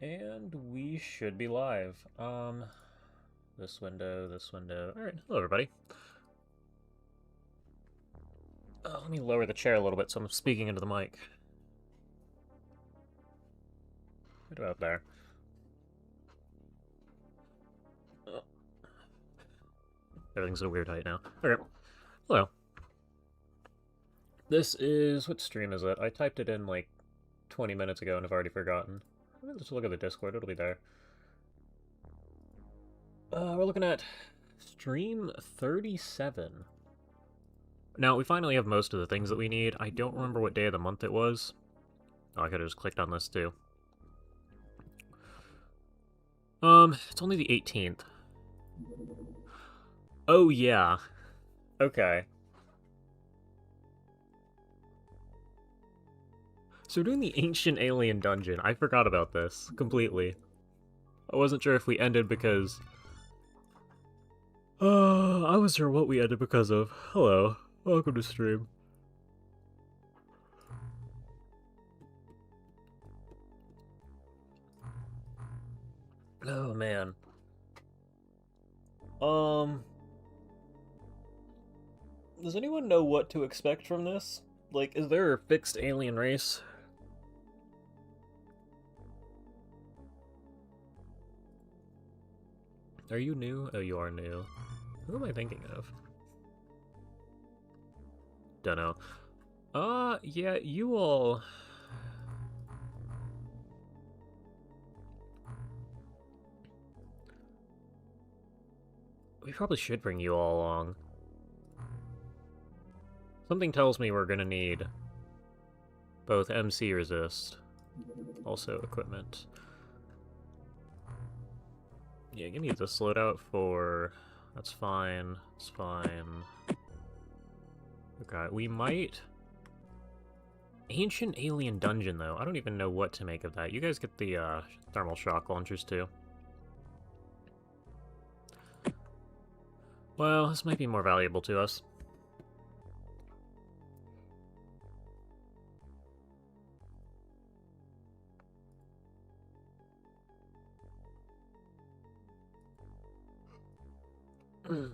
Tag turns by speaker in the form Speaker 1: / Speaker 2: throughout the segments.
Speaker 1: And we should be live. This window, this window. Alright, hello everybody. Let me lower the chair a little bit so I'm speaking into the mic. Right about there. Oh. Everything's in a weird height now. Okay. Hello. This is... what stream is it? I typed it in like 20 minutes ago and I've already forgotten. Let's look at the Discord, it'll be there. We're looking at stream 37. Now, we finally have most of the things that we need. I don't remember what day of the month it was. Oh, I could have just clicked on this, too. It's only the 18th. Oh, yeah. Okay. So we're doing the Ancient Alien Dungeon. I forgot about this, completely. I wasn't sure if we ended because... I wasn't sure what we ended because of. Hello. Welcome to stream. Oh, man. Does anyone know what to expect from this? Like, is there a fixed alien race? Are you new? Oh, you are new. Who am I thinking of? Dunno. Yeah, you all... We probably should bring you all along. Something tells me we're gonna need both MC resist, also equipment. Yeah, give me this loadout for... That's fine. It's fine. Okay, we might... Ancient Alien Dungeon, though. I don't even know what to make of that. You guys get the thermal shock launchers, too. Well, this might be more valuable to us.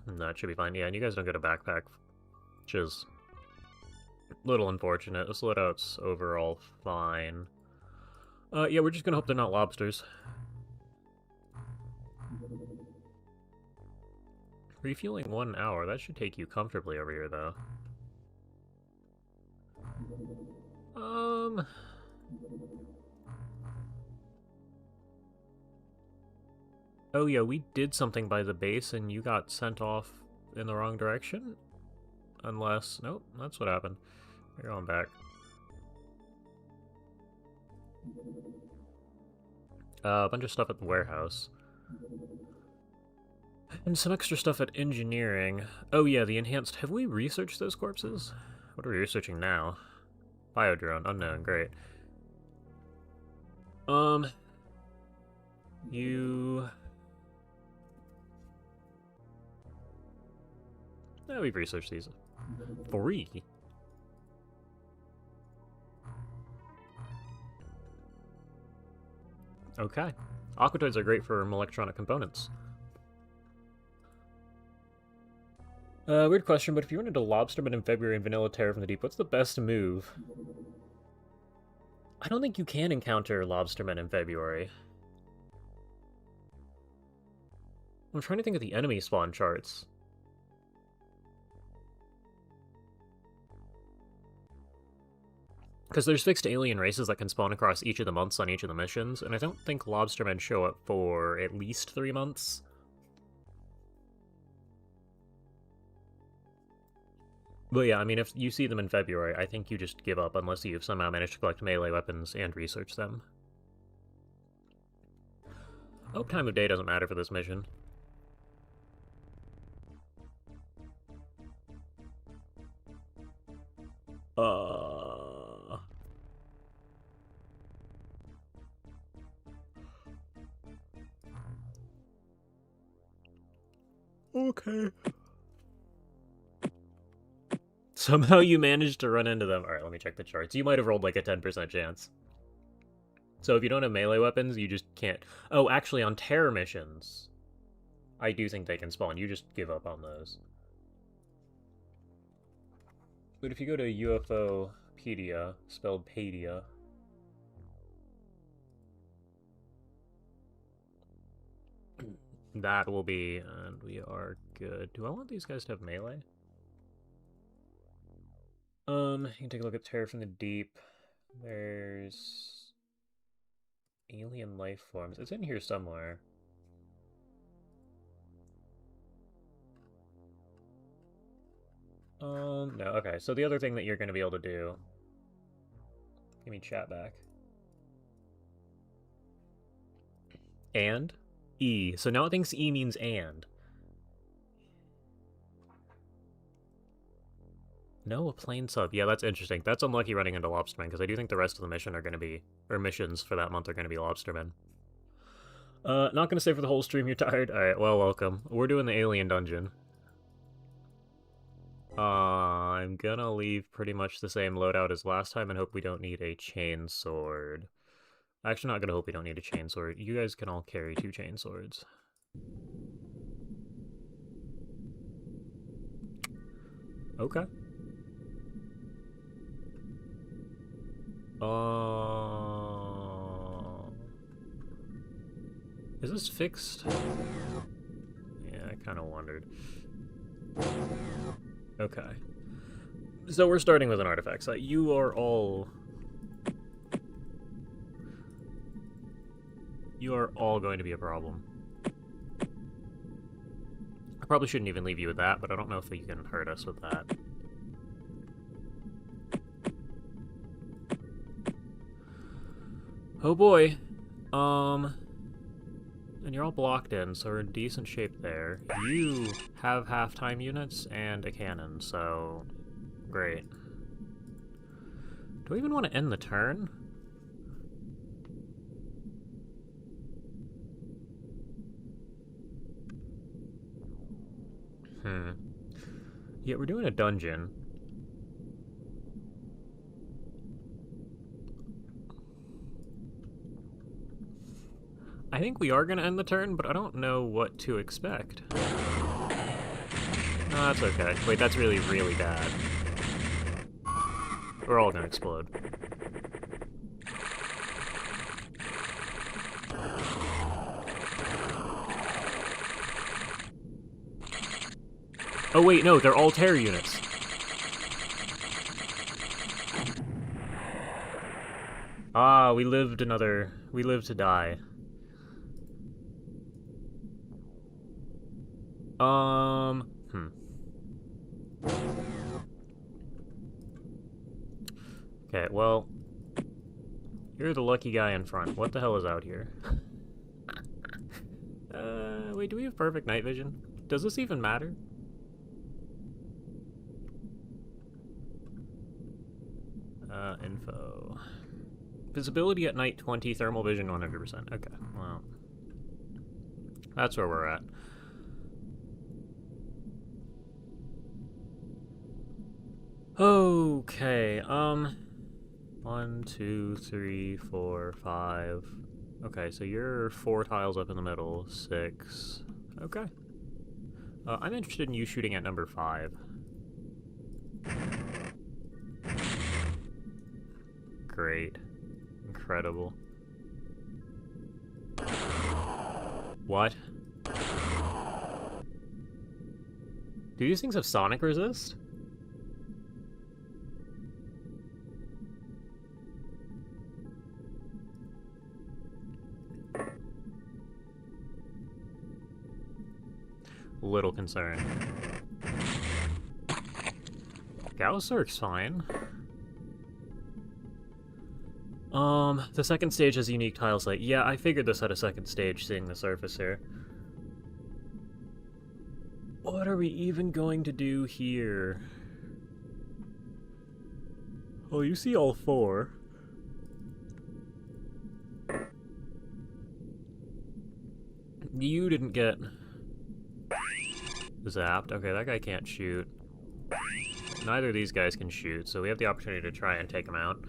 Speaker 1: That should be fine. Yeah, and you guys don't get a backpack, which is a little unfortunate. This loadout's overall fine. Yeah, we're just gonna hope they're not lobsters. Refueling 1 hour. That should take you comfortably over here, though. Oh yeah, we did something by the base and you got sent off in the wrong direction? Unless... Nope, that's what happened. You're going back. A bunch of stuff at the warehouse. And some extra stuff at engineering. Oh yeah, the enhanced... Have we researched those corpses? What are we researching now? Biodrone, unknown, great. You... Yeah, we've researched these. 3? Okay. Aquatoids are great for electronic components. Weird question, but if you run into Lobsterman in February and Vanilla Terror from the Deep, what's the best move? I don't think you can encounter Lobstermen in February. I'm trying to think of the enemy spawn charts. Because there's fixed alien races that can spawn across each of the months on each of the missions, and I don't think Lobstermen show up for at least 3 months. But yeah, I mean, if you see them in February, I think you just give up unless you've somehow managed to collect melee weapons and research them. Oh, time of day doesn't matter for this mission. Okay. Somehow you managed to run into them. Alright, let me check the charts. You might have rolled like a 10% chance. So if you don't have melee weapons, you just can't... Oh, actually, on terror missions, I do think they can spawn. You just give up on those. But if you go to UFOpedia, spelled Pedia... that will be... and we are good. Do I want these guys to have melee? You can take a look at Terror from the Deep. There's... alien life forms. It's in here somewhere. No, okay. So the other thing that you're going to be able to do... Give me chat back. And? E. So now it thinks E means and. No, a plain sub. Yeah, that's interesting. That's unlucky running into Lobstermen, because I do think the rest of the mission are going to be... or missions for that month are going to be Lobstermen. Not going to stay for the whole stream, you're tired? Alright, well, welcome. We're doing the alien dungeon. I'm gonna leave pretty much the same loadout as last time and hope we don't need a chain sword. Actually, not gonna hope we don't need a chain sword. You guys can all carry 2 chain swords. Okay. Is this fixed? Yeah, I kind of wondered. Okay. So we're starting with an artifact site. You are all going to be a problem. I probably shouldn't even leave you with that, but I don't know if you can hurt us with that. Oh boy. And you're all blocked in, so we're in decent shape there. You have half-time units and a cannon, so... great. Do we even want to end the turn? Yeah, we're doing a dungeon. I think we are going to end the turn, but I don't know what to expect. No, that's okay. Wait, that's really, really bad. We're all going to explode. Oh wait, no, they're all terror units. Ah, we lived to die. Okay, well, you're the lucky guy in front. What the hell is out here? Wait, do we have perfect night vision? Does this even matter? Info. Visibility at night 20, thermal vision 100%. Okay, well, that's where we're at. Okay, 1, 2, 3, 4, 5. Okay, so you're 4 tiles up in the middle, 6. Okay. I'm interested in you shooting at number 5. Great. Incredible. What? Do these things have sonic resist? Little concerned. Gaussark's fine. The second stage has a unique tile site. Yeah, I figured this had a second stage, seeing the surface here. What are we even going to do here? Oh, you see all 4. You didn't get zapped. Okay, that guy can't shoot. Neither of these guys can shoot, so we have the opportunity to try and take him out.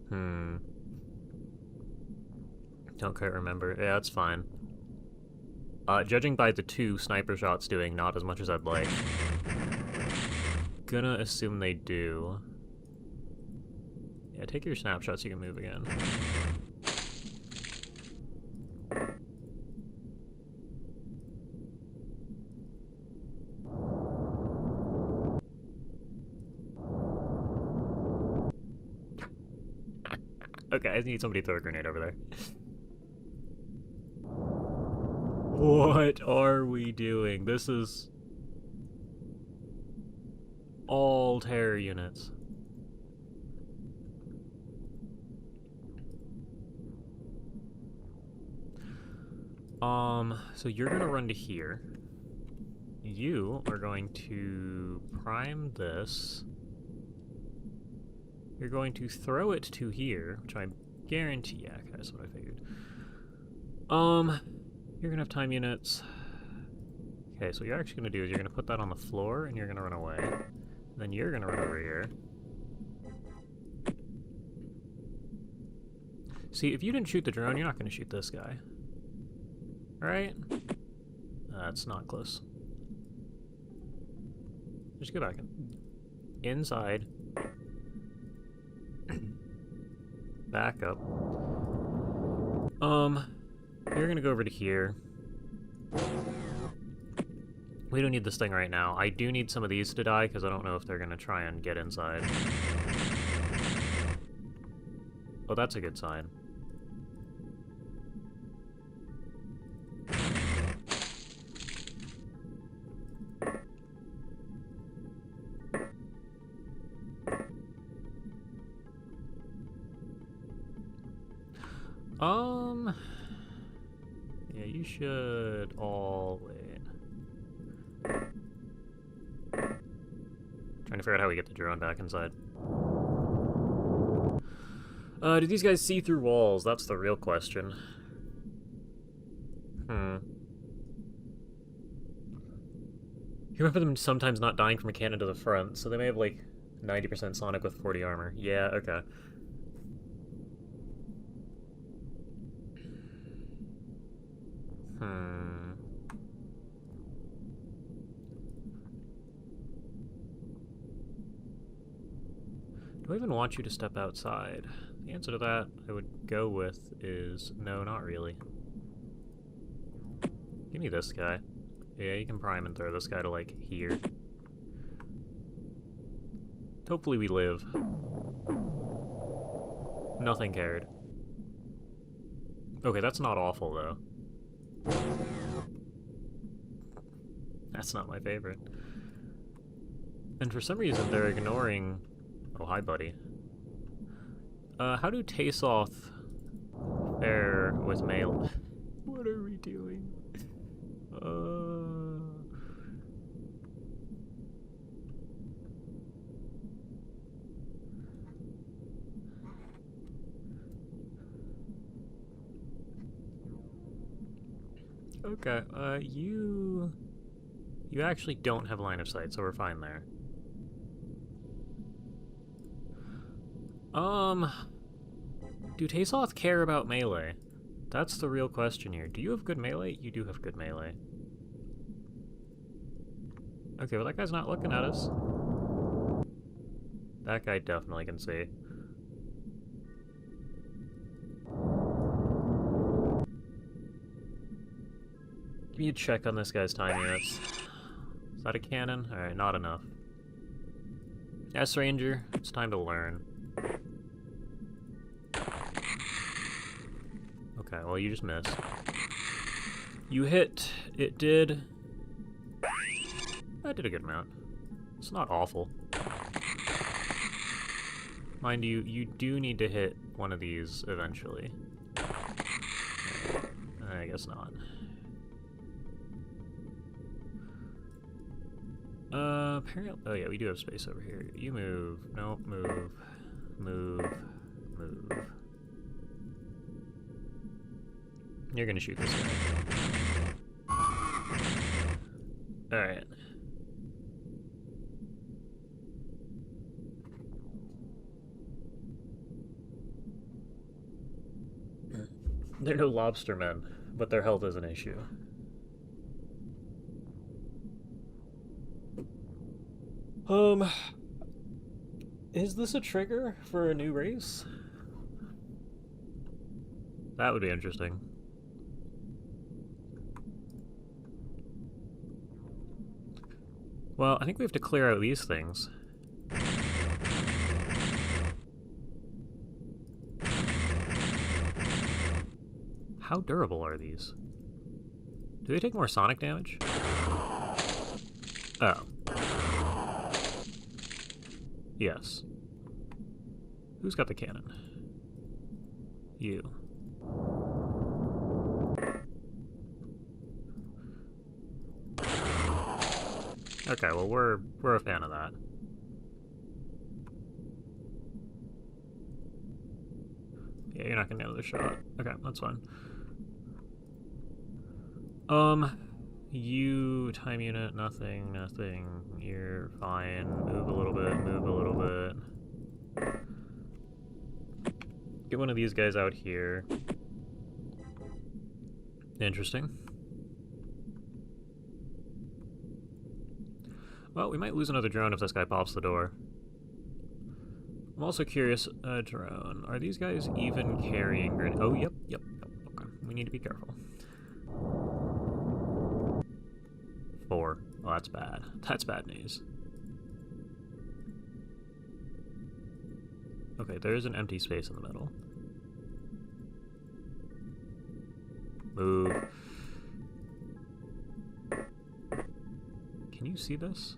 Speaker 1: Hmm. Don't quite remember. Yeah, that's fine. Judging by the 2 sniper shots doing not as much as I'd like. Gonna assume they do. Yeah, take your snapshots, you can move again. Okay, I need somebody to throw a grenade over there. What are we doing? This is all terror units. So you're gonna run to here. You are going to prime this. You're going to throw it to here, which I guarantee, yeah, that's what I figured. You're gonna have time units. Okay, so what you're actually gonna do is you're gonna put that on the floor and you're gonna run away. Then you're gonna run over here. See, if you didn't shoot the drone, you're not gonna shoot this guy. Right? That's not close. Just go back in. Inside. Back up. You're gonna go over to here. We don't need this thing right now. I do need some of these to die, because I don't know if they're gonna try and get inside. Oh, that's a good sign. Yeah, you should all wait. Trying to figure out how we get the drone back inside. Do these guys see through walls? That's the real question. You remember them sometimes not dying from a cannon to the front, so they may have like 90% Sonic with 40 armor. Yeah, okay. Do I even want you to step outside? The answer to that I would go with is no, not really. Give me this guy. Yeah, you can prime and throw this guy to, like, here. Hopefully we live. Nothing cared. Okay, that's not awful, though. That's not my favorite. And for some reason, they're ignoring... Oh, hi, buddy. How do TWoTS fare with melee? What are we doing? Okay, you actually don't have line of sight, so we're fine there. Do TWoTS care about melee? That's the real question here. Do you have good melee? You do have good melee. Okay, well that guy's not looking at us. That guy definitely can see. Give me a check on this guy's time units. Is that a cannon? Alright, not enough. S Ranger, it's time to learn. Okay, well you just missed. You hit. It did... That did a good amount. It's not awful. Mind you, you do need to hit one of these eventually. I guess not. Apparently... Oh yeah, we do have space over here. You move. Nope, move. Move. Move. You're gonna shoot this guy. Alright. They're no lobster men, but their health is an issue. Um, is this a trigger for a new race? That would be interesting. Well, I think we have to clear out these things. How durable are these? Do they take more sonic damage? Oh. Yes. Who's got the cannon? You. Okay, well we're a fan of that. Yeah, you're not gonna nail the shot. Okay, that's fine. You time unit, nothing, nothing. You're fine. Move a little bit, move a little bit. Get one of these guys out here. Interesting. Well, we might lose another drone if this guy pops the door. I'm also curious, drone. Are these guys even carrying grenades? Oh, yep. Okay, we need to be careful. 4. Oh, that's bad. That's bad news. Okay, there's an empty space in the middle. Move. Can you see this?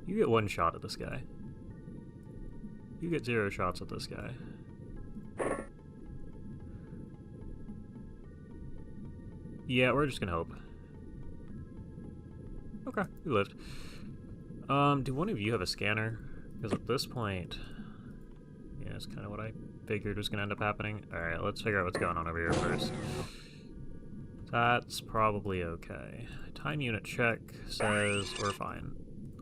Speaker 1: You get 1 shot at this guy. You get 0 shots at this guy. Yeah, we're just gonna hope. Okay, we lived. Do one of you have a scanner? Because at this point... Yeah, it's kind of what I figured was gonna end up happening. Alright, let's figure out what's going on over here first. That's probably okay. Time unit check says we're fine.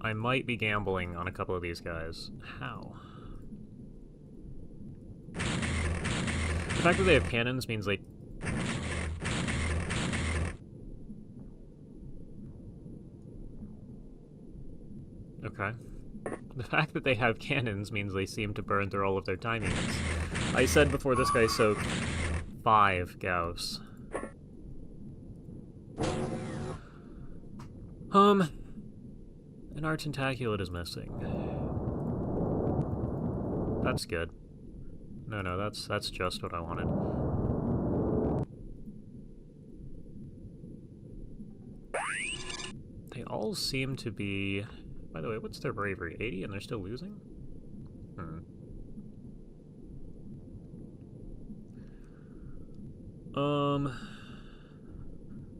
Speaker 1: I might be gambling on a couple of these guys. How? The fact that they have cannons means they... Okay. The fact that they have cannons means they seem to burn through all of their time units. I said before this guy soaked 5 Gauss. And our tentaculate is missing. That's good. No, that's just what I wanted. They all seem to be... By the way, what's their bravery? 80 and they're still losing?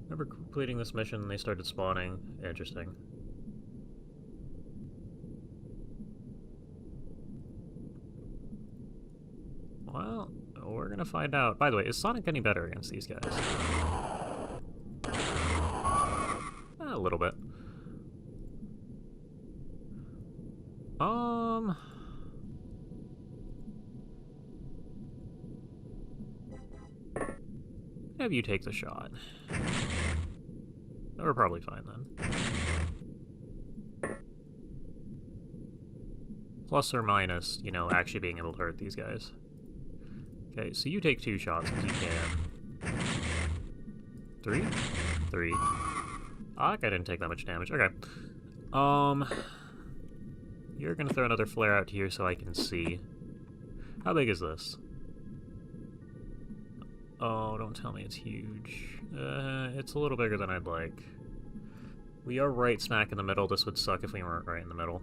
Speaker 1: Remember completing this mission and they started spawning. Interesting. Well, we're gonna find out. By the way, is Sonic any better against these guys? A little bit. Have you take the shot. We're probably fine then. Plus or minus, you know, actually being able to hurt these guys. Okay, so you take 2 shots because you can. 3? 3. I didn't take that much damage. Okay. You're gonna throw another flare out here so I can see. How big is this? Oh, don't tell me it's huge. It's a little bigger than I'd like. We are right smack in the middle. This would suck if we weren't right in the middle.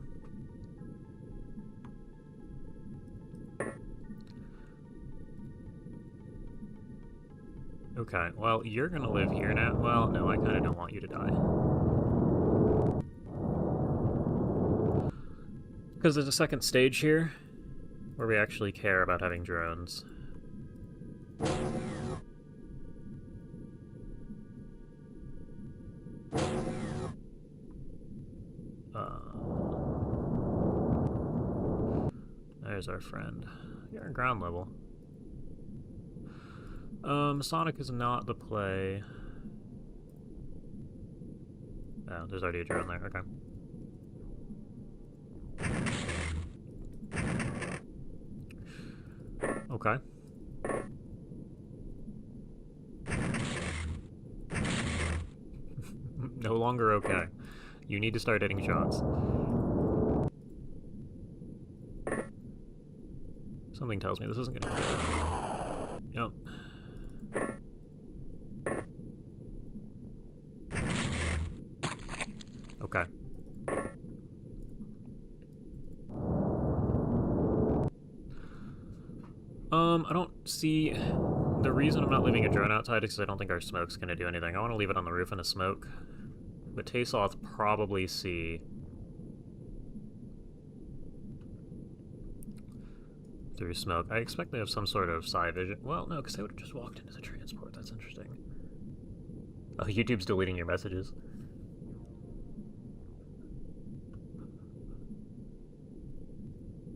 Speaker 1: Okay, well, you're gonna live here now. Well, no, I kinda don't want you to die. Because there's a second stage here, where we actually care about having drones. There's our friend. You're on ground level. Sonic is not the play. Oh, there's already a drone there, okay. Okay. No longer okay. You need to start hitting shots. Something tells me this isn't gonna be good. Yep. Okay. I don't see... The reason I'm not leaving a drone outside is because I don't think our smoke's gonna do anything. I want to leave it on the roof in a smoke. But TWoTS probably see... through smoke. I expect they have some sort of side vision. Well, no, because they would have just walked into the transport. That's interesting. Oh, YouTube's deleting your messages.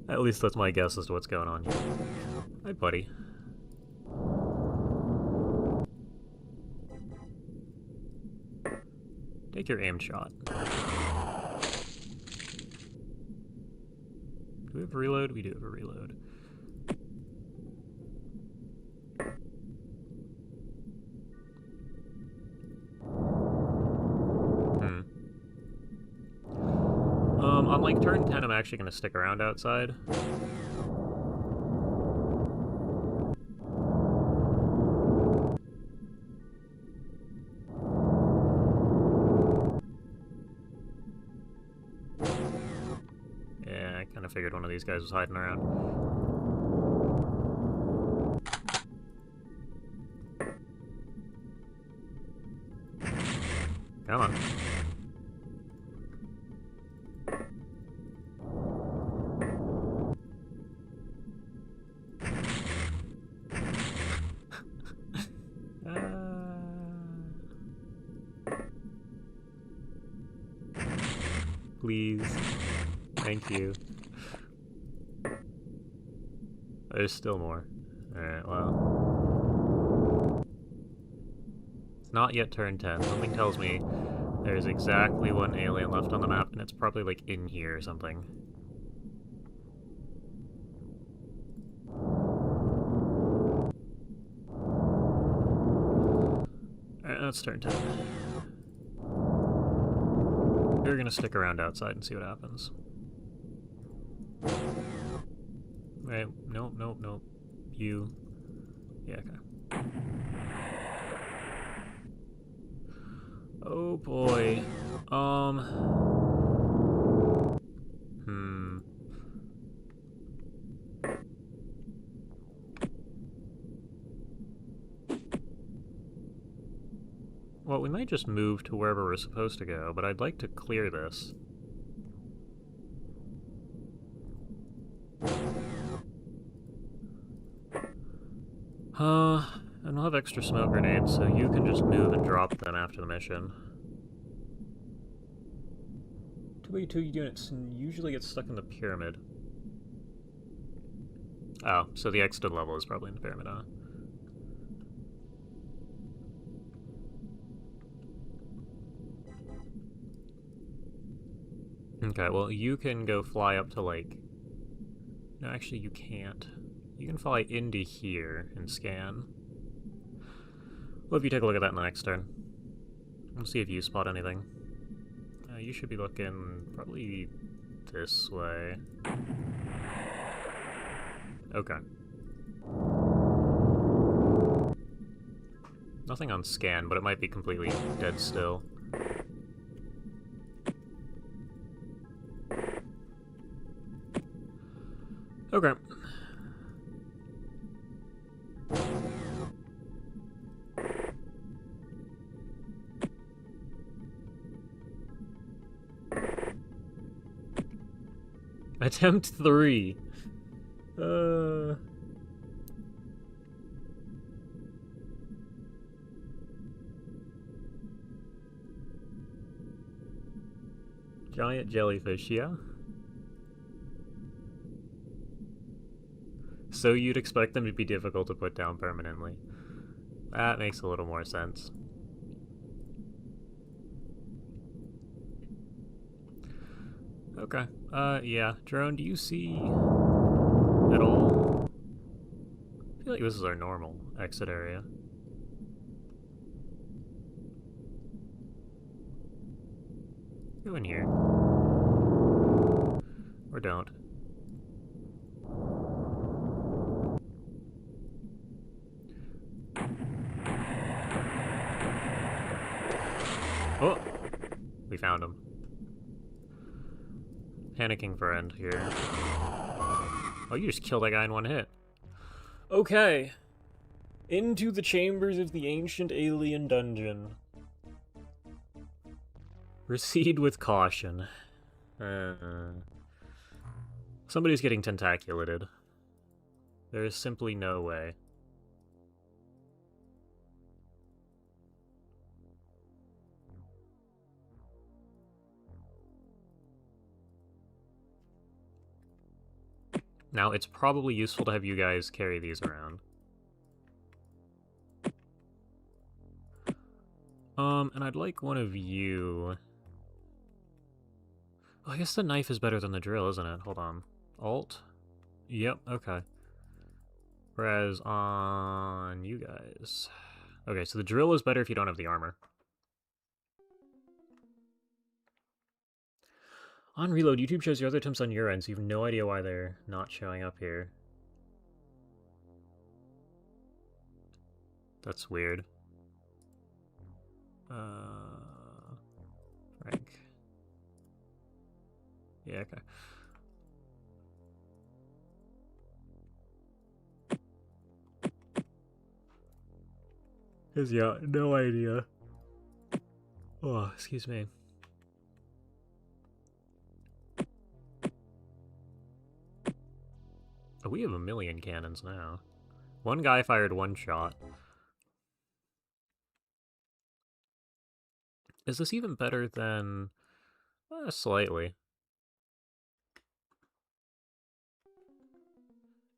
Speaker 1: At least that's my guess as to what's going on here. Hi, buddy. Take your aim shot. Do we have a reload? We do have a reload. On like turn 10, I'm actually going to stick around outside. Yeah, I kind of figured one of these guys was hiding around. Come on. Please. Thank you. There's still more. Alright, well. It's not yet turn 10. Something tells me there's exactly one alien left on the map, and it's probably like in here or something. Alright, that's turn 10. We're gonna stick around outside and see what happens. Wait, nope, nope, nope. You. Yeah, okay. Oh boy. Well, we might just move to wherever we're supposed to go, but I'd like to clear this. And we'll have extra smoke grenades, so you can just move and drop them after the mission. 2 units usually get stuck in the pyramid. Oh, so the exit level is probably in the pyramid, huh? Okay, well, you can go fly up to, like... No, actually, you can't. You can fly into here and scan. Well, if you take a look at that in the next turn. We'll see if you spot anything. You should be looking probably this way. Okay. Nothing on scan, but it might be completely dead still. Okay. Attempt 3. Giant jellyfish, yeah? So you'd expect them to be difficult to put down permanently. That makes a little more sense. Okay. Yeah. Drone, do you see at all? I feel like this is our normal exit area. Go in here. Or don't. Oh! We found him. Panicking friend here. Oh, you just killed that guy in one hit. Okay. Into the chambers of the ancient alien dungeon. Proceed with caution. Somebody's getting tentaculated. There is simply no way. Now, it's probably useful to have you guys carry these around. And I'd like one of you... Oh, I guess the knife is better than the drill, isn't it? Hold on. Alt? Yep, okay. Whereas on you guys... Okay, so the drill is better if you don't have the armor. On reload, YouTube shows your other attempts on your end, so you have no idea why they're not showing up here. That's weird. Frank. Yeah, okay. Cause yeah, no idea. Oh, excuse me. Oh, we have a million cannons now. One guy fired one shot. Is this even better than... slightly.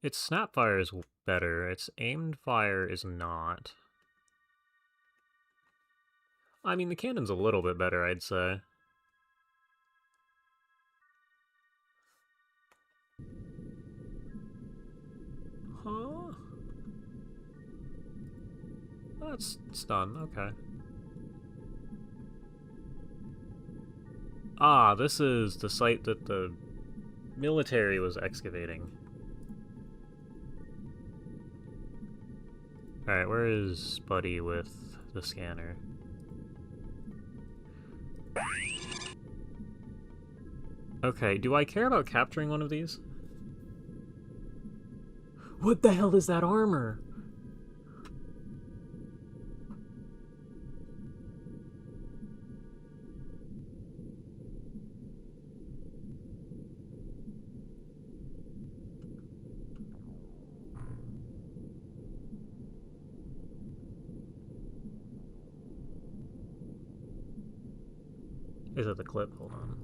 Speaker 1: Its snap fire is better. Its aimed fire is not. I mean, the cannon's a little bit better, I'd say. Huh? That's done, okay. Ah, this is the site that the military was excavating. Alright, where is Buddy with the scanner? Okay, do I care about capturing one of these? What the hell is that armor? Is it the clip? Hold on.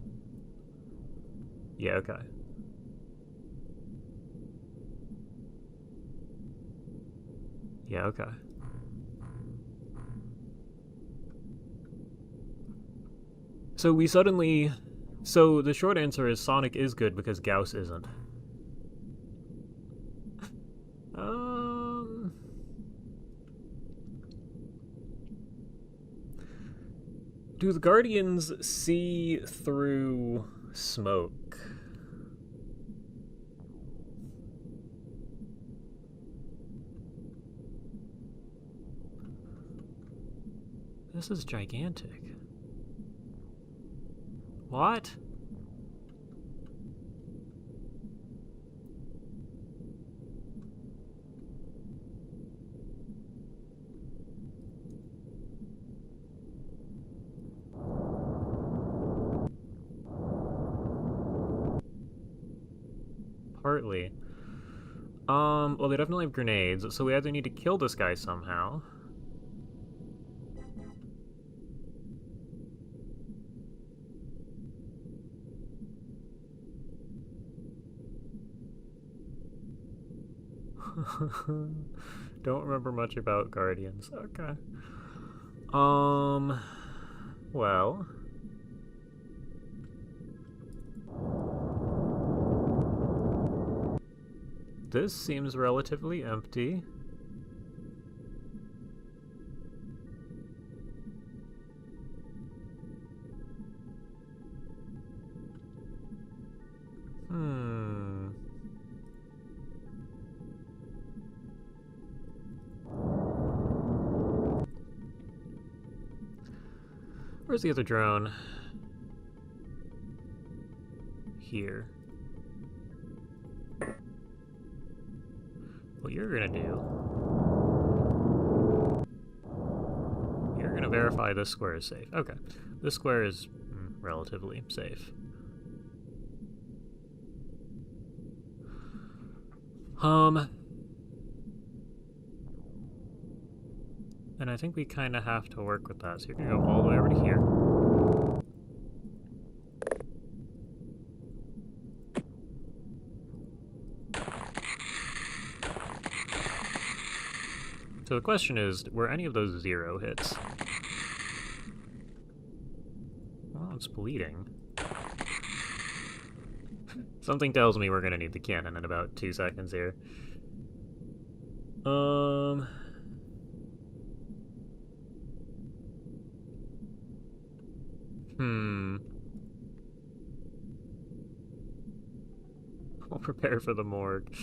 Speaker 1: Yeah, okay. Yeah, okay. So we suddenly... So the short answer is Sonic is good because Gauss isn't. Do the Guardians see through smoke? This is gigantic. What? Partly. Well, they definitely have grenades, so we either need to kill this guy somehow. Don't remember much about Guardians. Okay. Well. This seems relatively empty. Where's the other drone? Here. What you're gonna do... You're gonna verify this square is safe. Okay. This square is relatively safe. And I think we kind of have to work with that, so you're gonna go all the way over to here. So the question is, were any of those 0 hits? Oh, it's bleeding. Something tells me we're gonna need the cannon in about 2 seconds here. I'll prepare for the morgue.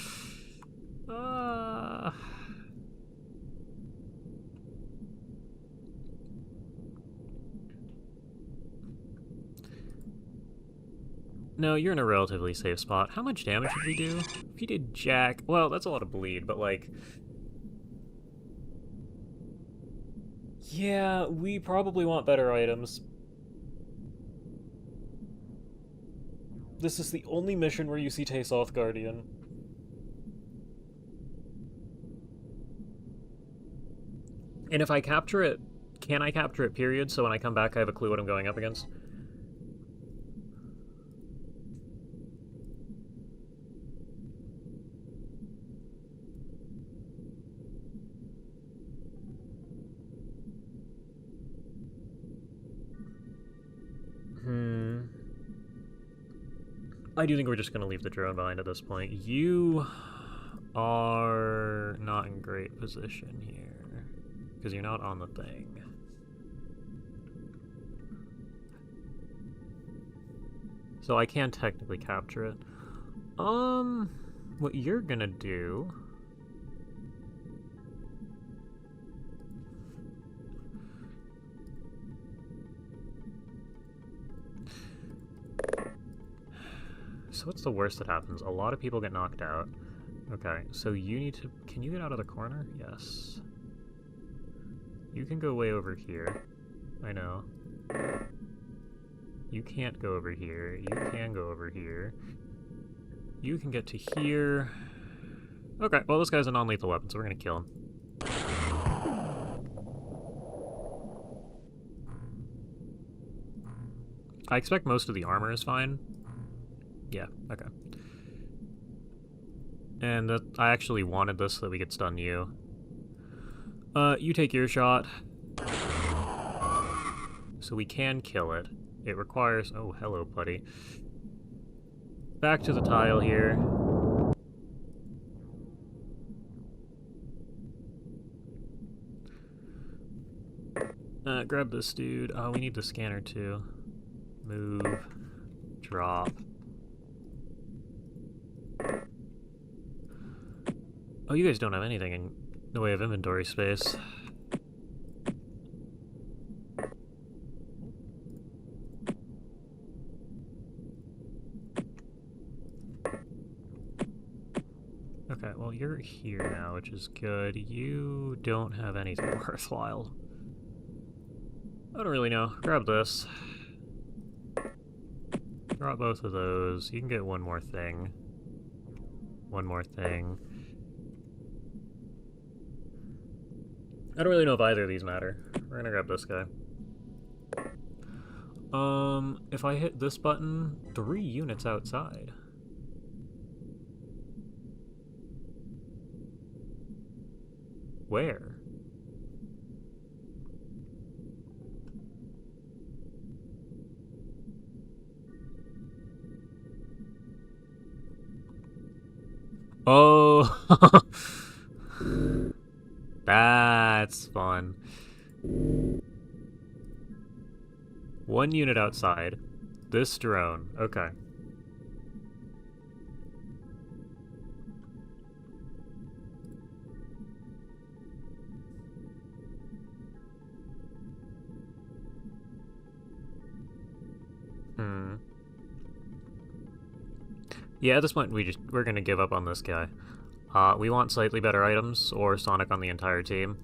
Speaker 1: No, you're in a relatively safe spot. How much damage did we do? If you did jack... Well, that's a lot of bleed, but like... Yeah, we probably want better items. This is the only mission where you see Tasoth Guardian. And if I capture it, can I capture it, period? So when I come back, I have a clue what I'm going up against? I do think we're just going to leave the drone behind at this point. You are not in great position here, because you're not on the thing. So I can technically capture it. What you're gonna do... So what's the worst that happens? A lot of people get knocked out. Okay, so you need to... Can you get out of the corner? Yes. You can go way over here. I know. You can't go over here. You can go over here. You can get to here. Okay, well this guy's a non-lethal weapon, so we're gonna kill him. I expect most of the armor is fine. Yeah, okay. And I actually wanted this so that we could stun you. You take your shot. So we can kill it. It requires... Oh, hello, buddy. Back to the tile here. Grab this dude. Oh, we need the scanner too. Move. Drop. Oh, you guys don't have anything in the way of inventory space. Okay, well you're here now, which is good. You don't have anything worthwhile. I don't really know. Grab this. Drop both of those. You can get one more thing. One more thing. I don't really know if either of these matter. We're gonna grab this guy. If I hit this button, 3 units outside. Where? Oh! That's fun. 1 unit outside. This drone. Okay. Hmm. Yeah, at this point we're gonna give up on this guy. We want slightly better items or Sonic on the entire team.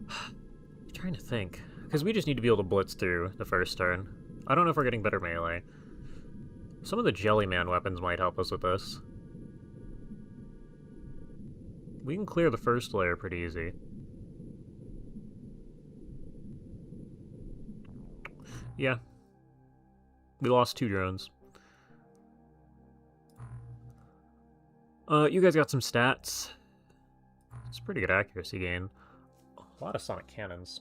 Speaker 1: I'm trying to think. Because we just need to be able to blitz through the first turn. I don't know if we're getting better melee. Some of the Jellyman weapons might help us with this. We can clear the first layer pretty easy. Yeah. We lost 2 drones. You guys got some stats. It's a pretty good accuracy gain. A lot of Sonic cannons.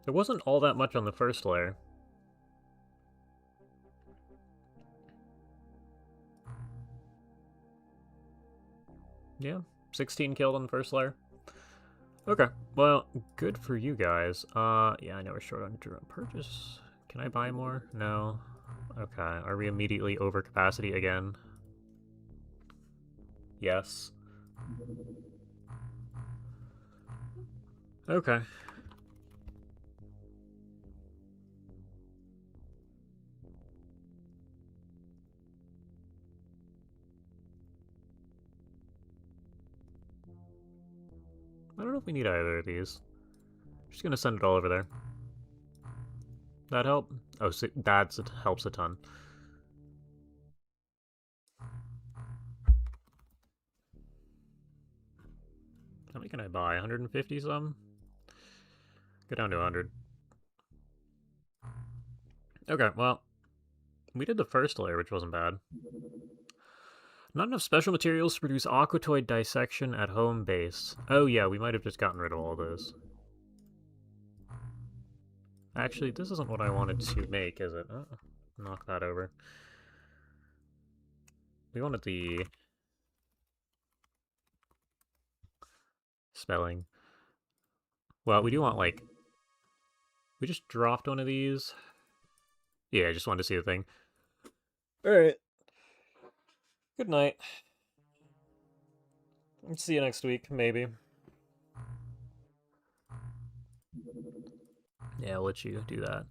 Speaker 1: There wasn't all that much on the first layer. Yeah, 16 killed on the first layer. Okay, well, good for you guys. Yeah, I know we're short on drone purchase. Can I buy more? No. Okay, are we immediately over capacity again? Yes. Okay. I don't know if we need either of these. Just gonna send it all over there. That help? Oh, see, that helps a ton. How many can I buy? 150 some? Go down to 100. Okay, well, we did the first layer, which wasn't bad. Not enough special materials to produce aquatoid dissection at home base. Oh yeah, we might have just gotten rid of all those. Actually, this isn't what I wanted to make, is it? Oh, knock that over. We wanted the spelling. Well, we do want, like... We just dropped one of these. Yeah, I just wanted to see the thing. Alright. Good night. See you next week, maybe. Yeah, I'll let you do that.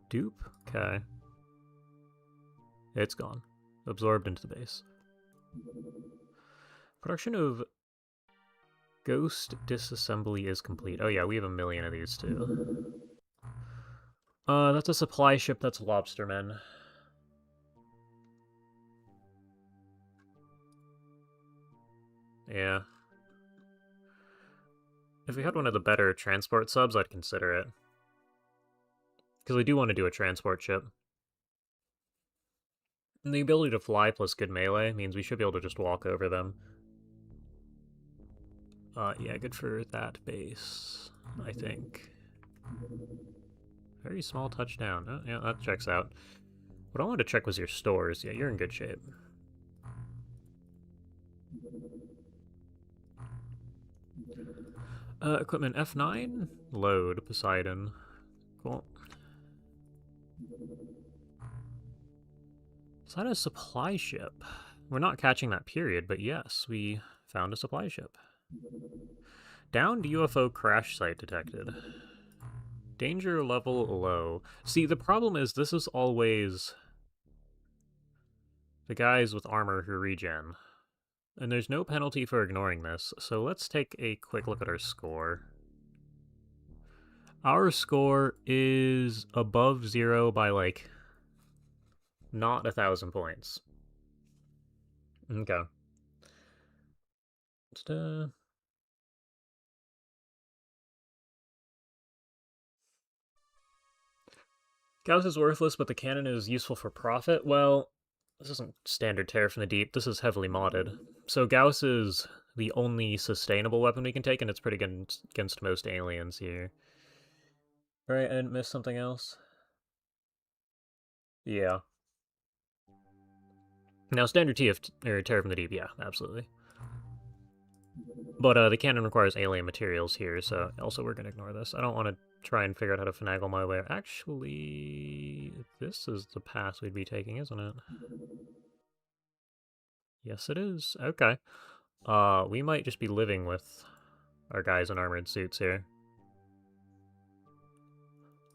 Speaker 1: Dupe? Okay. It's gone. Absorbed into the base. Production of Ghost disassembly is complete. Oh yeah, we have 1,000,000 of these too. That's a supply ship, that's Lobstermen. Yeah. If we had one of the better transport subs, I'd consider it. Because we do want to do a transport ship. And the ability to fly plus good melee means we should be able to just walk over them. Yeah, good for that base, I think. Very small touchdown. Oh, yeah, that checks out. What I wanted to check was your stores. Yeah, you're in good shape. Equipment F9? Load, Poseidon. Cool. Is that a supply ship? We're not catching that period, but yes, we found a supply ship. Downed UFO crash site detected. Danger level low. See, the problem is this is always the guys with armor who regen. And there's no penalty for ignoring this, so let's take a quick look at our score. Our score is above 0 by, like, not 1,000 points. Okay. Gauss is worthless, but the cannon is useful for profit. Well, This isn't standard Terror from the Deep, this is heavily modded. So Gauss is the only sustainable weapon we can take, and it's pretty good against most aliens here. Right, I didn't miss something else? Yeah. Now, standard or Terror from the Deep, yeah, absolutely. But the cannon requires alien materials here, so also we're gonna ignore this. I don't want to try and figure out how to finagle my way. Actually, this is the path we'd be taking, isn't it? Yes, it is. Okay. We might just be living with our guys in armored suits here.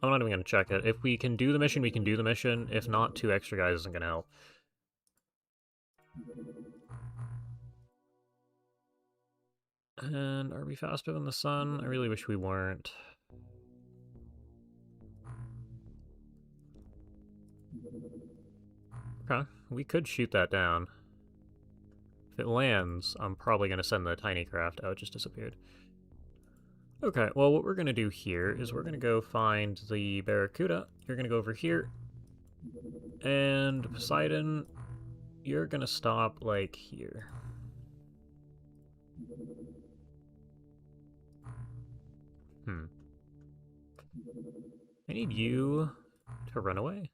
Speaker 1: I'm not even gonna check it. If we can do the mission, we can do the mission. If not, 2 extra guys isn't gonna help. And are we faster than the sun? I really wish we weren't. Okay, we could shoot that down. If it lands, I'm probably going to send the tiny craft. Oh, it just disappeared. Okay, well, what we're going to do here is we're going to go find the Barracuda. You're going to go over here. And Poseidon, you're going to stop, like, here. I need you to run away.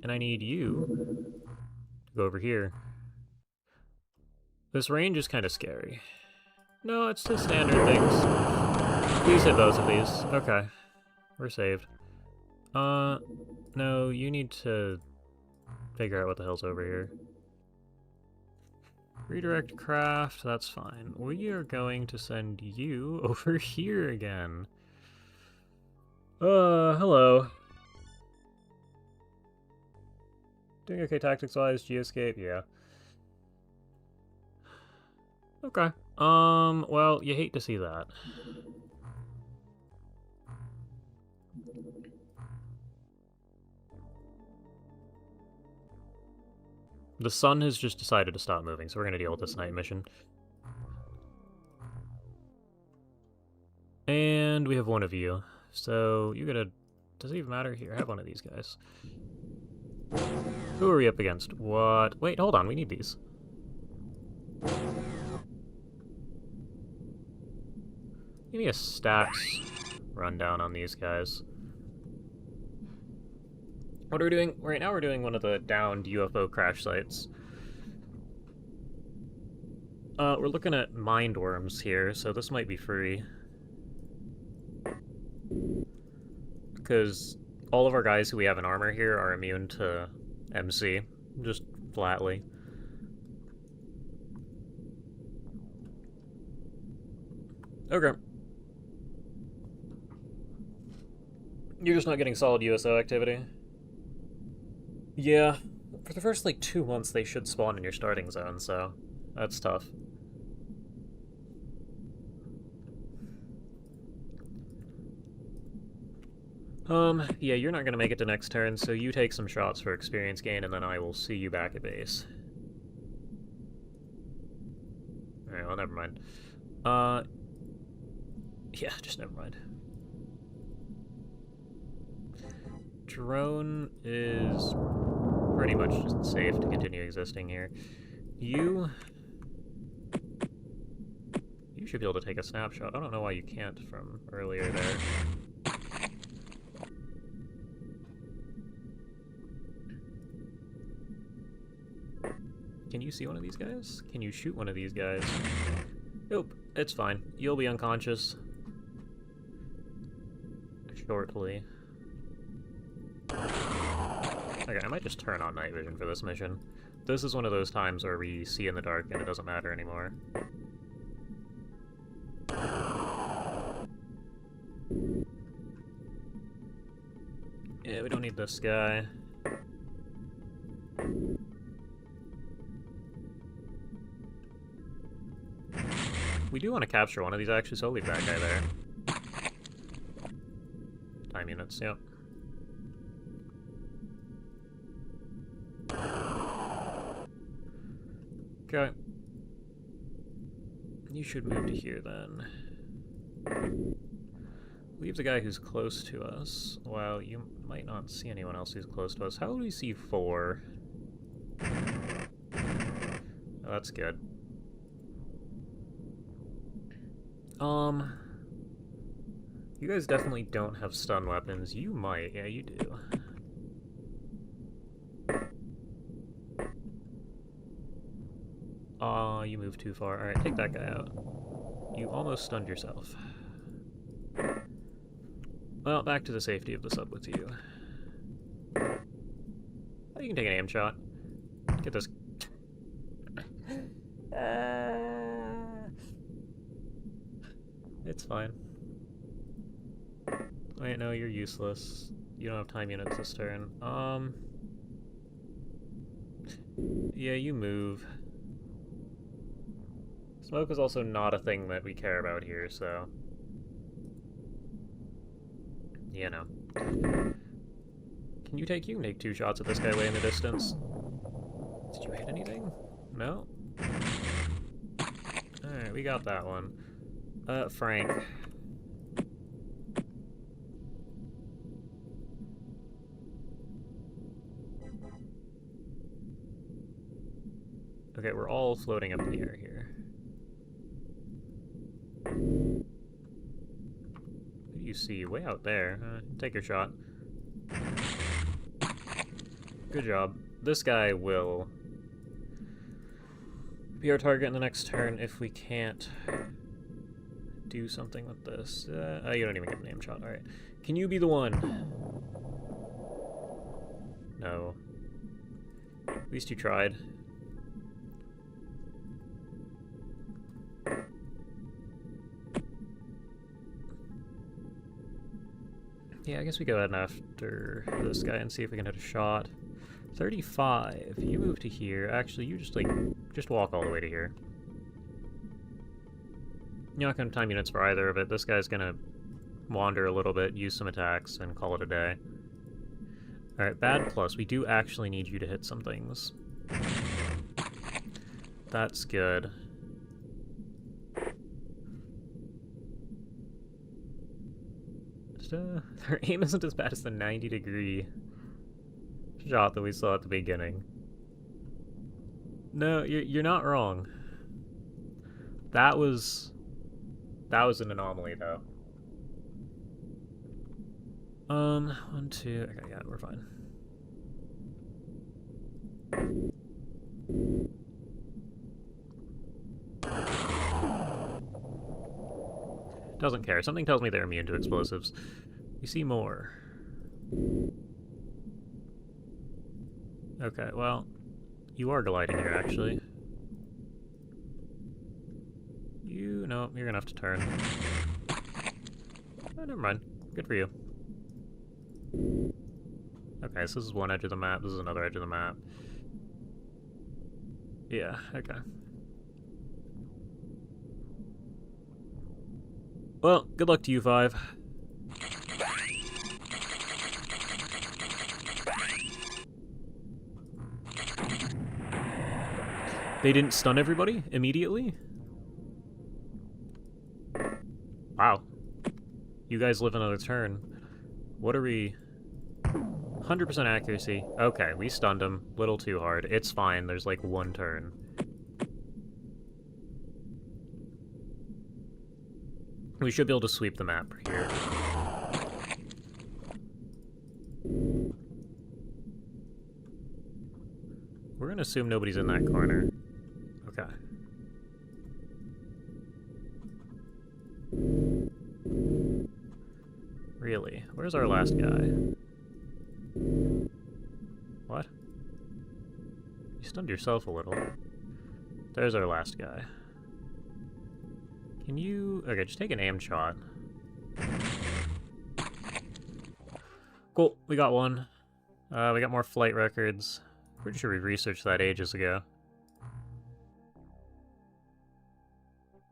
Speaker 1: And I need you to go over here. This range is kind of scary. No, it's the standard things. Please hit both of these. Okay. We're saved. No, you need to figure out what the hell's over here. Redirect craft, that's fine. We are going to send you over here again. Hello. Doing okay tactics-wise, geoscape, yeah. Okay. Well, you hate to see that. The sun has just decided to stop moving, so we're gonna deal with this night mission. And we have one of you. So, you gotta... Does it even matter? Here, have one of these guys. Who are we up against? What? Wait, hold on, we need these. Give me a stats rundown on these guys. What are we doing? Right now we're doing one of the downed UFO crash sites. We're looking at mind worms here, so this might be free. Because all of our guys who we have in armor here are immune to MC, just flatly. Okay. You're just not getting solid USO activity? Yeah. For the first, like, 2 months, they should spawn in your starting zone, so that's tough. Yeah, you're not gonna make it to next turn, so you take some shots for experience gain, and then I will see you back at base. Alright, well, never mind. Yeah, just never mind. Drone is pretty much just safe to continue existing here. You should be able to take a snapshot. I don't know why you can't from earlier there. Can you see one of these guys? Can you shoot one of these guys? Nope, it's fine. You'll be unconscious shortly. Okay, I might just turn on night vision for this mission. This is one of those times where we see in the dark and it doesn't matter anymore. Yeah, we don't need this guy. We do want to capture one of these actually, so I'll leave that guy there. Time units, yep. Okay. You should move to here then. Leaves a guy who's close to us. While you might not see anyone else who's close to us. How do we see 4? Oh, that's good. You guys definitely don't have stun weapons. You might. Yeah, you do. Aw, you moved too far. Alright, take that guy out. You almost stunned yourself. Well, back to the safety of the sub with you. Oh, you can take an aim shot. Get this. It's fine. Wait, no, you're useless. You don't have time units this turn. Yeah, you move. Smoke is also not a thing that we care about here, so... You know. Can you take 2 shots at this guy way in the distance? Did you hit anything? No? Alright, we got that one. Frank. Okay, we're all floating up in the air here. Who do you see? Way out there. Take your shot. Good job. This guy will be our target in the next turn if we can't do something with this. Oh, you don't even get a name shot. Alright. Can you be the one? No. At least you tried. Yeah, I guess we go ahead and after this guy and see if we can hit a shot. 35. You move to here. Actually, you just walk all the way to here. You're not going to time units for either of it. This guy's going to wander a little bit, use some attacks, and call it a day. Alright, bad plus. We do actually need you to hit some things. That's good. Their aim isn't as bad as the 90-degree shot that we saw at the beginning. No, you're not wrong. That was an anomaly, though. 1, 2... Okay, yeah, we're fine. Doesn't care. Something tells me they're immune to explosives. You see more. Okay, well, you are gliding here, actually. No, you're gonna have to turn. Oh, never mind. Good for you. Okay, so this is one edge of the map, this is another edge of the map. Yeah, okay. Well, good luck to you 5. They didn't stun everybody immediately? Wow. You guys live another turn. What are we... 100% accuracy. Okay, we stunned him. Little too hard. It's fine, there's like 1 turn. We should be able to sweep the map here. We're gonna assume nobody's in that corner. Okay. Really? Where's our last guy? What? You stunned yourself a little. There's our last guy. Can you... Okay, just take an aim shot. Cool, we got one. We got more flight records. Pretty sure we researched that ages ago.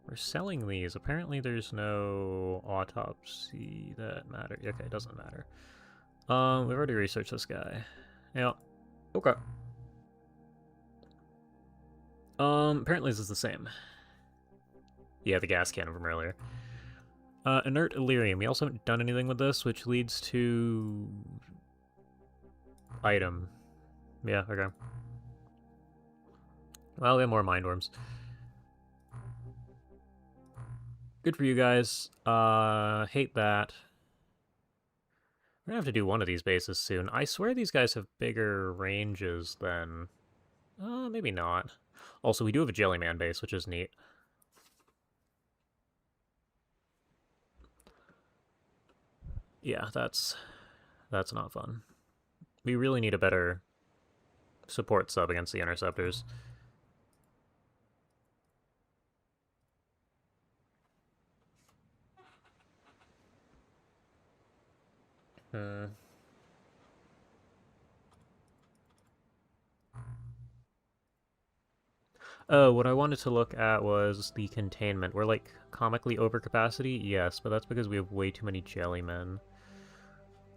Speaker 1: We're selling these. Apparently there's no autopsy that matters. Okay, it doesn't matter. We've already researched this guy. Yeah. Okay. Apparently this is the same. Yeah, the gas cannon from earlier. Inert Illyrium. We also haven't done anything with this, which leads to... Item. Yeah, okay. Well, we have more mind worms. Good for you guys. Hate that. We're gonna have to do one of these bases soon. I swear these guys have bigger ranges than... maybe not. Also, we do have a Jellyman base, which is neat. Yeah, that's not fun. We really need a better support sub against the Interceptors. Oh, what I wanted to look at was the containment. We're, like, comically over capacity? Yes, but that's because we have way too many Jellymen.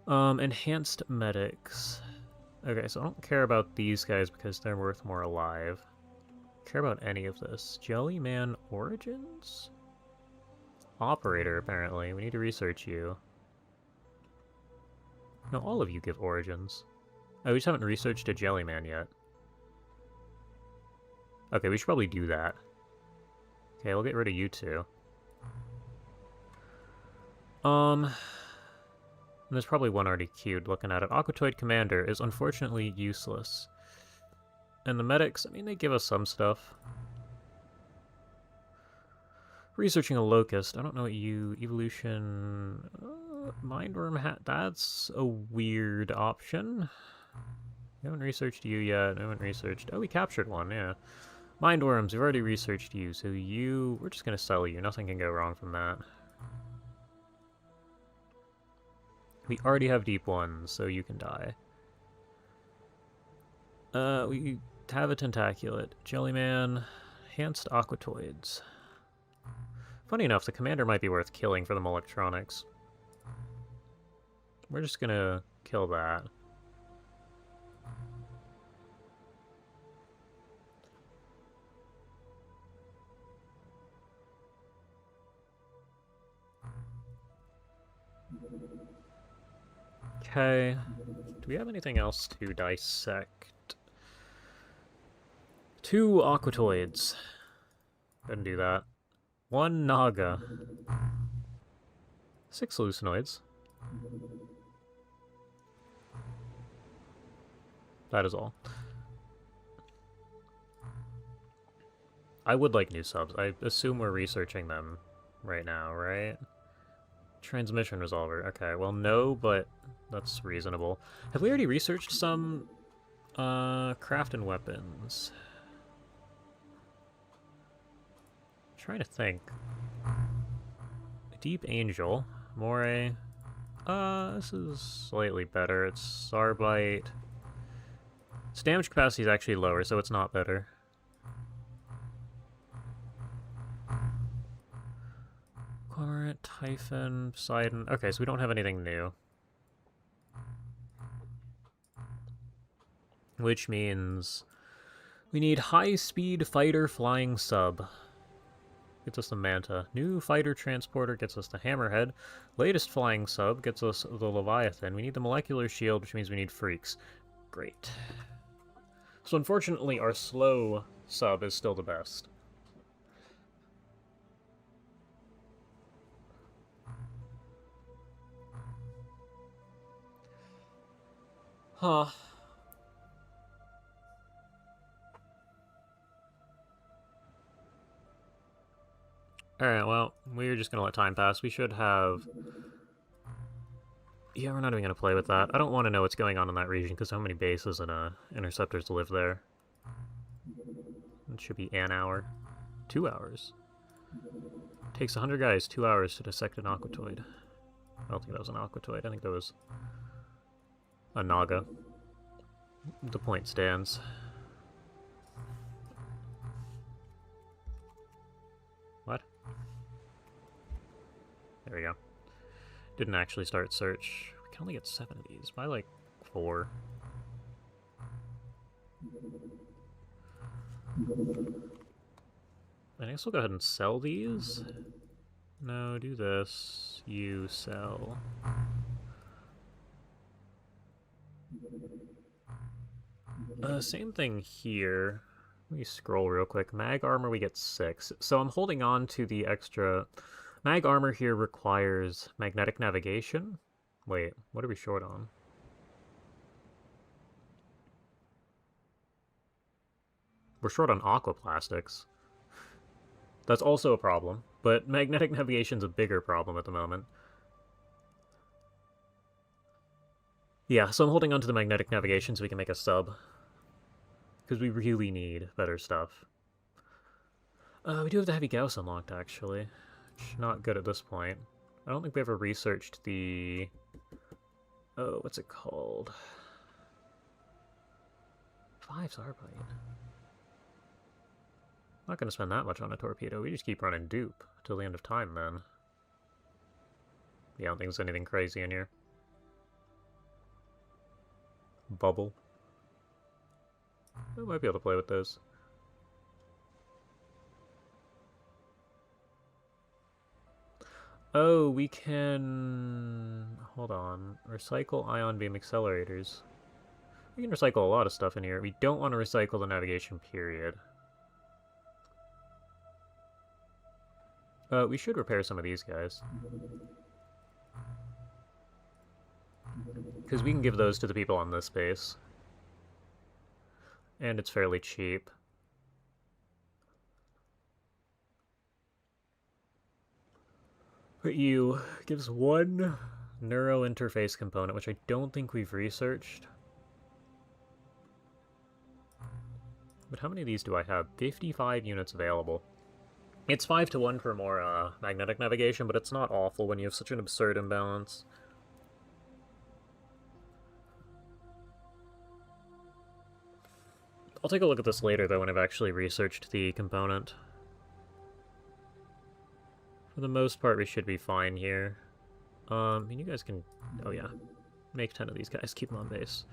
Speaker 1: Enhanced medics. Okay, so I don't care about these guys because they're worth more alive. Care about any of this. Jellyman Origins? Operator, apparently. We need to research you. No, all of you give Origins. Oh, we just haven't researched a Jellyman yet. Okay, we should probably do that. Okay, we'll get rid of you two. There's probably one already queued looking at it. Aquatoid Commander is unfortunately useless. And the medics, I mean, they give us some stuff. Researching a Locust. I don't know what you... Evolution... Mindworm hat. That's a weird option. We haven't researched you yet. We haven't researched... Oh, we captured one, yeah. Mindworms, we've already researched you, so you... We're just gonna sell you. Nothing can go wrong from that. We already have deep ones, so you can die. We have a Tentaculate. Jellyman. Enhanced Aquatoids. Funny enough, the commander might be worth killing for them electronics. We're just gonna kill that. Okay. Do we have anything else to dissect? 2 Aquatoids. Couldn't do that. 1 Naga. 6 Hallucinoids. That is all. I would like new subs. I assume we're researching them right now, right? Transmission resolver. Okay, well, no, but that's reasonable. Have we already researched some craft and weapons? I'm trying to think. Deep Angel. Moray. This is slightly better. It's Sarbite. Its damage capacity is actually lower, so it's not better. Cormorant, Typhon, Poseidon. Okay, so we don't have anything new. Which means we need high-speed fighter flying sub. Gets us the Manta. New fighter transporter gets us the Hammerhead. Latest flying sub gets us the Leviathan. We need the molecular shield, which means we need freaks. Great. So unfortunately, our slow sub is still the best. Huh. Alright, well, we're just gonna let time pass. We should have... Yeah, we're not even gonna play with that. I don't want to know what's going on in that region, because so many bases and interceptors live there. It should be an hour. 2 hours. Takes 100 guys 2 hours to dissect an Aquatoid. I don't think that was an Aquatoid. I think that was a Naga. The point stands. What? There we go. Didn't actually start search. We can only get 7 of these. Buy like 4. I guess we'll go ahead and sell these. No, do this. You sell. Same thing here. Let me scroll real quick. Mag armor, we get 6. So I'm holding on to the extra... Mag armor here requires magnetic navigation. Wait, what are we short on? We're short on aquaplastics. That's also a problem, but magnetic navigation's a bigger problem at the moment. Yeah, so I'm holding on to the magnetic navigation so we can make a sub. Because we really need better stuff. We do have the heavy Gauss unlocked, actually. Which, not good at this point. I don't think we ever researched the... Oh, what's it called? 5's Arbite. Not going to spend that much on a torpedo. We just keep running dupe till the end of time, then. Yeah, I don't think there's anything crazy in here. Bubble. I might be able to play with those. Oh, we can... Hold on. Recycle ion beam accelerators. We can recycle a lot of stuff in here. We don't want to recycle the navigation period. We should repair some of these guys. Because we can give those to the people on this base. And it's fairly cheap. But you gives one neuro interface component, which I don't think we've researched. But how many of these do I have? 55 units available. It's 5 to 1 for more magnetic navigation, but it's not awful when you have such an absurd imbalance. I'll take a look at this later, though, when I've actually researched the component. For the most part, we should be fine here. And you guys can... Oh, yeah. Make 10 of these guys. Keep them on base.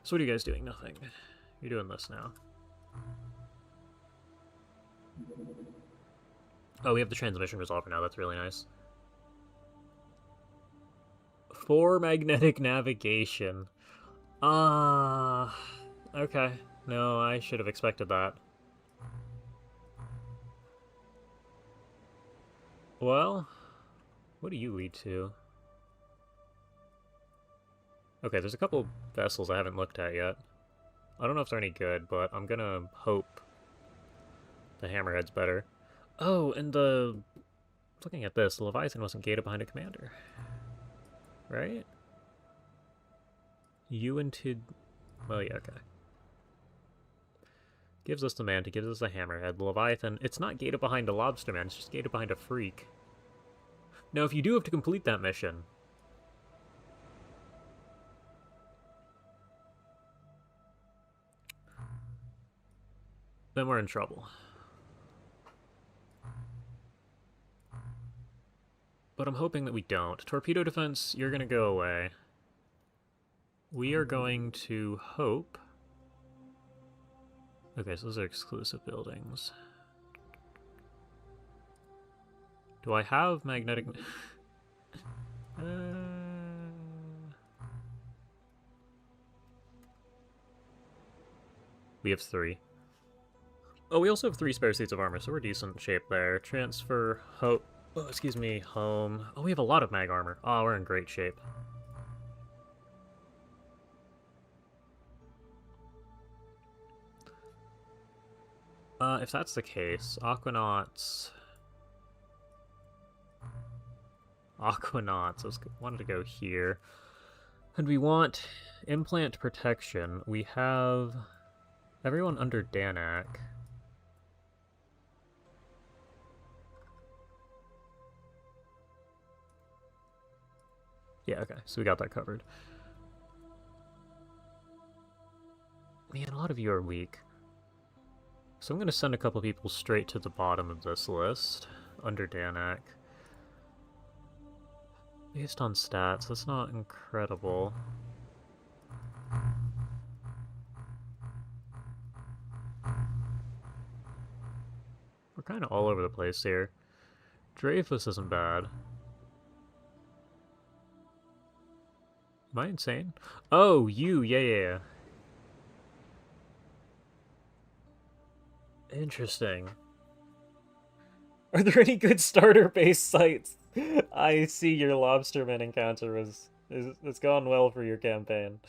Speaker 1: So what are you guys doing? Nothing. You're doing this now. Oh, we have the transmission resolver now. That's really nice. 4 magnetic navigation. Okay. No, I should have expected that. Well, what do you lead to? Okay, there's a couple vessels I haven't looked at yet. I don't know if they're any good, but I'm gonna hope the Hammerhead's better. Oh, and the... Looking at this, the Leviathan wasn't gated behind a commander. Right? You and Tid... Well, yeah, okay. Gives us the Manta, gives us a Hammerhead. The Leviathan, it's not gated behind a Lobsterman, it's just gated behind a Freak. Now, if you do have to complete that mission... then we're in trouble. But I'm hoping that we don't. Torpedo defense, you're gonna go away. We are going to hope... Okay, so those are exclusive buildings. Do I have magnetic... We have 3. Oh, we also have 3 spare suits of armor, so we're decent shape there. Transfer, hope... Oh, excuse me, home. Oh, we have a lot of mag armor. Oh, we're in great shape. If that's the case, Aquanauts... Aquanauts, wanted to go here. And we want implant protection. We have everyone under Danak. Yeah, okay, so we got that covered. Man, a lot of you are weak. So I'm going to send a couple people straight to the bottom of this list, under Danak. Based on stats, that's not incredible. We're kind of all over the place here. Dreyfus isn't bad. Am I insane? Oh, you, yeah. Interesting. Are there any good starter-based sites? I see your lobsterman encounter it's gone well for your campaign.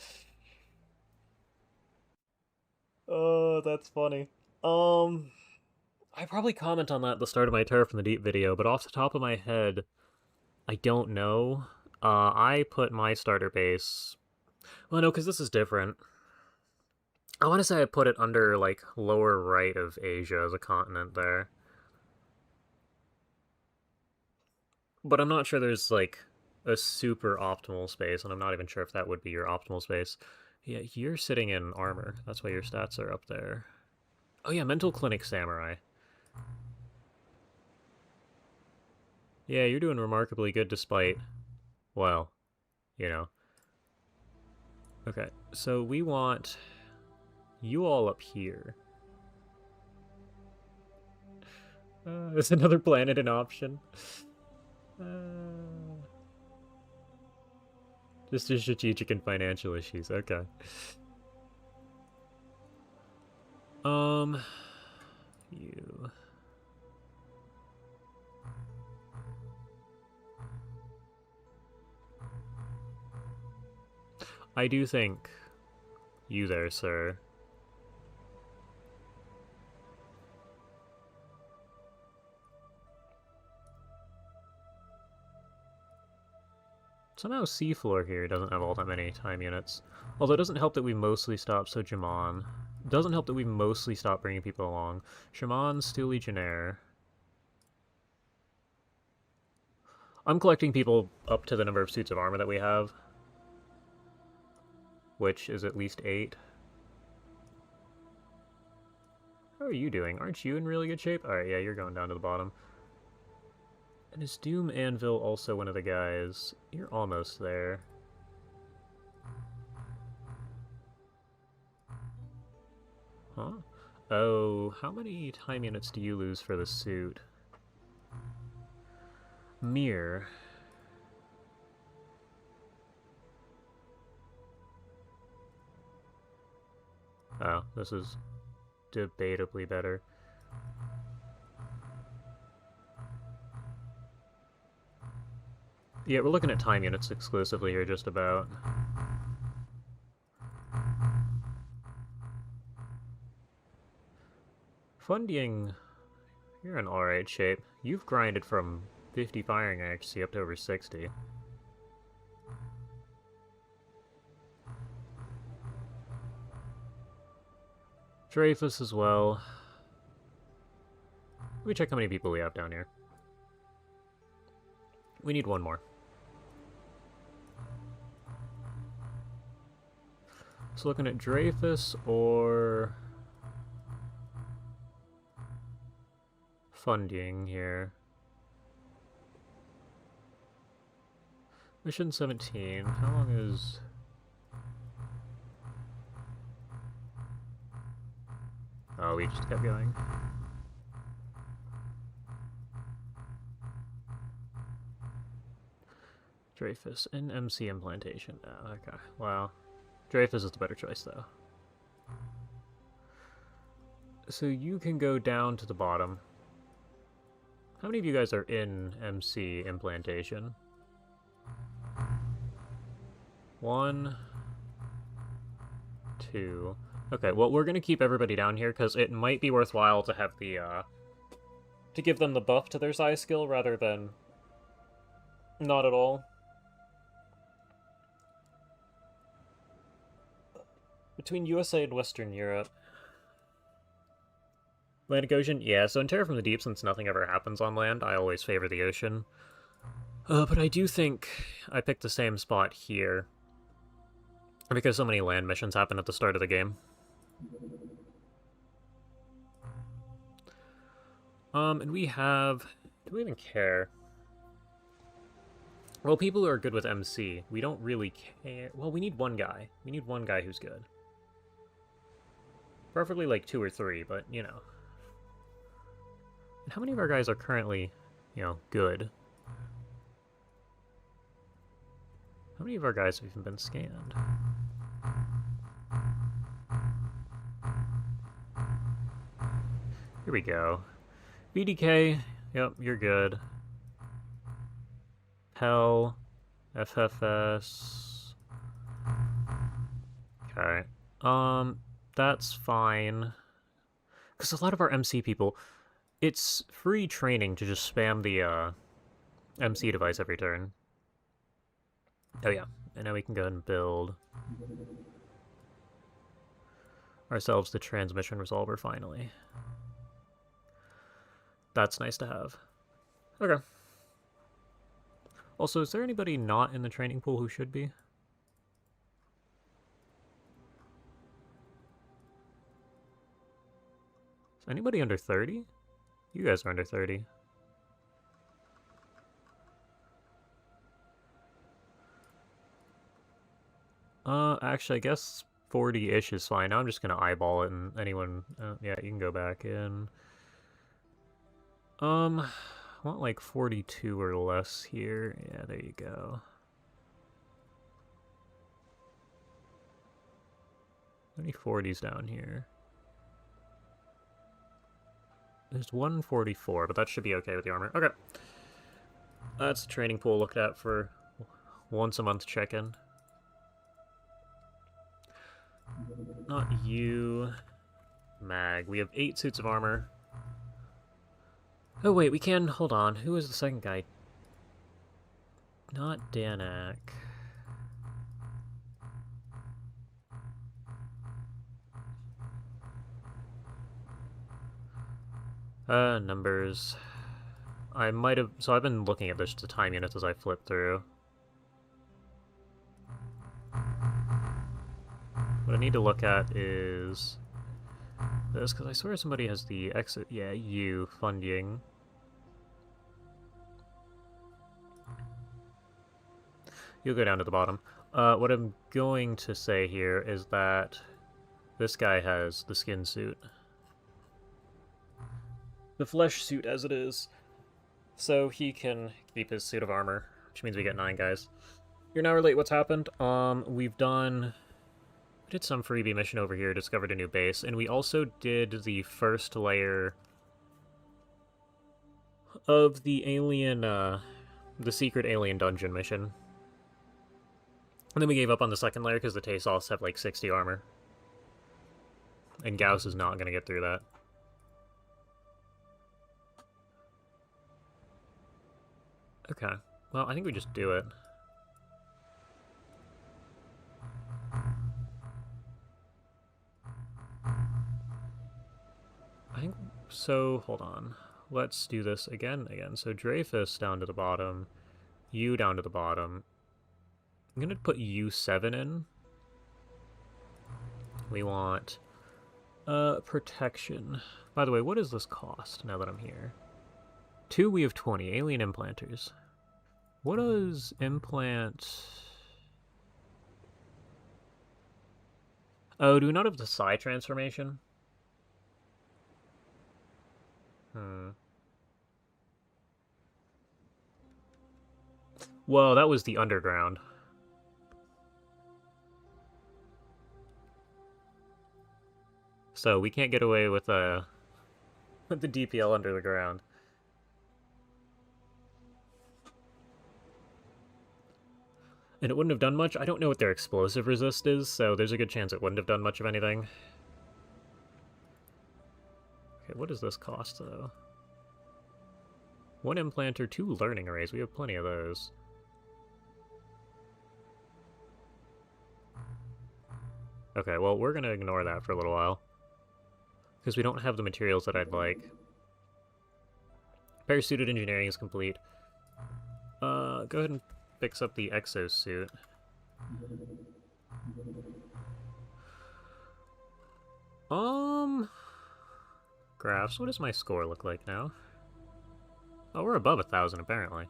Speaker 1: Oh, that's funny. I probably comment on that at the start of my Terror from the Deep video, but off the top of my head, I don't know. I put my starter base... Well, no, because this is different. I want to say I put it under, like, lower right of Asia as a continent there. But I'm not sure there's, like, a super optimal space, and I'm not even sure if that would be your optimal space. Yeah, you're sitting in armor. That's why your stats are up there. Oh yeah, Mental Clinic Samurai. Yeah, you're doing remarkably good despite, well, you know. Okay, so we want you all up here. Is another planet an option? Just the strategic and financial issues, okay. You... I do think you there, sir. Somehow seafloor here doesn't have all that many time units. Although it doesn't help that we mostly stopped Sojaman. It doesn't help that we mostly stopped bringing people along. Shaman, Steel Legionnaire. I'm collecting people up to the number of suits of armor that we have. Which is at least 8. How are you doing? Aren't you in really good shape? Alright, yeah, you're going down to the bottom. And is Doom Anvil also one of the guys? You're almost there. Huh? Oh, how many time units do you lose for the suit? Mirror. Oh, this is debatably better. Yeah, we're looking at time units exclusively here, just about. Funding, you're in alright shape. You've grinded from 50 firing accuracy up to over 60. Dreyfus as well. Let me check how many people we have down here. We need one more. So looking at Dreyfus or funding here. Mission 17. How long is... Oh, we just kept going. Dreyfus and MC implantation. Oh, okay. Wow. Dreyfus is the better choice, though. So you can go down to the bottom. How many of you guys are in MC implantation? 1, 2. Okay, well, we're gonna keep everybody down here, because it might be worthwhile to have the, to give them the buff to their size skill, rather than not at all. Between USA and Western Europe. Atlantic Ocean? Yeah, so in Terror from the Deep, since nothing ever happens on land, I always favor the ocean. But I do think I picked the same spot here. Because so many land missions happen at the start of the game. And we have... Do we even care? Well, people who are good with MC, we don't really care. Well, we need one guy. We need one guy who's good. Preferably like 2 or 3, but, you know. And how many of our guys are currently you know, good. How many of our guys have even been scanned? Here we go. BDK, yep, you're good. Hell, FFS. Okay. That's fine. Because a lot of our MC people, it's free training to just spam the, MC device every turn. Oh yeah, and now we can go ahead and build ourselves the transmission resolver finally. That's nice to have. Okay. Also, is there anybody not in the training pool who should be? Is anybody under 30? You guys are under 30. Actually, I guess 40-ish is fine. Now I'm just gonna eyeball it, and anyone... yeah, you can go back in. I want like 42 or less here. Yeah, there you go. Any 40s down here? There's 144, but that should be okay with the armor. Okay. That's the training pool looked at for once a month check-in. Not you. Mag. We have 8 suits of armor. Oh wait, we can... Hold on. Who is the second guy? Not Danak. Numbers. I might have... So I've been looking at this, the time units as I flip through. What I need to look at is this, because I swear somebody has the exit... Yeah, you, funding. You'll go down to the bottom. What I'm going to say here is that this guy has the skin suit. The flesh suit as it is. So he can keep his suit of armor, which means we get 9 guys. You're now relate what's happened. We did some freebie mission over here, discovered a new base, and we also did the first layer of the alien, the secret alien dungeon mission. And then we gave up on the second layer because the Tassos have like 60 armor. And Gauss is not going to get through that. Okay. Well, I think we just do it. I think... So, hold on. Let's do this again. So Dreyfus down to the bottom. You down to the bottom. I'm going to put U7 in. We want... protection. By the way, what does this cost now that I'm here? 2, we have 20. Alien implanters. What does implant... Oh, do we not have the psi transformation? Whoa, that was the underground. So we can't get away with the DPL under the ground. And it wouldn't have done much. I don't know what their explosive resist is, so there's a good chance it wouldn't have done much of anything. Okay, what does this cost, though? 1 implanter, 2 learning arrays. We have plenty of those. Okay, well, we're gonna ignore that for a little while. Because we don't have the materials that I'd like. Parasuited engineering is complete. Go ahead and fix up the exosuit. Graphs, what does my score look like now? Oh, we're above 1,000 apparently.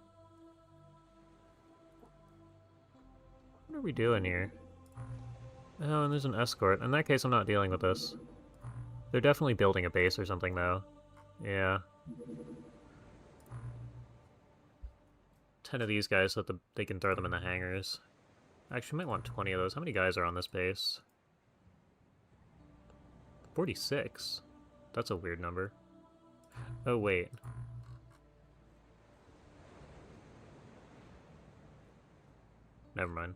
Speaker 1: What are we doing here? Oh, and there's an escort. In that case, I'm not dealing with this. They're definitely building a base or something, though. Yeah. 10 of these guys so that they can throw them in the hangars. Actually, might want 20 of those. How many guys are on this base? 46. That's a weird number. Oh, wait. Never mind.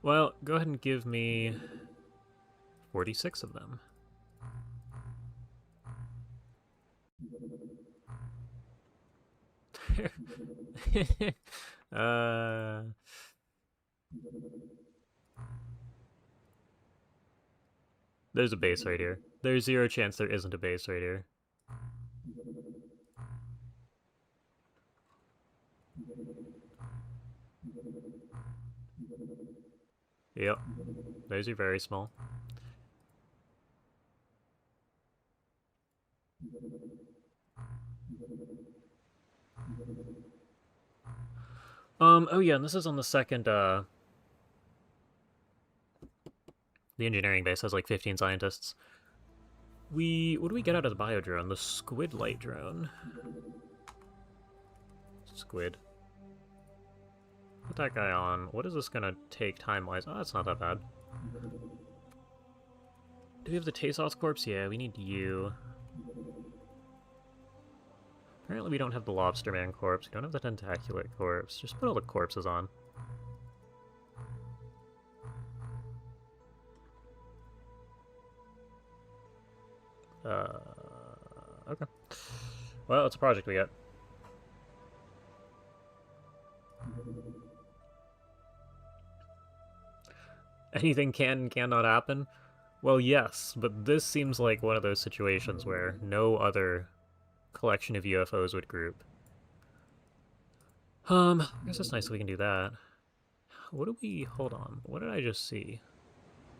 Speaker 1: Well, go ahead and give me 46 of them. There's a base right here. There's zero chance there isn't a base right here. Yep. Those are very small. Oh yeah, and this is on the second, the engineering base has like 15 scientists. What do we get out of the bio drone? The squid light drone. Squid. Put that guy on. What is this gonna take time-wise? Oh, that's not that bad. Do we have the TWoTS corpse? Yeah, we need you. Apparently we don't have the Lobster Man corpse. We don't have the Tentaculate corpse. Just put all the corpses on. Okay. Well, it's a project we get. Anything can and cannot happen? Well, yes, but this seems like one of those situations where no other collection of UFOs would group. I guess it's nice that we can do that. What do we... Hold on. What did I just see?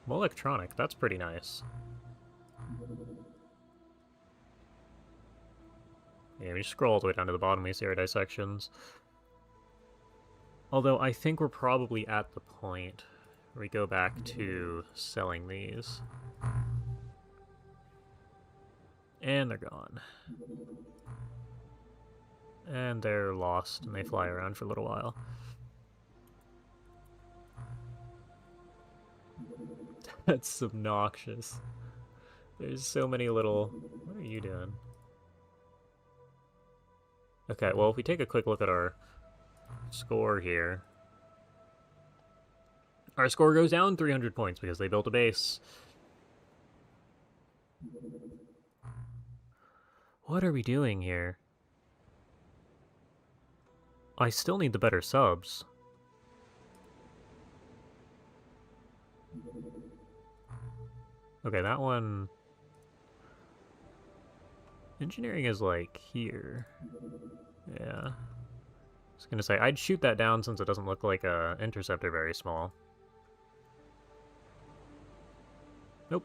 Speaker 1: Electronic. That's pretty nice. Yeah, we just scroll all the way down to the bottom, we see our dissections. Although I think we're probably at the point where we go back to selling these. And they're gone. And they're lost, and they fly around for a little while. That's obnoxious. There's so many little... What are you doing? Okay, well, if we take a quick look at our score here... Our score goes down 300 points because they built a base. What are we doing here? I still need the better subs. Okay, that one... Engineering is, like, here. Yeah. I was gonna say, I'd shoot that down since it doesn't look like a interceptor very small. Nope.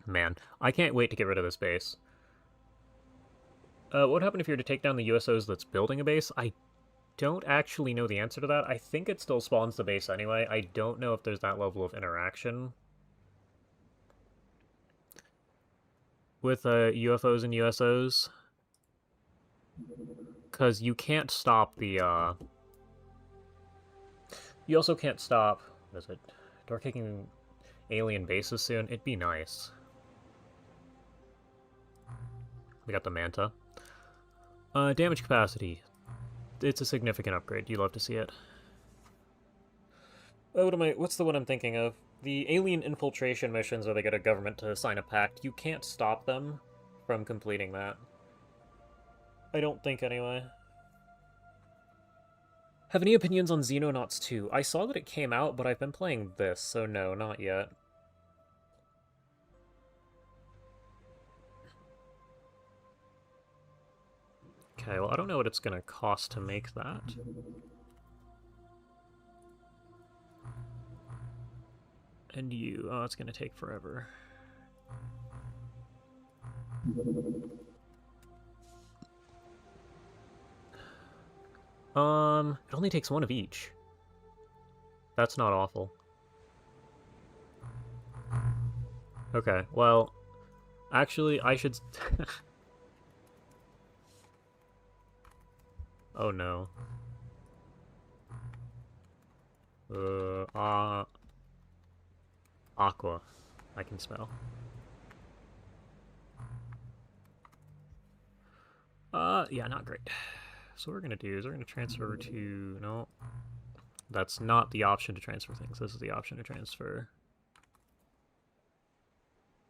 Speaker 1: Man, I can't wait to get rid of this base. What would happen if you were to take down the USOs that's building a base? I don't actually know the answer to that. I think it still spawns the base anyway. I don't know if there's that level of interaction with UFOs and USOs. Because you can't stop the, You also can't stop... What is it? Door kicking alien bases soon? It'd be nice. We got the Manta. Damage capacity. It's a significant upgrade. You love to see it. Oh, what's the one I'm thinking of? The alien infiltration missions where they get a government to sign a pact. You can't stop them from completing that. I don't think, anyway. Have any opinions on TWoTS 2? I saw that it came out, but I've been playing this, so no, not yet. Okay, well, I don't know what it's going to cost to make that. And you... Oh, it's going to take forever. It only takes one of each. That's not awful. Okay, well, actually, I should... Oh no. Aqua. I can smell. Yeah, not great. So what we're gonna do is we're gonna transfer over to... No. That's not the option to transfer things. This is the option to transfer.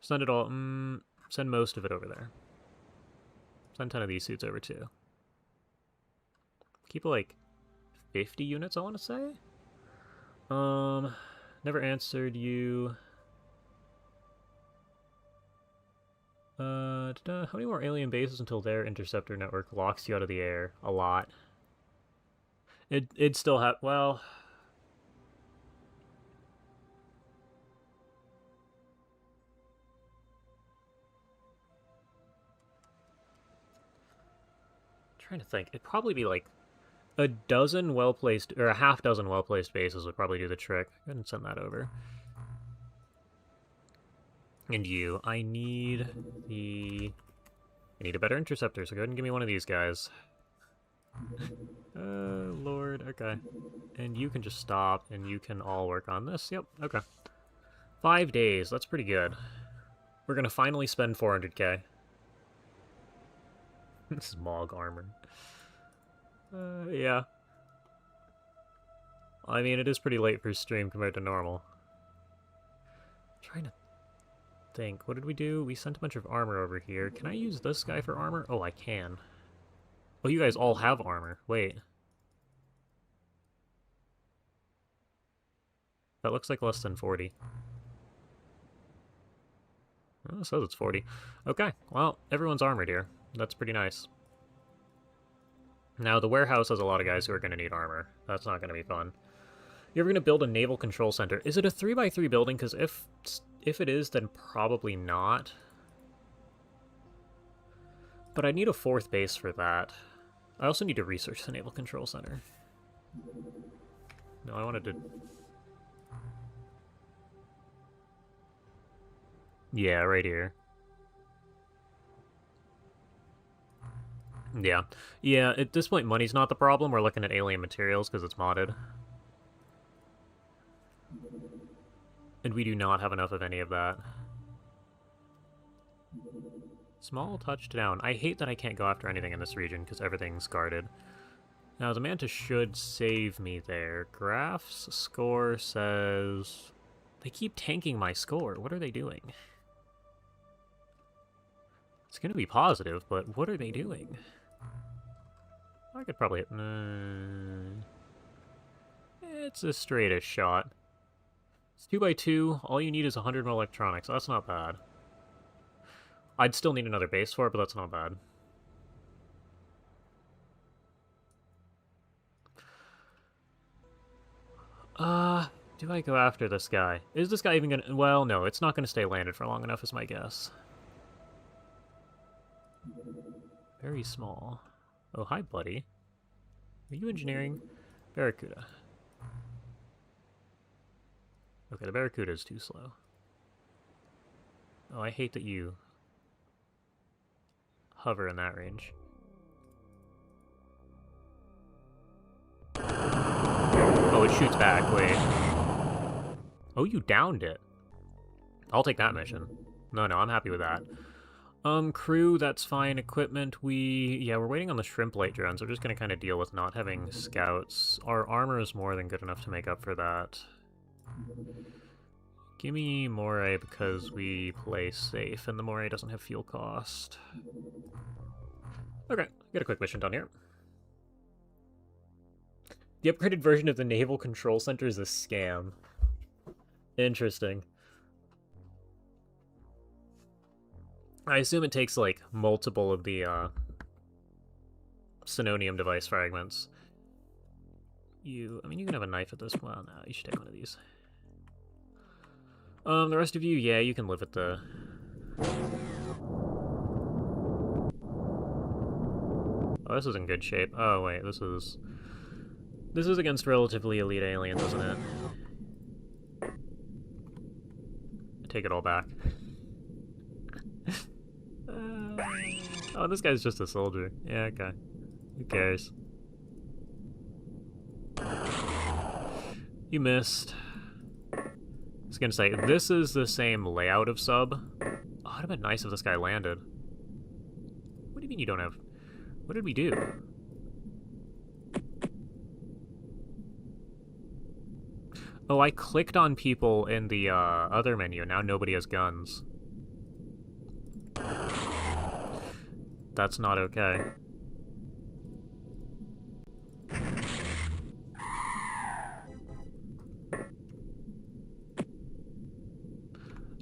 Speaker 1: Send it all... send most of it over there. Send 10 of these suits over too. Keep like 50 units, I want to say? Never answered you. How many more alien bases until their interceptor network locks you out of the air? A lot. It'd still have... Well... Trying to think. It'd probably be like a dozen well-placed, or a half dozen well-placed bases would probably do the trick. Go ahead and send that over. And you. I need a better interceptor, so go ahead and give me one of these guys. Lord, okay. And you can just stop, and you can all work on this. Yep, okay. 5 days, that's pretty good. We're gonna finally spend 400k. Smog armor. Yeah. I mean, it is pretty late for stream compared to normal. I'm trying to think. What did we do? We sent a bunch of armor over here. Can I use this guy for armor? Oh, I can. Oh, you guys all have armor. Wait. That looks like less than 40. Oh, it says it's 40. Okay, well, everyone's armored here. That's pretty nice. Now, the warehouse has a lot of guys who are going to need armor. That's not going to be fun. You're ever going to build a naval control center? Is it a 3x3 building? Because if it is, then probably not. But I need a 4th base for that. I also need to research the naval control center. No, I wanted to... Yeah, right here. Yeah. Yeah, at this point, money's not the problem. We're looking at alien materials because it's modded. And we do not have enough of any of that. Small touchdown. I hate that I can't go after anything in this region because everything's guarded. Now, the Manta should save me there. Graph's score says... They keep tanking my score. What are they doing? It's going to be positive, but what are they doing? I could probably hit... It's a straight-ish shot. It's 2x2. All you need is 100 more electronics. That's not bad. I'd still need another base for it, but that's not bad. Do I go after this guy? Is this guy even gonna... Well, no, it's not gonna stay landed for long enough is my guess. Very small. Oh, hi, buddy. Are you engineering? Barracuda. Okay, the Barracuda is too slow. Oh, I hate that you hover in that range. Oh, it shoots back. Wait. Oh, you downed it. I'll take that mission. No, I'm happy with that. Crew, that's fine. Equipment, yeah, we're waiting on the shrimp light drones. We're just gonna kind of deal with not having scouts. Our armor is more than good enough to make up for that. Give me Moray because we play safe, and the Moray doesn't have fuel cost. Okay, get a quick mission done here. The upgraded version of the Naval Control Center is a scam. Interesting. I assume it takes, like, multiple of the, Psenonium device fragments. I mean, you can have a knife at this. Well, no, you should take one of these. The rest of you, yeah, you can live at the... Oh, this is in good shape. Oh, wait, this is... This is against relatively elite aliens, isn't it? I take it all back. Oh, this guy's just a soldier. Yeah, okay. Who cares? You missed. I was gonna say, this is the same layout of sub. Oh, it'd have been nice if this guy landed. What do you mean you don't have... What did we do? Oh, I clicked on people in the other menu, and now nobody has guns. That's not okay.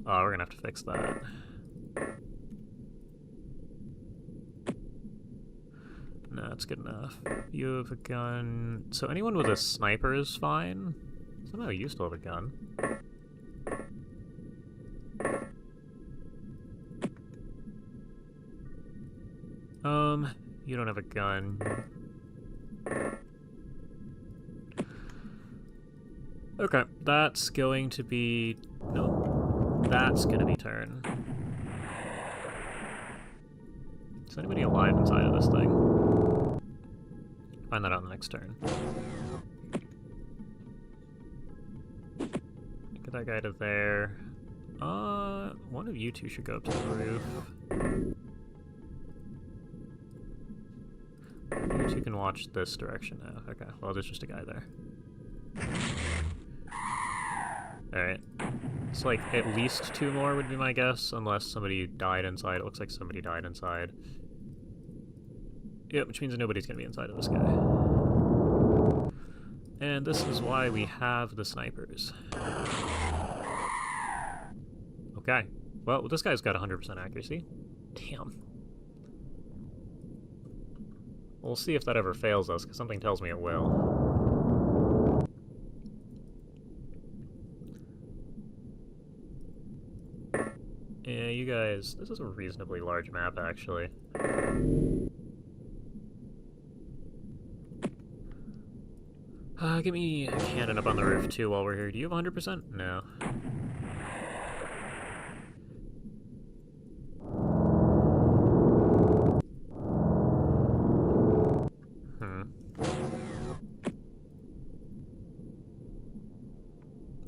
Speaker 1: Oh, we're gonna have to fix that. No, that's good enough. You have a gun... So anyone with a sniper is fine? Somehow you still have a gun. You don't have a gun. Okay, that's going to be... No, that's gonna be turn. Is anybody alive inside of this thing? Find that out on the next turn. Get that guy to there. One of you two should go up to the roof. You two can watch this direction now. Okay, well, there's just a guy there. Alright. It's like at least two more would be my guess, unless somebody died inside. It looks like somebody died inside. Yeah, which means nobody's gonna be inside of this guy. And this is why we have the snipers. Okay. Well, this guy's got 100% accuracy. Damn. We'll see if that ever fails us, because something tells me it will. Yeah, you guys... This is a reasonably large map, actually. Give me a cannon up on the roof, too, while we're here. Do you have 100%? No.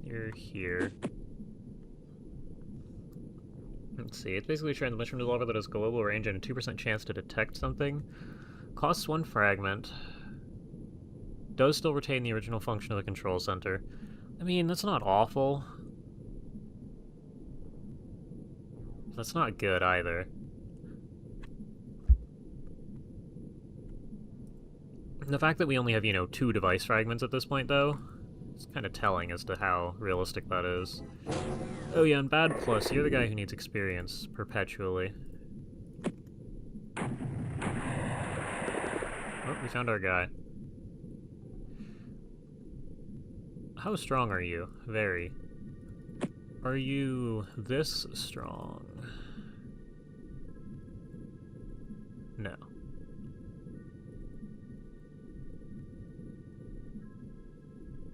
Speaker 1: You're here. Let's see, it's basically a transmission resolver that has global range and a 2% chance to detect something. Costs 1 fragment. Does still retain the original function of the control center. I mean, that's not awful. That's not good either. The fact that we only have, 2 device fragments at this point, though, it's kind of telling as to how realistic that is. Oh yeah, and Bad Plus, you're the guy who needs experience perpetually. Oh, we found our guy. How strong are you? Very. Are you this strong? No.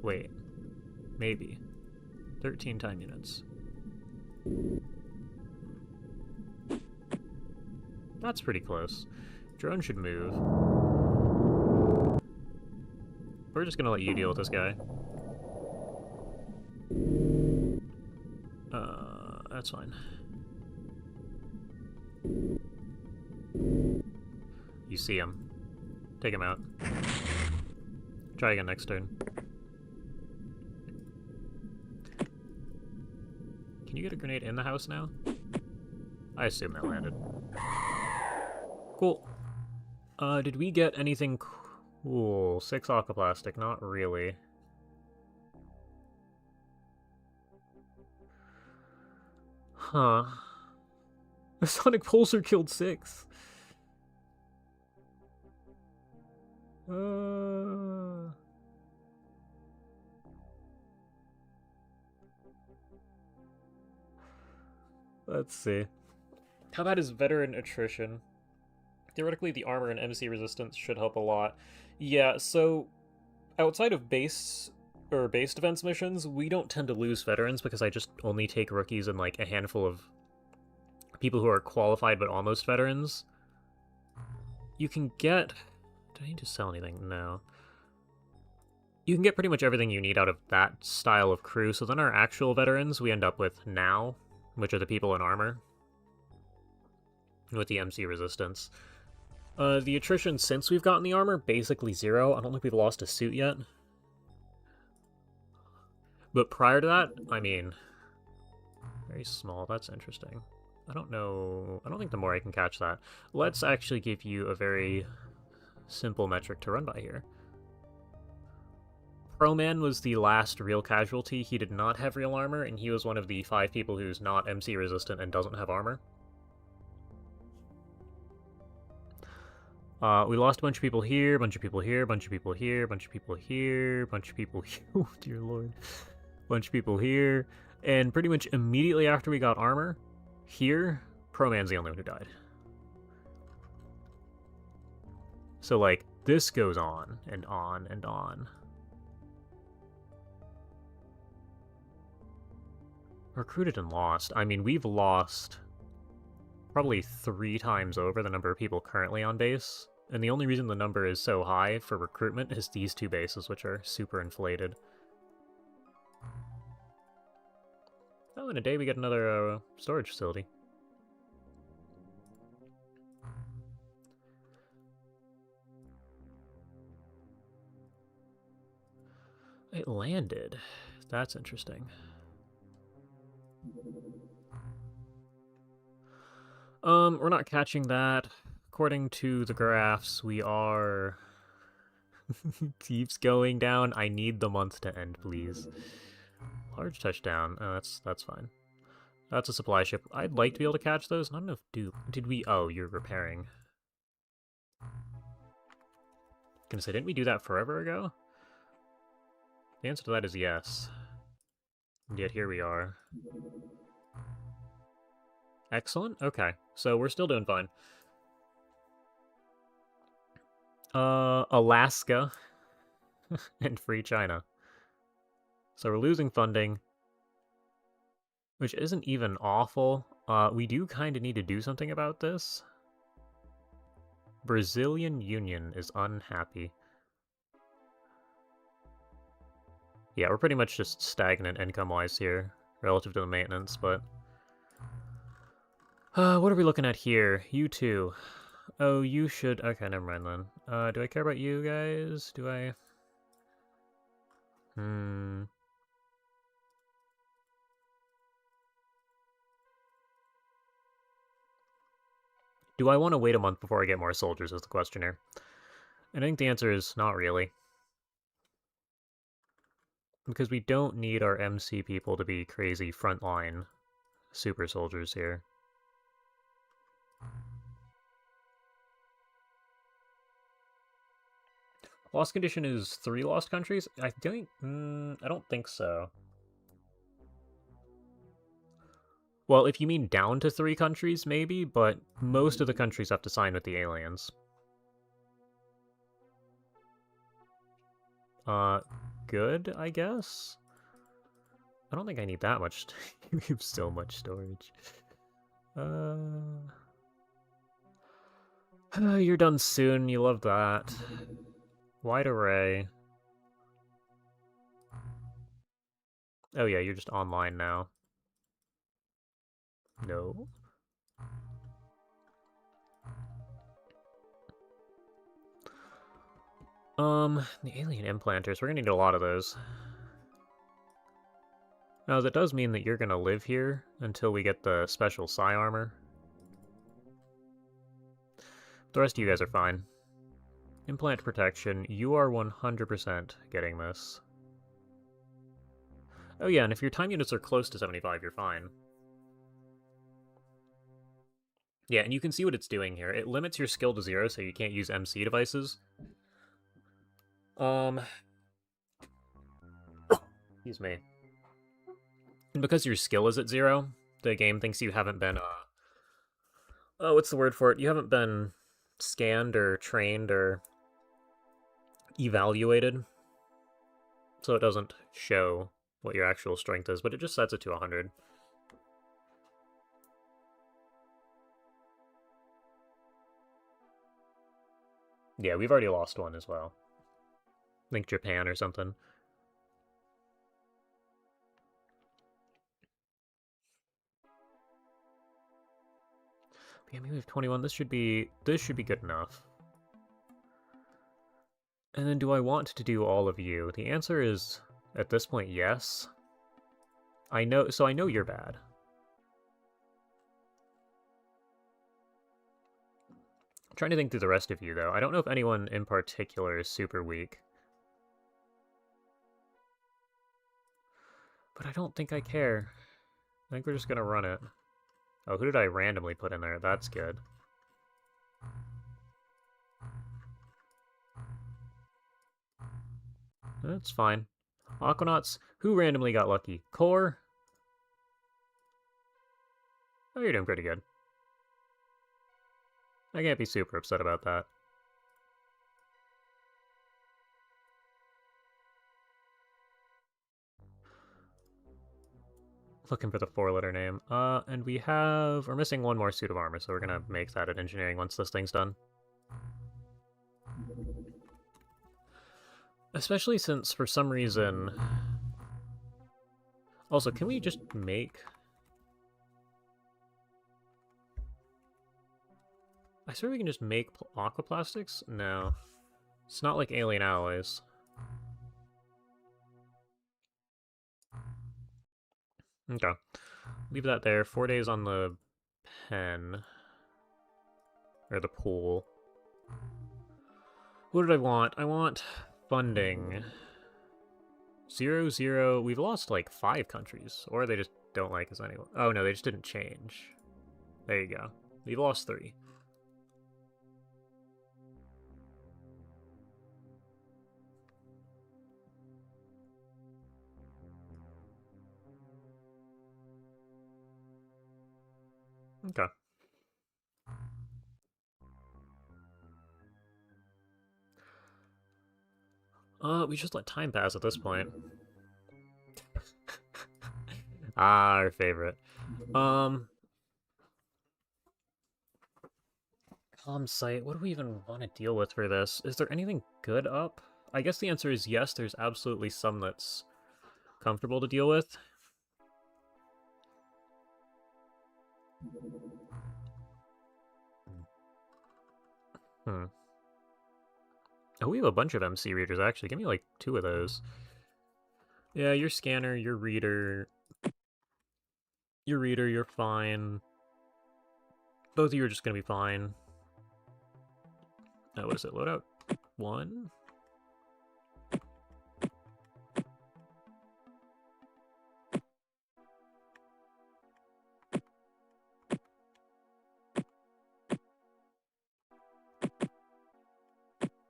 Speaker 1: Wait. Maybe. 13 time units. That's pretty close. Drone should move. We're just gonna let you deal with this guy. That's fine. You see him. Take him out. Try again next turn. Can you get a grenade in the house now? I assume that landed. Cool. Did we get anything cool? 6 aquaplastic, not really. Huh. The Sonic Pulsar killed 6. Let's see. How bad is veteran attrition? Theoretically, the armor and MC resistance should help a lot. Yeah, so outside of base defense missions, we don't tend to lose veterans because I just only take rookies and like a handful of people who are qualified but almost veterans. You can get... Do I need to sell anything? No. You can get pretty much everything you need out of that style of crew, so then our actual veterans we end up with now, which are the people in armor, with the MC resistance. The attrition since we've gotten the armor, basically 0. I don't think we've lost a suit yet. But prior to that, I mean, very small. That's interesting. I don't know. I don't think the more I can catch that. Let's actually give you a very simple metric to run by here. Pro-Man was the last real casualty. He did not have real armor, and he was one of the 5 people who's not MC resistant and doesn't have armor. We lost a bunch of people here, a bunch of people here, a bunch of people here, a bunch of people here, a bunch of people here. Oh, dear lord. Bunch of people here. And pretty much immediately after we got armor, here, Pro-Man's the only one who died. So, like, this goes on and on and on. Recruited and lost. I mean, we've lost probably 3 times over the number of people currently on base. And the only reason the number is so high for recruitment is these 2 bases, which are super inflated. Oh, in a day we get another storage facility. It landed. That's interesting. We're not catching that. According to the graphs, we are... keeps going down. I need the month to end, please. Large touchdown. Oh, that's fine. That's a supply ship. I'd like to be able to catch those. Not enough dupe. Did we... Oh, you're repairing. Gonna say, didn't we do that forever ago? The answer to that is yes. And yet here we are. Excellent. Okay. So we're still doing fine. Alaska and Free China. So we're losing funding, which isn't even awful. We do kind of need to do something about this. Brazilian Union is unhappy. Yeah, we're pretty much just stagnant income-wise here, relative to the maintenance, but... what are we looking at here? You two. Oh, you should... Okay, never mind then. Do I care about you guys? Do I... Do I want to wait a month before I get more soldiers is the question here. I think the answer is not really. Because we don't need our MC people to be crazy frontline super soldiers here. Lost condition is 3 lost countries? I don't think so. Well, if you mean down to 3 countries, maybe, but most of the countries have to sign with the aliens. Good, I guess? I don't think I need that much. We have so much storage. You're done soon, you love that. Wide array. Oh yeah, you're just online now. No. The alien implanters, we're gonna need a lot of those. Now, that does mean that you're gonna live here until we get the special psi armor. The rest of you guys are fine. Implant protection, you are 100% getting this. Oh yeah, and if your time units are close to 75, you're fine. Yeah, and you can see what it's doing here. It limits your skill to 0, so you can't use MC devices. Excuse me. And because your skill is at 0, the game thinks you haven't been, oh, what's the word for it? You haven't been scanned or trained or evaluated. So it doesn't show what your actual strength is, but it just sets it to 100. Yeah, we've already lost one as well. I think Japan or something. But yeah, maybe we have 21. This should be good enough. And then do I want to do all of you? The answer is, at this point, yes. I know you're bad. I'm trying to think through the rest of you, though. I don't know if anyone in particular is super weak. But I don't think I care. I think we're just gonna run it. Oh, who did I randomly put in there? That's good. That's fine. Aquanauts, who randomly got lucky? Core? Oh, you're doing pretty good. I can't be super upset about that. Looking for the 4-letter name. And we're missing one more suit of armor, so we're gonna make that at engineering once this thing's done. Especially since, for some reason... Also, can we just make... I swear we can just make aquaplastics? No. It's not like alien alloys. Okay. Leave that there. 4 days on the pen. Or the pool. What did I want? I want funding. 0, 0. We've lost like 5 countries. Or they just don't like us anyway. Oh no, they just didn't change. There you go. We've lost 3. Okay. We just let time pass at this point. Our favorite. Com site, what do we even want to deal with for this? Is there anything good up? I guess the answer is yes, there's absolutely some that's comfortable to deal with. Oh, we have a bunch of MC readers, actually. Give me, like, 2 of those. Yeah, your scanner, your reader... you're fine. Both of you are just gonna be fine. What is it? Loadout 1?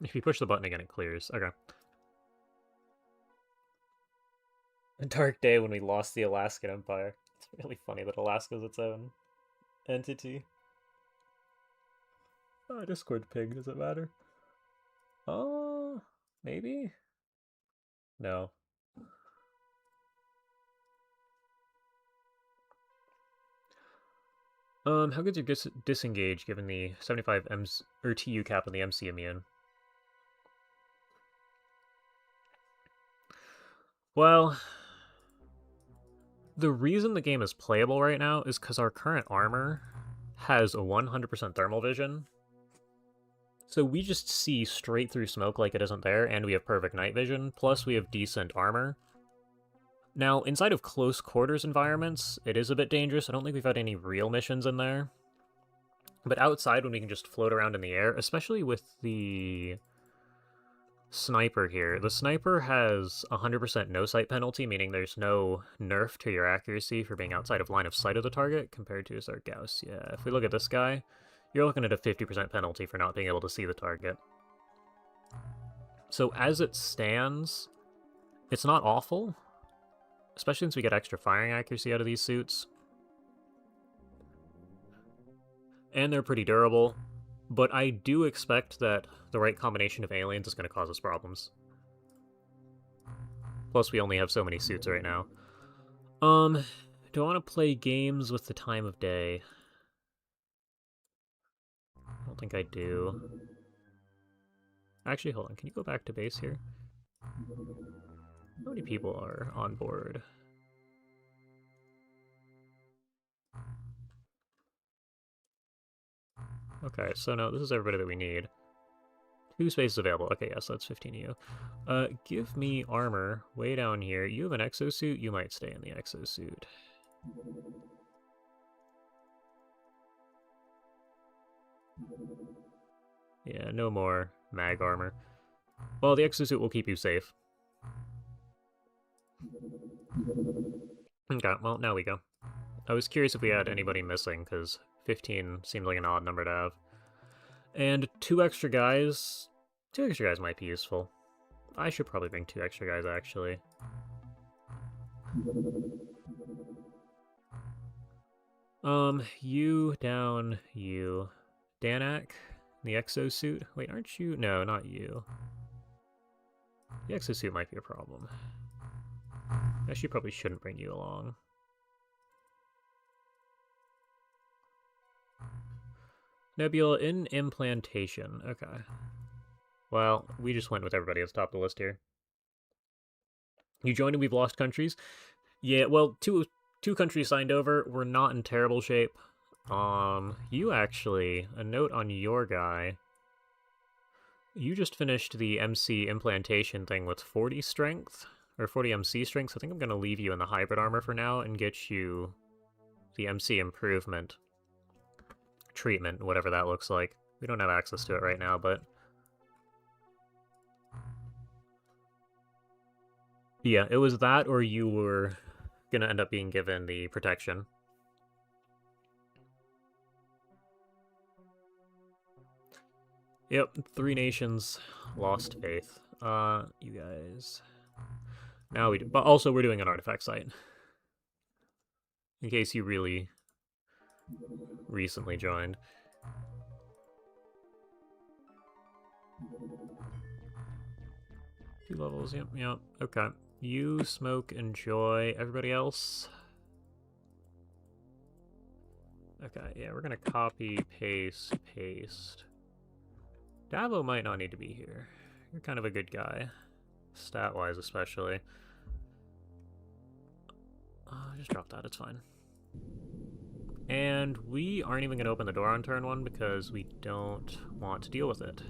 Speaker 1: If you push the button again, it clears. Okay. A dark day when we lost the Alaskan Empire. It's really funny that Alaska's its own entity. Oh, Discord ping, does it matter? Oh, maybe? No. How good's your disengage given the 75 TU cap on the MC immune? Well, the reason the game is playable right now is because our current armor has a 100% thermal vision. So we just see straight through smoke like it isn't there, and we have perfect night vision, plus we have decent armor. Now, inside of close quarters environments, it is a bit dangerous. I don't think we've had any real missions in there. But outside, when we can just float around in the air, especially with the sniper here. The sniper has 100% no-sight penalty, meaning there's no nerf to your accuracy for being outside of line of sight of the target, compared to Sark Gauss. Yeah, if we look at this guy, you're looking at a 50% penalty for not being able to see the target. So as it stands, it's not awful, especially since we get extra firing accuracy out of these suits. And they're pretty durable. But I do expect that the right combination of aliens is going to cause us problems. Plus, we only have so many suits right now. Do I want to play games with the time of day? I don't think I do. Actually, hold on. Can you go back to base here? How many people are on board? Okay, so no, this is everybody that we need. 2 spaces available. Okay, yes, that's 15 of you. Give me armor way down here. You have an exosuit? You might stay in the exosuit. Yeah, no more mag armor. Well, the exosuit will keep you safe. Okay, well, now we go. I was curious if we had anybody missing, because 15 seemed like an odd number to have. And 2 extra guys... 2 extra guys might be useful. I should probably bring 2 extra guys, actually. You down, you. Danak, the exosuit. Wait, aren't you? No, not you. The exosuit might be a problem. I actually probably shouldn't bring you along. Nebula in implantation. Okay. Well, we just went with everybody at the top of the list here. You joined and we've lost countries? Yeah, well, two countries signed over. We're not in terrible shape. You actually, a note on your guy. You just finished the MC implantation thing with 40 strength, or 40 MC strength, so I think I'm going to leave you in the hybrid armor for now and get you the MC improvement treatment, whatever that looks like. We don't have access to it right now, but... yeah, it was that or you were going to end up being given the protection. Yep, 3 nations lost faith. You guys... now we do. But also, we're doing an artifact site. In case you really recently joined. Two levels, yep, okay. You, Smoke, enjoy. Everybody else? Okay, yeah, we're gonna copy, paste, paste. Davo might not need to be here. You're kind of a good guy. Stat-wise, especially. Just drop that, it's fine. And we aren't even going to open the door on turn 1 because we don't want to deal with it.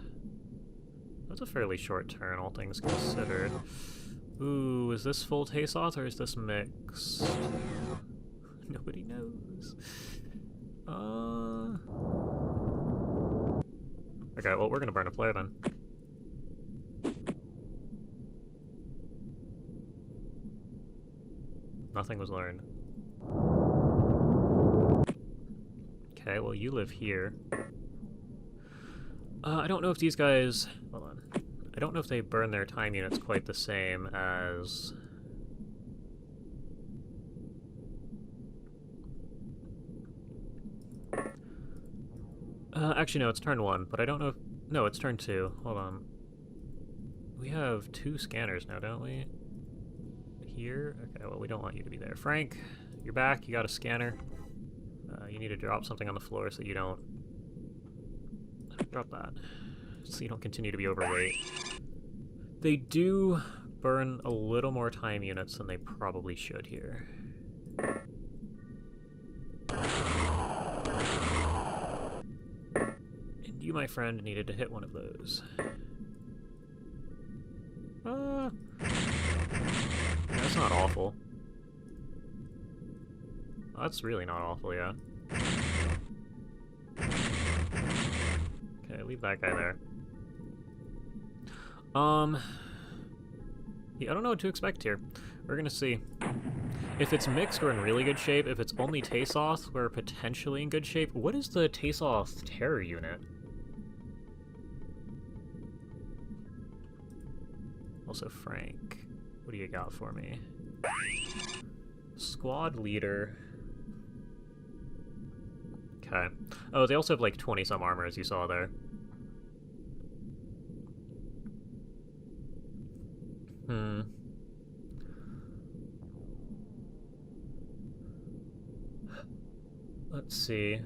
Speaker 1: That's a fairly short turn, all things considered. Ooh, is this full TWoTS or is this mixed? Nobody knows. Okay, well, we're going to burn a player then. Nothing was learned. Okay, well, you live here. I don't know if these guys... hold on. I don't know if they burn their time units quite the same as... actually, no, it's turn 1, but I don't know if... no, it's turn 2. Hold on. We have 2 scanners now, don't we? Here? Okay, well, we don't want you to be there. Frank, you're back. You got a scanner. You need to drop something on the floor so you don't... drop that. So you don't continue to be overweight. They do burn a little more time units than they probably should here. And you, my friend, needed to hit one of those. That's not awful. That's really not awful, yeah. Okay, leave that guy there. Yeah, I don't know what to expect here. We're gonna see. If it's mixed, we're in really good shape. If it's only TWoTS, we're potentially in good shape. What is the TWoTS terror unit? Also, Frank, what do you got for me? Squad leader. Okay. Oh, they also have like 20-some armor, as you saw there. Let's see.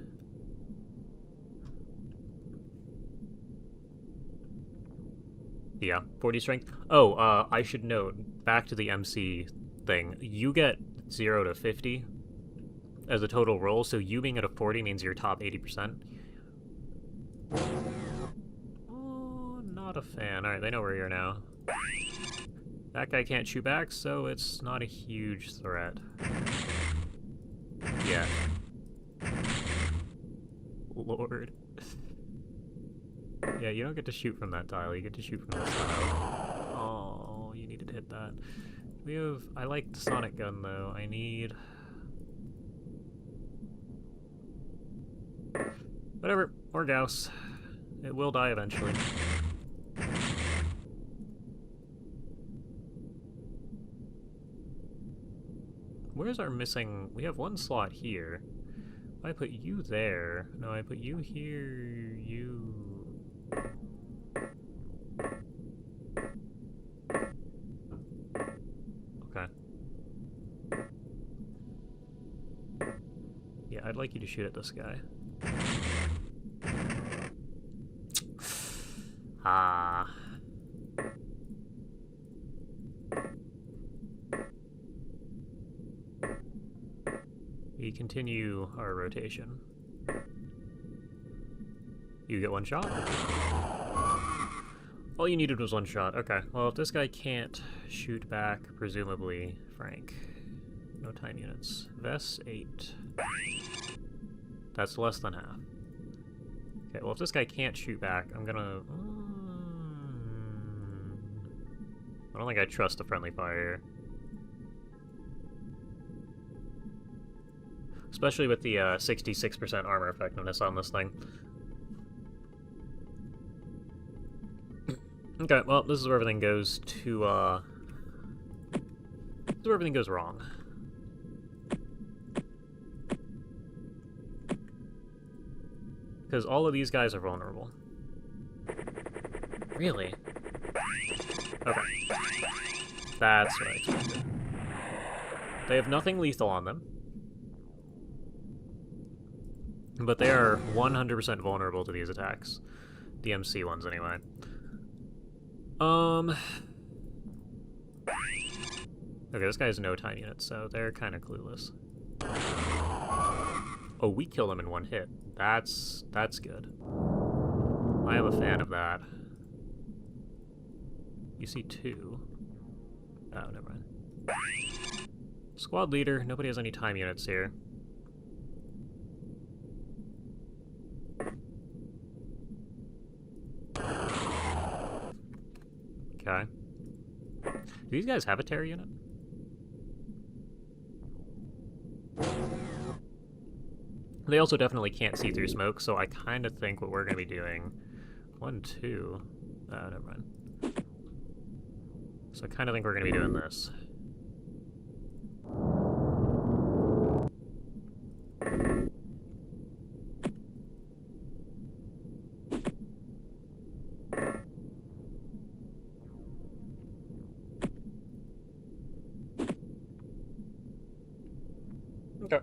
Speaker 1: Yeah, 40 strength. Oh, I should note, back to the MC thing, you get 0 to 50 as a total roll, so you being at a 40 means you're top 80%. Oh, not a fan. Alright, they know where you're now. That guy can't shoot back, so it's not a huge threat. Yeah. Lord. Yeah, you don't get to shoot from that tile, you get to shoot from this tile. Oh, you needed to hit that. We have... I like the sonic gun, though. I need... Whatever. Or Gauss. It will die eventually. Where's our missing... We have one slot here. I put you there. No, I put you here. You... Okay. Yeah, I'd like you to shoot at this guy. Ah. We continue our rotation. You get one shot? All you needed was one shot. Okay, well, if this guy can't shoot back, presumably, Frank. No time units. Vess 8. That's less than half. Okay, well, if this guy can't shoot back, I'm gonna... I don't think I trust the friendly fire. Especially with the 66% armor effectiveness on this thing. Okay, well, this is where everything goes to, this is where everything goes wrong. Because all of these guys are vulnerable. Really? Okay. That's what I expected. They have nothing lethal on them. But they are 100% vulnerable to these attacks. The MC ones, anyway. Okay, this guy has no time units, so they're kind of clueless. Oh, we kill them in one hit. That's good. I am a fan of that. You see 2. Oh, never mind. Squad leader, nobody has any time units here. Okay. Do these guys have a terror unit? They also definitely can't see through smoke, so I kind of think what we're going to be doing... 1, 2... Oh, never mind. So I kind of think we're going to be doing this. Okay.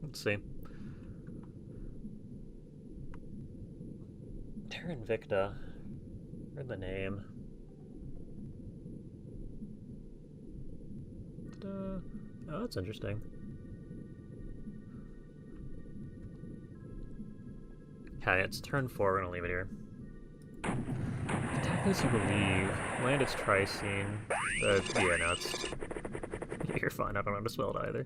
Speaker 1: Let's see. Terra Invicta. Heard the name. Oh, that's interesting. Okay, it's turn 4, we're gonna leave it here. Attack as you believe. Land its Tricene. Yeah, no, it's... You're fine, I don't know how to spell it either.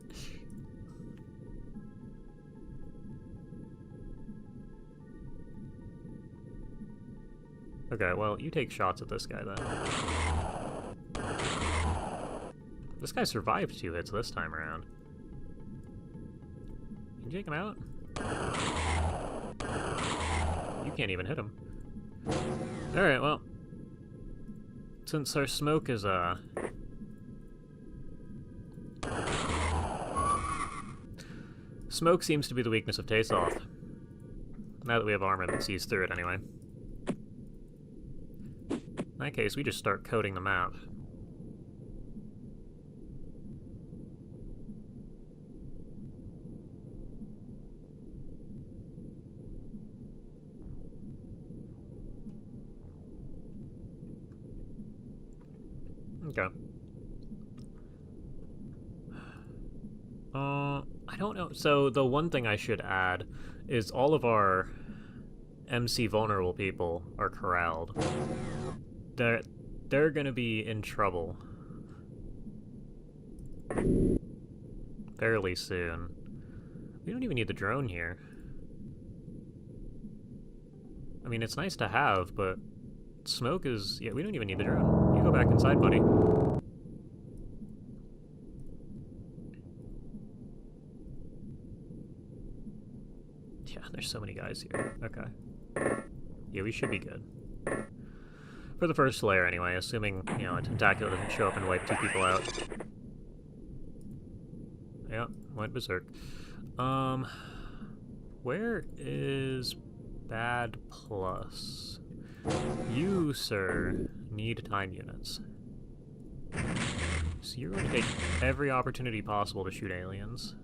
Speaker 1: Okay, well, you take shots at this guy, then. This guy survived 2 hits this time around. Can you take him out? You can't even hit him. Alright, well. Since our smoke is, smoke seems to be the weakness of Taste-Off. Now that we have armor that sees through it, anyway. In that case, we just start coating the map. Okay. I don't know. So the one thing I should add is all of our MC vulnerable people are corralled. They're gonna be in trouble fairly soon. We don't even need the drone here. I mean, it's nice to have, but smoke is... Yeah, we don't even need the drone. You go back inside, buddy. Yeah, there's so many guys here. Okay. Yeah, we should be good. For the first layer, anyway, assuming, you know, a tentacular doesn't show up and wipe 2 people out. Yeah, went berserk. Where is Bad Plus? You, sir, need time units. So you're going to take every opportunity possible to shoot aliens.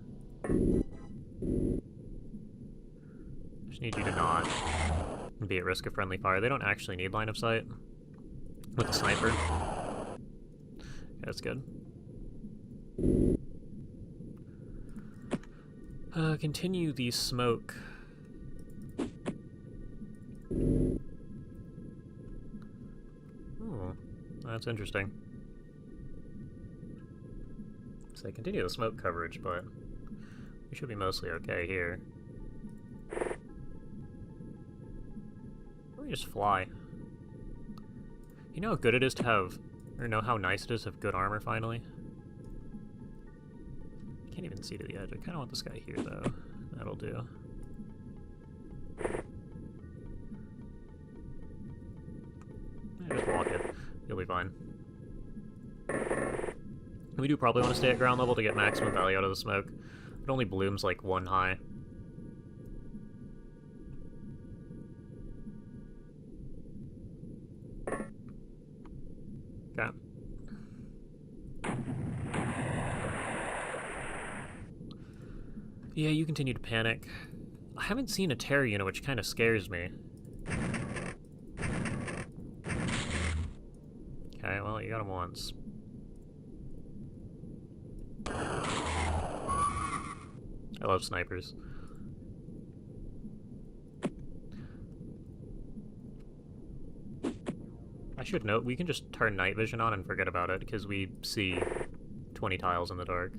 Speaker 1: Just need you to not be at risk of friendly fire. They don't actually need line of sight with the sniper. That's good. Continue the smoke. Oh, that's interesting. So continue the smoke coverage, but we should be mostly okay here. Let me just fly. You know how good it is to have, or know how nice it is to have good armor finally? Can't even see to the edge. I kind of want this guy here, though. That'll do. Just walk it. You'll be fine. We do probably want to stay at ground level to get maximum value out of the smoke. It only blooms like 1 high. Okay. Yeah, you continue to panic. I haven't seen a terror unit, which kind of scares me. Okay, well, you got him once. I love snipers. I should note, we can just turn night vision on and forget about it, because we see 20 tiles in the dark.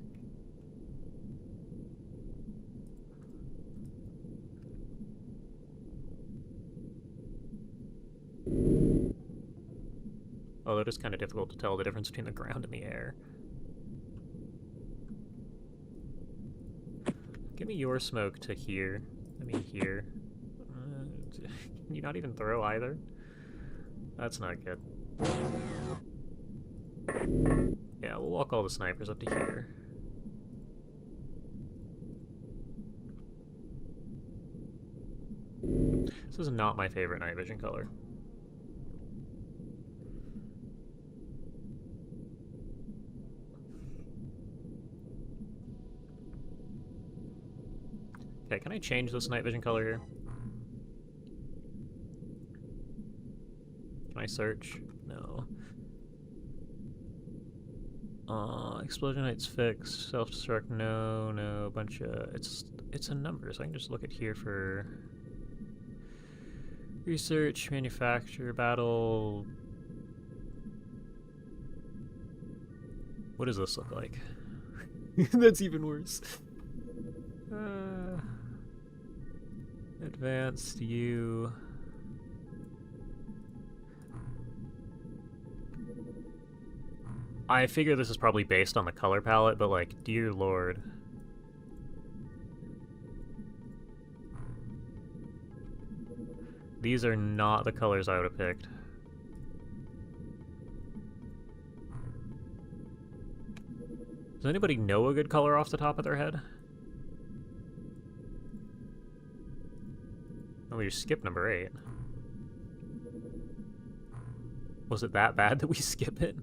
Speaker 1: Although it is kind of difficult to tell the difference between the ground and the air. Give me your smoke to here. I mean here. Can you not even throw either? That's not good. Yeah, we'll walk all the snipers up to here. This is not my favorite night vision color. Okay, can I change this night vision color here? Can I search? No. Explosion heights fixed. Self-destruct, no, no. Bunch of... It's a number, so I can just look at here for... Research, manufacture, battle... What does this look like? That's even worse. Advanced, you... I figure this is probably based on the color palette, but like, dear lord. These are not the colors I would have picked. Does anybody know a good color off the top of their head? Oh, we just skipped number 8. Was it that bad that we skip it?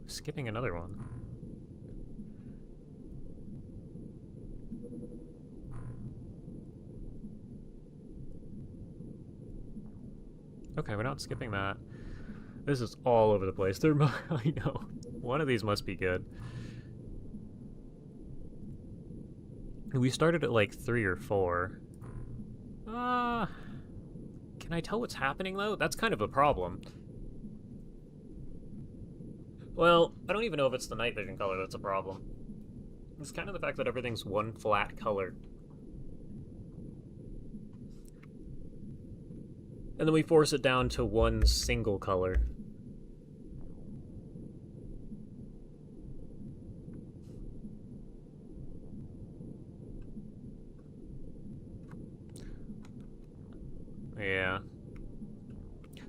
Speaker 1: Skipping another one. Okay, we're not skipping that. This is all over the place. I know. One of these must be good. We started at like 3 or 4. Can I tell what's happening though? That's kind of a problem. Well, I don't even know if it's the night vision color that's a problem. It's kind of the fact that everything's one flat color. And then we force it down to one single color. Yeah.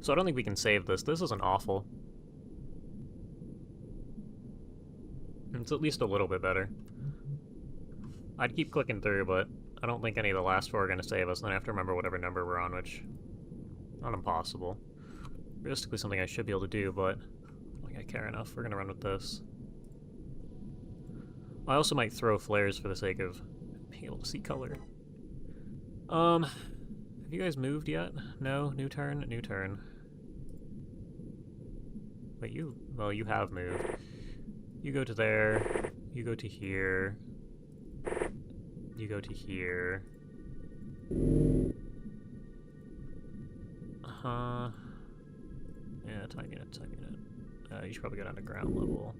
Speaker 1: So I don't think we can save this. This isn't awful. It's at least a little bit better. I'd keep clicking through, but I don't think any of the last 4 are going to save us, and then I have to remember whatever number we're on, which... not impossible. Realistically something I should be able to do, but I don't think I care enough. We're going to run with this. I also might throw flares for the sake of being able to see color. Have you guys moved yet? No? New turn? New turn. Wait, well, you have moved. You go to there. You go to here. You go to here. Yeah, time unit, time unit. You should probably go down to ground level.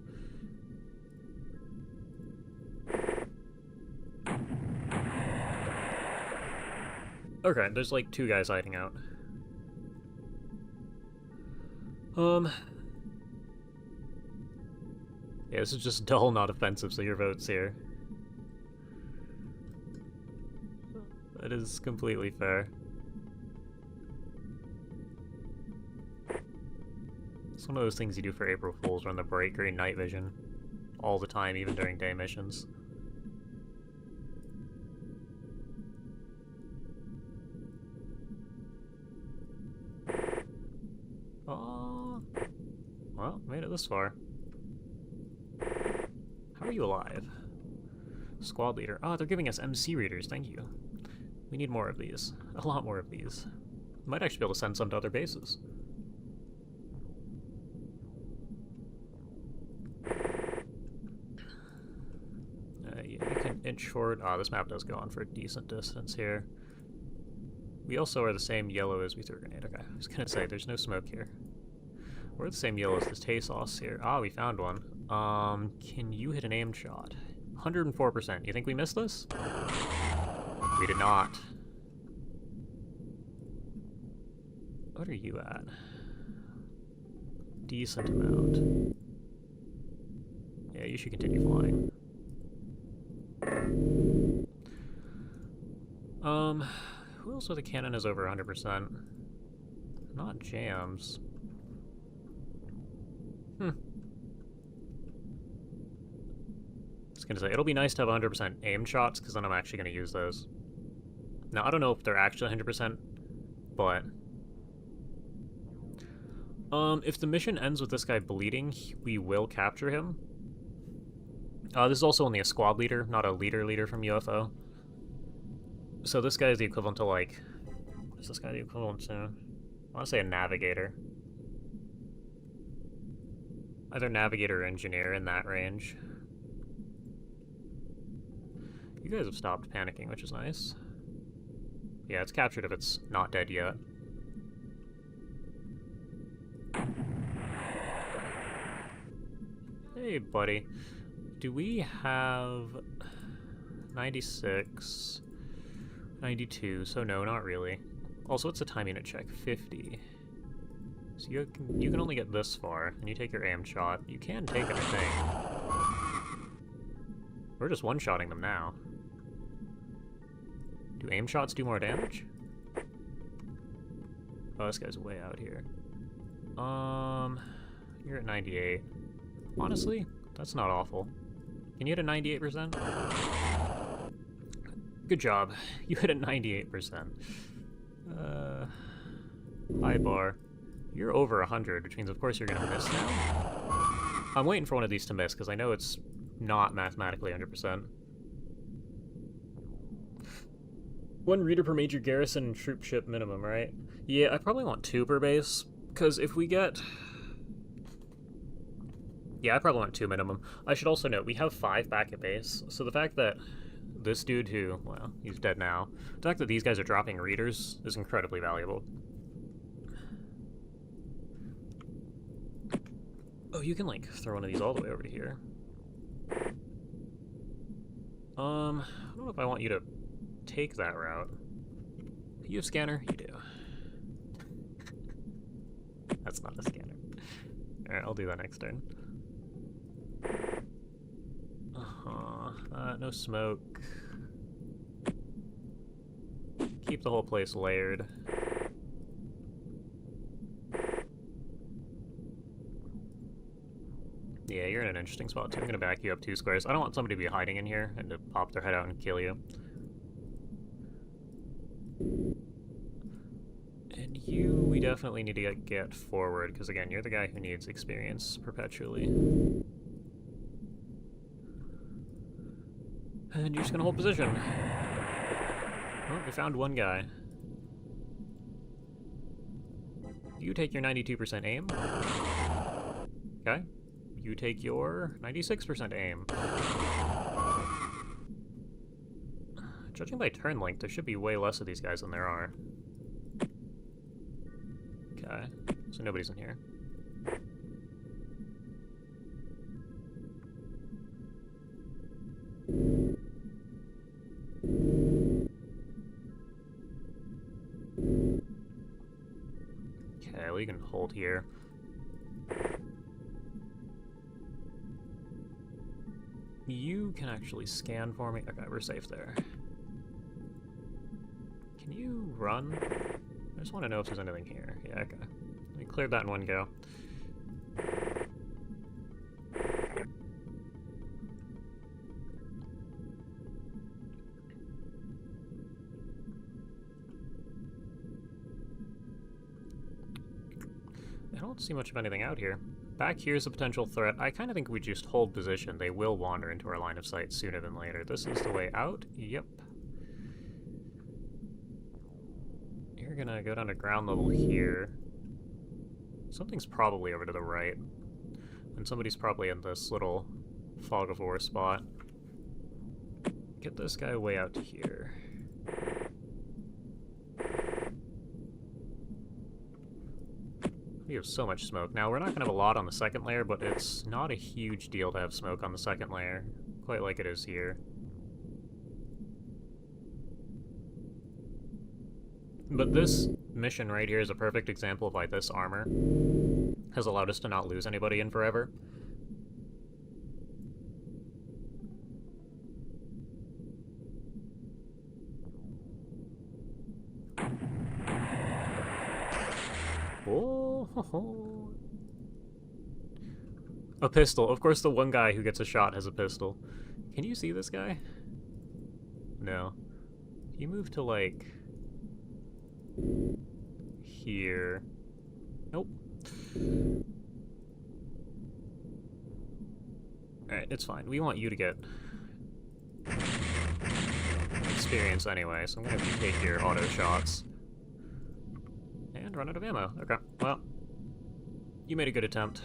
Speaker 1: Okay, there's like 2 guys hiding out. Yeah, this is just dull, not offensive, so your vote's here. That is completely fair. It's one of those things you do for April Fools, run the bright green night vision all the time, even during day missions. Oh, well, made it this far. How are you alive? Squad leader. Oh, they're giving us MC readers, thank you. We need more of these. A lot more of these. Might actually be able to send some to other bases. Yeah, you can inch forward. Ah, this map does go on for a decent distance here. We also are the same yellow as we threw a grenade. Okay, I was gonna say, there's no smoke here. We're the same yellow as this TWoTS here. Ah, we found one. Can you hit an aim shot? 104%. You think we missed this? We did not. What are you at? Decent amount. Yeah, you should continue flying. Who else with a cannon is over 100%? Not Jams. I was gonna say, it'll be nice to have 100% aim shots, because then I'm actually gonna use those. Now, I don't know if they're actually 100%, but... if the mission ends with this guy bleeding, we will capture him. This is also only a squad leader, not a leader from UFO. So this guy is the equivalent to, like... what is this guy the equivalent to? I want to say a navigator. Either navigator or engineer in that range. You guys have stopped panicking, which is nice. Yeah, it's captured if it's not dead yet. Hey, buddy. Do we have 96, 92? So no, not really. Also, what's the time unit check? 50. So you can only get this far, and you take your aim shot. You can take it, I think. We're just one-shotting them now. Do aim shots do more damage? Oh, this guy's way out here. You're at 98. Honestly, that's not awful. Can you hit a 98%? Good job. You hit a 98%. High bar. You're over 100, which means of course you're gonna miss now. I'm waiting for one of these to miss, because I know it's not mathematically 100%. One reader per major garrison and troop ship minimum, right? Yeah, I probably want 2 per base, because if we get... Yeah, I probably want 2 minimum. I should also note, we have 5 back at base, so the fact that this dude who, well, he's dead now, the fact that these guys are dropping readers is incredibly valuable. Oh, you can, like, throw one of these all the way over to here. I don't know if I want you to take that route. You have scanner? You do. That's not a scanner. Alright, I'll do that next turn. No smoke. Keep the whole place layered. Yeah, you're in an interesting spot too. I'm gonna back you up 2 squares. I don't want somebody to be hiding in here and to pop their head out and kill you. And you, we definitely need to get forward, because again, you're the guy who needs experience perpetually. And you're just gonna hold position. Oh, we found one guy. You take your 92% aim. Okay. You take your 96% aim. Judging by turn length, there should be way less of these guys than there are. Okay, so nobody's in here. Okay, well, you can hold here. You can actually scan for me. Okay, we're safe there. Can you run? I just want to know if there's anything here. Yeah, okay. We cleared that in one go. I don't see much of anything out here. Back here's a potential threat. I kind of think we just hold position. They will wander into our line of sight sooner than later. This is the way out. Yep. You're gonna go down to ground level here. Something's probably over to the right. And somebody's probably in this little fog of war spot. Get this guy way out to here. We have so much smoke. Now, we're not going to have a lot on the second layer, but it's not a huge deal to have smoke on the second layer. Quite like it is here. But this mission right here is a perfect example of why this armor has allowed us to not lose anybody in forever. Oh, a pistol. Of course, the one guy who gets a shot has a pistol. Can you see this guy? No. You move to, like, here. Nope. Alright, it's fine. We want you to get experience anyway, so I'm gonna have you take your auto shots. And run out of ammo. Okay, well, you made a good attempt.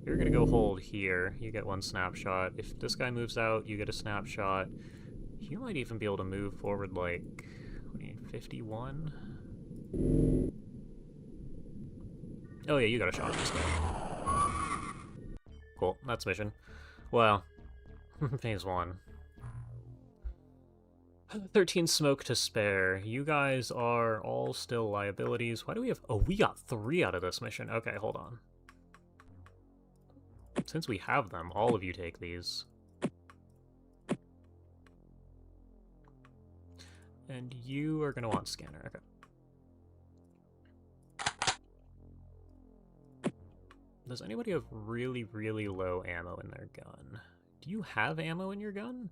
Speaker 1: You're gonna go hold here. You get 1 snapshot. If this guy moves out, you get a snapshot. You might even be able to move forward, like, what do you need, 51? Oh yeah, you got a shot on this guy. Cool, that's mission. Well, phase 1. 13 smoke to spare. You guys are all still liabilities. Why do we have... Oh, we got 3 out of this mission. Okay, hold on. Since we have them, all of you take these. And you are going to want scanner. Okay. Does anybody have really, really low ammo in their gun? Do you have ammo in your gun?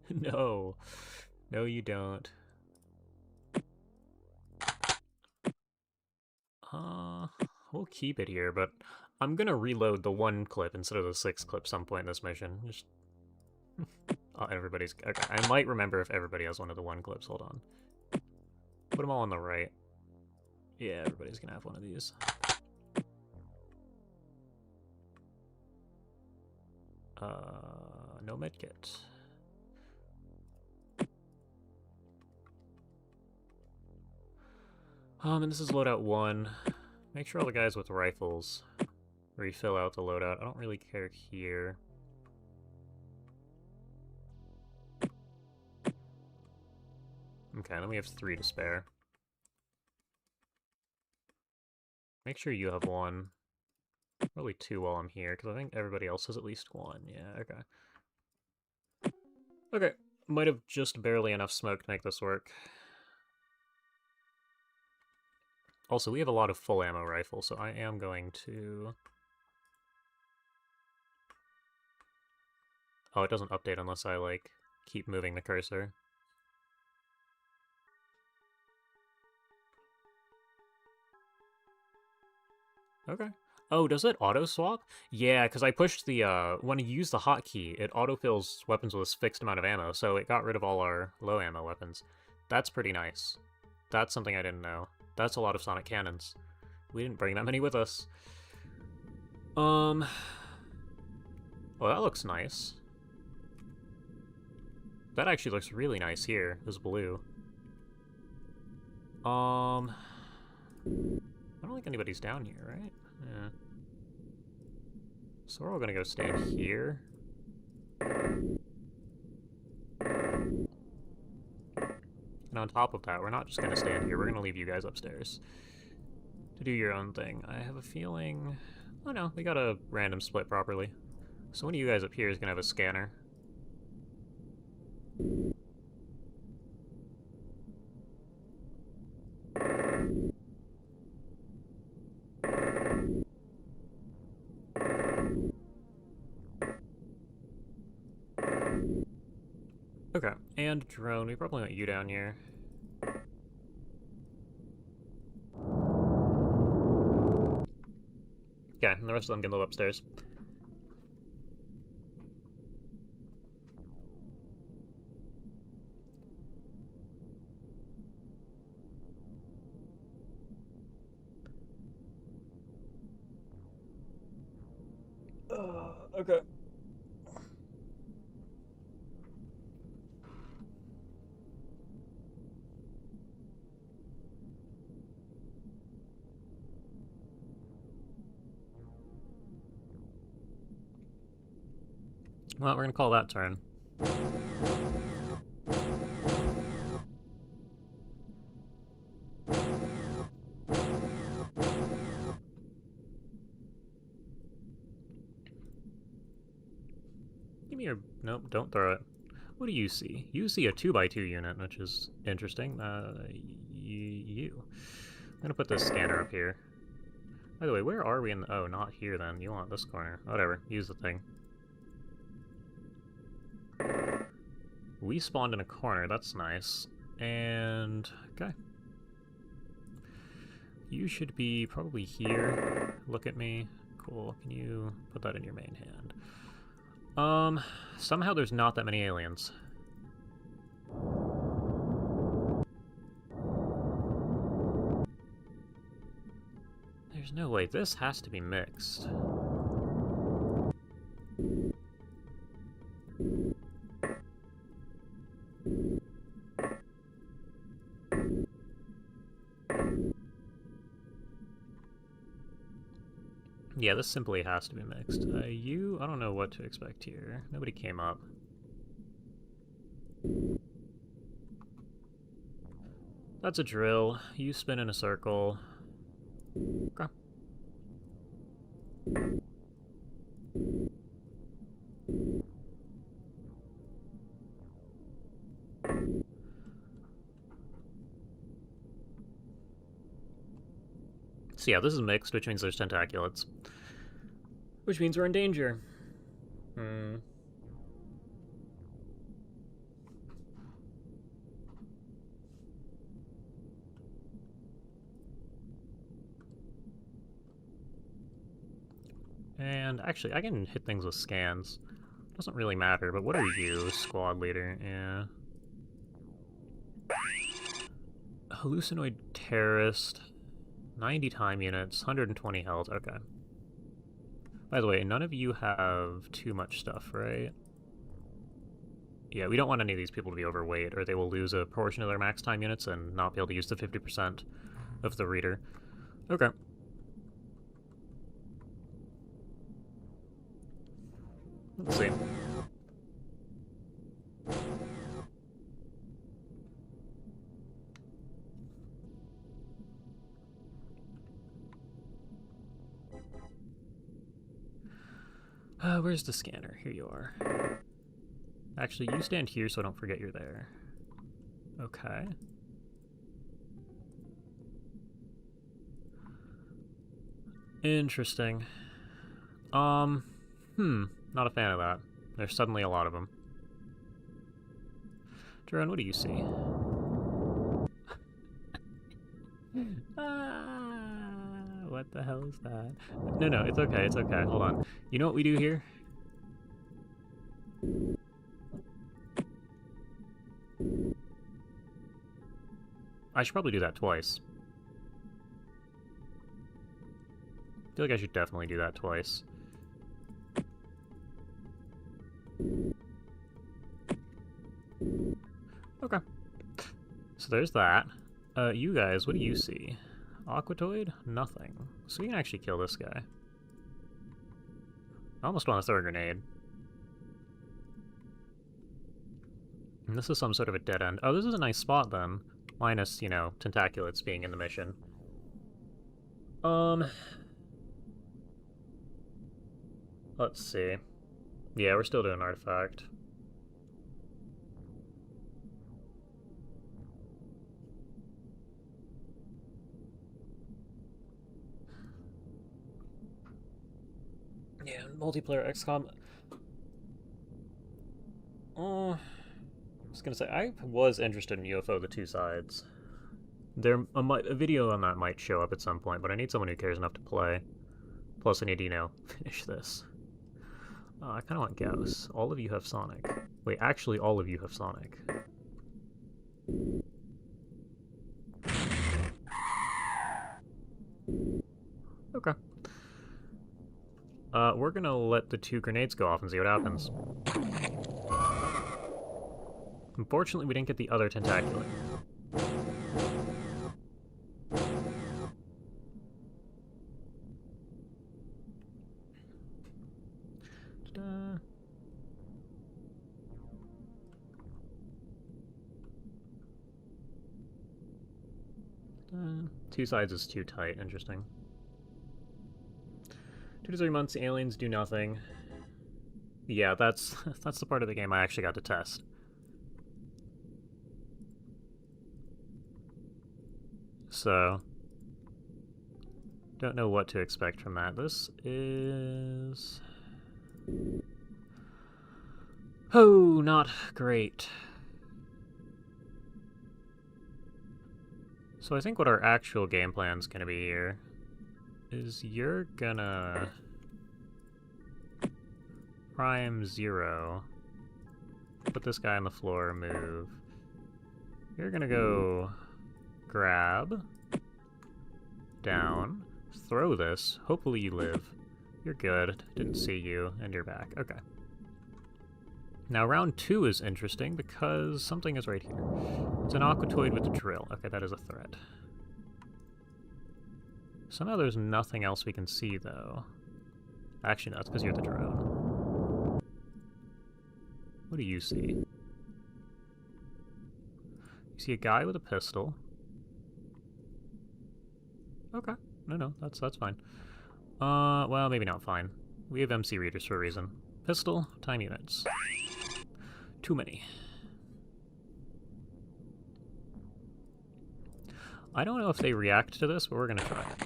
Speaker 1: No. No, you don't. We'll keep it here, but I'm gonna reload the 1 clip instead of the 6 clip some point in this mission. Just... Oh, everybody's... Okay, I might remember if everybody has one of the one clips. Hold on. Put them all on the right. Yeah, everybody's gonna have one of these. No medkit. And this is loadout 1. Make sure all the guys with rifles refill out the loadout. I don't really care here. Okay, then we have 3 to spare. Make sure you have 1. Probably 2 while I'm here, because I think everybody else has at least 1. Yeah, okay. Okay, might have just barely enough smoke to make this work. Also, we have a lot of full ammo rifles, so I am going to... Oh, it doesn't update unless I, like, keep moving the cursor. Okay. Oh, does it auto-swap? Yeah, because I pushed the, when you use the hotkey, it autofills weapons with a fixed amount of ammo, so it got rid of all our low ammo weapons. That's pretty nice. That's something I didn't know. That's a lot of sonic cannons. We didn't bring that many with us. Well, that looks nice. That actually looks really nice here, this blue. I don't think anybody's down here, right? Yeah. So we're all gonna go stand here. And on top of that, we're not just gonna stand here, we're gonna leave you guys upstairs to do your own thing. I have a feeling... Oh no, we got a random split properly. So one of you guys up here is gonna have a scanner. Okay, and drone, we probably want you down here. Okay, and the rest of them can live upstairs. Okay. Well, we're gonna call that turn. Give me your... Nope, don't throw it. What do you see? You see a 2x2 unit, which is interesting. You. I'm gonna put this scanner up here. By the way, where are we in the... Oh, not here then. You want this corner. Whatever, use the thing. We spawned in a corner, that's nice. And... okay. You should be probably here. Look at me. Cool, can you put that in your main hand? Somehow there's not that many aliens. There's no way. This has to be mixed. Yeah, this simply has to be mixed. You, I don't know what to expect here. Nobody came up. That's a drill. You spin in a circle. Okay. So yeah, this is mixed, which means there's tentaculates. Which means we're in danger. And actually, I can hit things with scans. Doesn't really matter, but what are you, squad leader? Yeah. Hallucinoid terrorist. 90 time units, 120 health. Okay. By the way, none of you have too much stuff, right? Yeah, we don't want any of these people to be overweight, or they will lose a portion of their max time units and not be able to use the 50% of the reader. Okay. Let's see. Where's the scanner? Here you are. Actually, you stand here so I don't forget you're there. Okay. Interesting. Not a fan of that. There's suddenly a lot of them. Jerome, what do you see? What the hell is that? No, it's okay, it's okay. Hold on. You know what we do here? I should probably do that twice. I feel like I should definitely do that twice. Okay. So there's that. You guys, what do you see? Aquatoid? Nothing. So we can actually kill this guy. I almost want to throw a grenade. And this is some sort of a dead end. Oh, this is a nice spot then. Minus, you know, Tentaculates being in the mission. Let's see. Yeah, we're still doing Artifact. Yeah, multiplayer XCOM. I was gonna say, I was interested in UFO The Two Sides. A video on that might show up at some point, but I need someone who cares enough to play. Plus, I need to, you know, finish this. I kind of want Gauss. All of you have Sonic. Wait, actually, all of you have Sonic. Okay. We're gonna let the 2 grenades go off and see what happens. Unfortunately, we didn't get the other Tentaculate. Ta-da. Two Sides is too tight. Interesting. 2 to 3 months, the aliens do nothing. Yeah, that's the part of the game I actually got to test. So, don't know what to expect from that. This is... oh, not great. So I think what our actual game plan's gonna be here is you're gonna prime 0, put this guy on the floor, move. You're gonna go grab, down, throw this, hopefully you live. You're good, didn't see you, and you're back. Okay. Now round 2 is interesting because something is right here. It's an Aquatoid with a drill. Okay, that is a threat. Somehow there's nothing else we can see, though. Actually, no, it's because you're the drone. What do you see? You see a guy with a pistol. Okay. No, that's fine. Well, maybe not fine. We have MC readers for a reason. Pistol, time units. Too many. I don't know if they react to this, but we're gonna try it.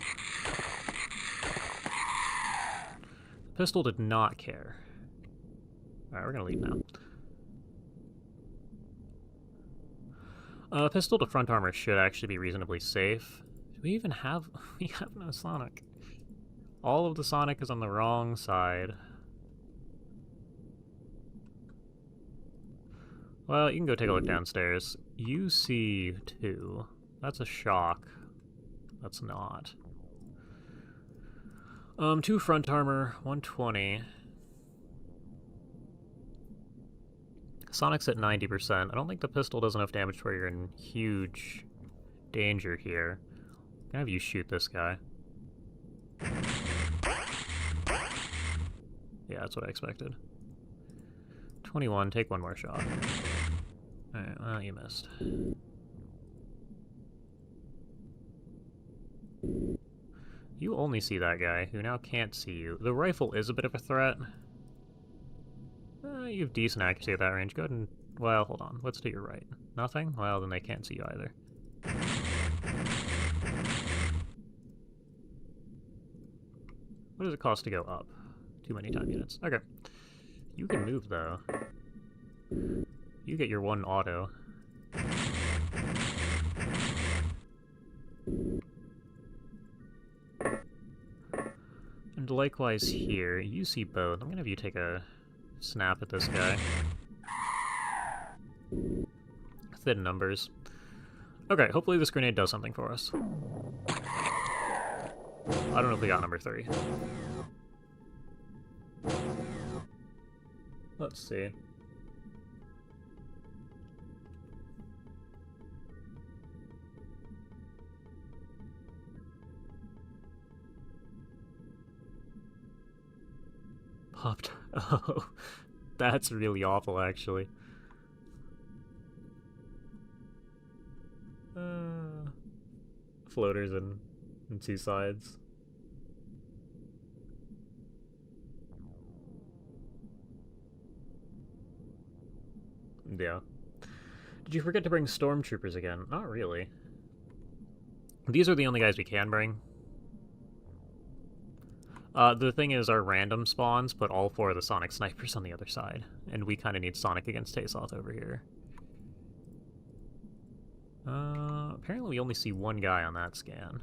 Speaker 1: The pistol did not care. Alright, we're gonna leave now. Pistol to front armor should actually be reasonably safe. Do we even have... we have no Sonic. All of the Sonic is on the wrong side. Well, you can go take a look downstairs. You see 2. That's a shock. That's not. 2 front armor, 120. Sonic's at 90%. I don't think the pistol does enough damage where you're in huge danger here. I'm gonna have you shoot this guy. Yeah, that's what I expected. 21, take 1 more shot. Alright, well, you missed. You only see that guy, who now can't see you. The rifle is a bit of a threat. You have decent accuracy at that range. Go ahead and... Well, hold on. What's to your right? Nothing? Well, then they can't see you either. What does it cost to go up? Too many time units. Okay. You can move, though. You get your 1 auto. And likewise here, you see both. I'm gonna have you take a snap at this guy. Thin numbers. Okay, hopefully this grenade does something for us. I don't know if we got number 3. Let's see. Popped. Oh, that's really awful, actually. Floaters and 2 sides. Yeah. Did you forget to bring stormtroopers again? Not really. These are the only guys we can bring. The thing is, our random spawns put all 4 of the Sonic snipers on the other side, and we kind of need Sonic against Tasoth over here. Apparently we only see 1 guy on that scan.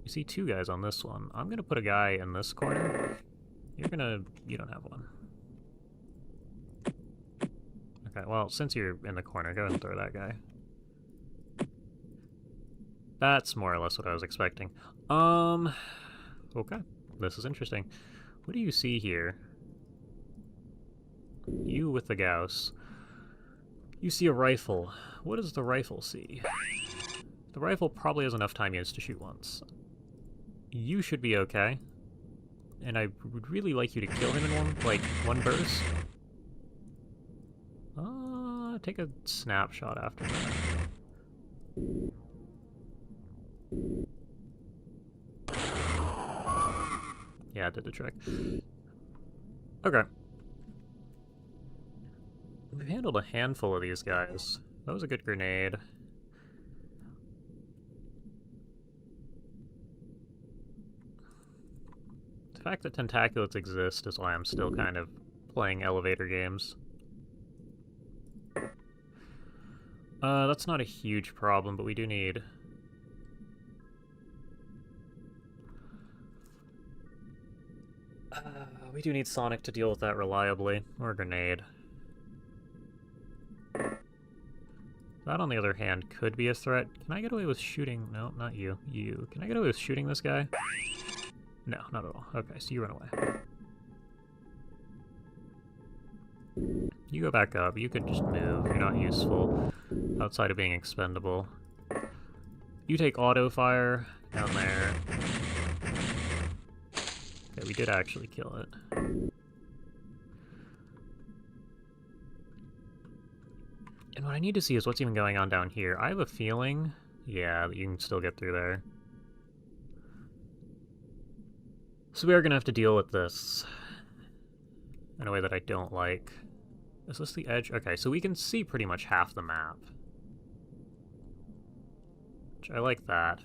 Speaker 1: You see 2 guys on this one. I'm gonna put a guy in this corner. You don't have one. Okay, well, since you're in the corner, go ahead and throw that guy. That's more or less what I was expecting. Okay. This is interesting. What do you see here? You with the Gauss. You see a rifle. What does the rifle see? The rifle probably has enough time units to shoot once. You should be okay. And I would really like you to kill him in one burst. Take a snapshot after that. Yeah, it did the trick. Okay. We've handled a handful of these guys. That was a good grenade. The fact that tentaculets exist is why I'm still kind of playing elevator games. That's not a huge problem, but we do need... we do need Sonic to deal with that reliably, or a grenade. That, on the other hand, could be a threat. Can I get away with shooting... No, not you. You. Can I get away with shooting this guy? No, not at all. Okay, so you run away. You go back up. You could just move. You're not useful outside of being expendable. You take auto fire down there. Okay, we did actually kill it. And what I need to see is what's even going on down here. I have a feeling, yeah, that you can still get through there. So we are going to have to deal with this in a way that I don't like. Is this the edge? Okay, so we can see pretty much half the map. Which I like that.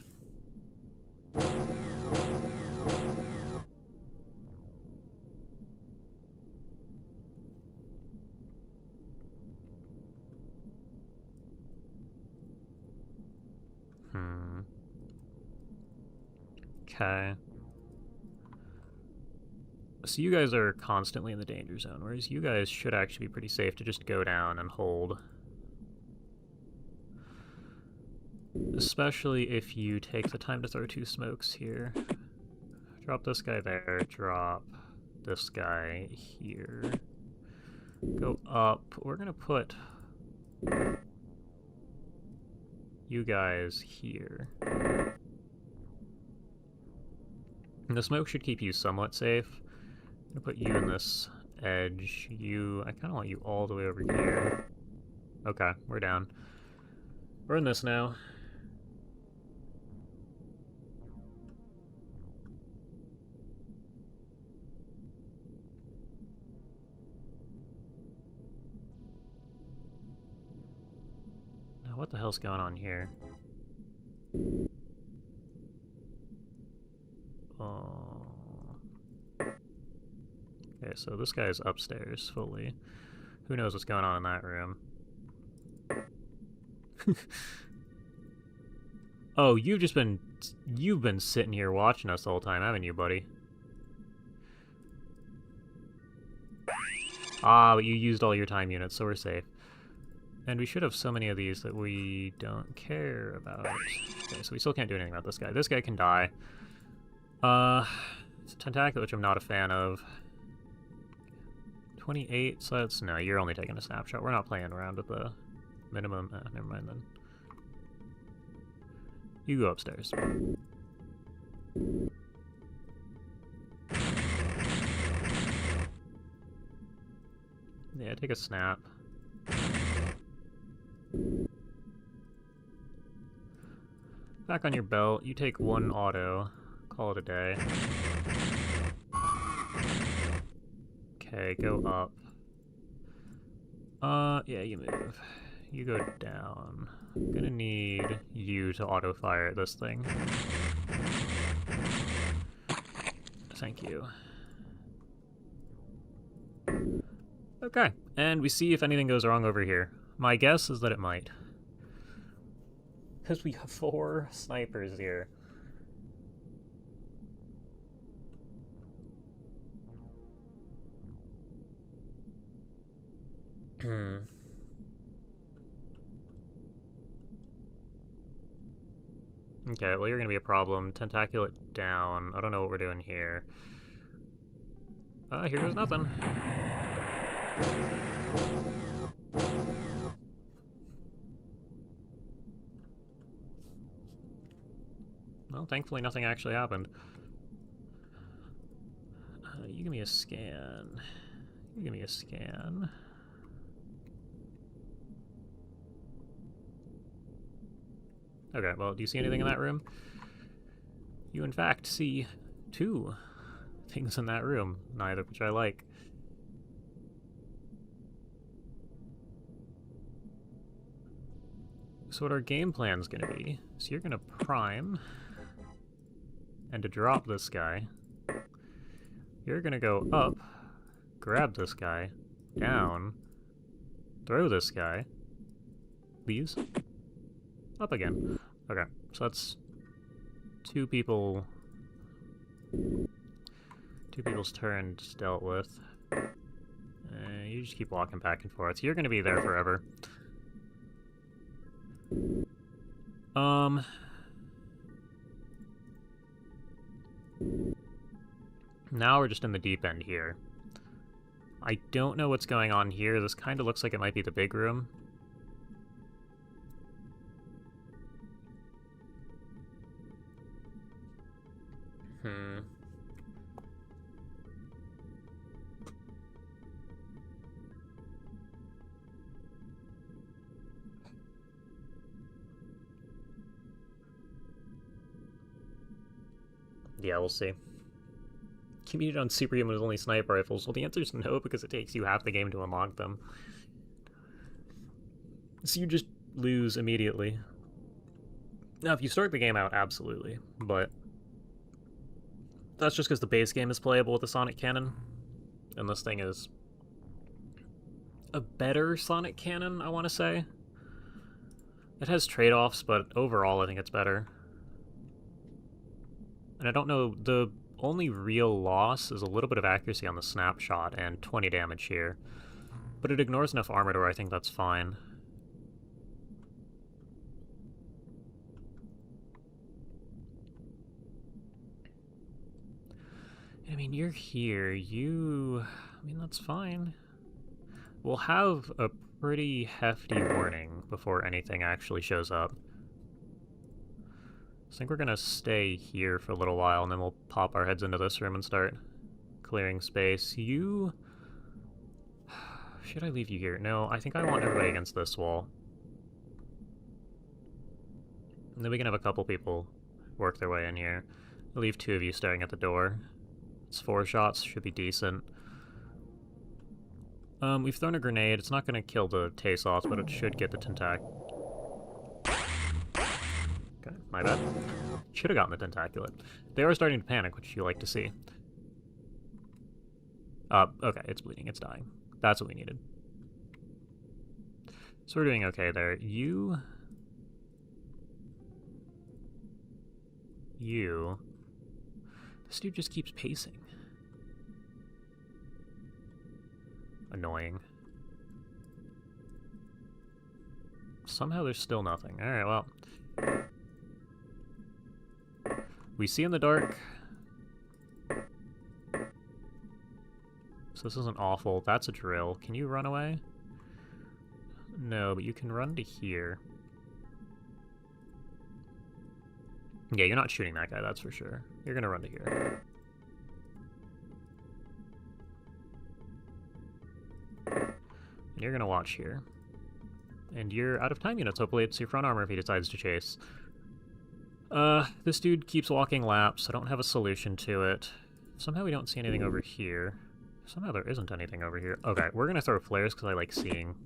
Speaker 1: Okay. So you guys are constantly in the danger zone, whereas you guys should actually be pretty safe to just go down and hold. Especially if you take the time to throw 2 smokes here. Drop this guy there, drop this guy here. Go up. We're gonna put you guys here. And the smoke should keep you somewhat safe. I'm gonna put you in this edge. I kind of want you all the way over here. Okay, we're down. We're in this now. Now, what the hell's going on here? Okay, so this guy's upstairs fully. Who knows what's going on in that room? Oh, you've been sitting here watching us the whole time, haven't you, buddy? Ah, but you used all your time units, so we're safe. And we should have so many of these that we don't care about. Okay, so we still can't do anything about this guy. This guy can die. It's a tentacle, which I'm not a fan of. 28, so that's... No, you're only taking a snapshot. We're not playing around with the minimum. Never mind then. You go upstairs. Yeah, take a snap. Back on your belt, you take 1 auto. Call it a day. Okay, go up. Yeah, you move. You go down. I'm gonna need you to auto-fire at this thing. Thank you. Okay, and we see if anything goes wrong over here. My guess is that it might. Because we have 4 snipers here. Okay, well, you're gonna be a problem. Tentaculate down. I don't know what we're doing here. Here goes nothing. Well, thankfully nothing actually happened. You give me a scan. You give me a scan. Okay, well, do you see anything in that room? You, in fact, see 2 things in that room, neither of which I like. So what our game plan's gonna be, so you're gonna prime, and to drop this guy, you're gonna go up, grab this guy, down, throw this guy, please, up again. Okay, so that's 2 people... 2 people's turns dealt with. You just keep walking back and forth. So you're gonna be there forever. Now we're just in the deep end here. I don't know what's going on here. This kind of looks like it might be the big room. Yeah, we'll see. Community on Superhuman is only sniper rifles. Well, the answer is no, because it takes you half the game to unlock them. So you just lose immediately. Now, if you start the game out, absolutely. But that's just because the base game is playable with the Sonic Cannon. And this thing is a better Sonic Cannon, I want to say. It has trade-offs, but overall I think it's better. And I don't know, the only real loss is a little bit of accuracy on the snapshot and 20 damage here. But it ignores enough armor to where I think that's fine. I mean, you're here. I mean, that's fine. We'll have a pretty hefty warning before anything actually shows up. I think we're gonna stay here for a little while, and then we'll pop our heads into this room and start clearing space. You... Should I leave you here? No, I think I want everybody against this wall. And then we can have a couple people work their way in here. I'll leave 2 of you staring at the door. It's 4 shots, should be decent. We've thrown a grenade. It's not going to kill the TWoTS, but it should get the tentac... Okay, my bad. Should have gotten the tentaculate. They are starting to panic, which you like to see. Okay, it's bleeding, it's dying. That's what we needed. So we're doing okay there. You... This dude just keeps pacing. Annoying. Somehow there's still nothing. Alright, well. We see in the dark. So this isn't awful. That's a drill. Can you run away? No, but you can run to here. Yeah, you're not shooting that guy, that's for sure. You're gonna run to here. And you're gonna watch here. And you're out of time units. Hopefully it's your front armor if he decides to chase. This dude keeps walking laps. I don't have a solution to it. Somehow we don't see anything over here. Somehow there isn't anything over here. Okay, we're gonna throw flares because I like seeing.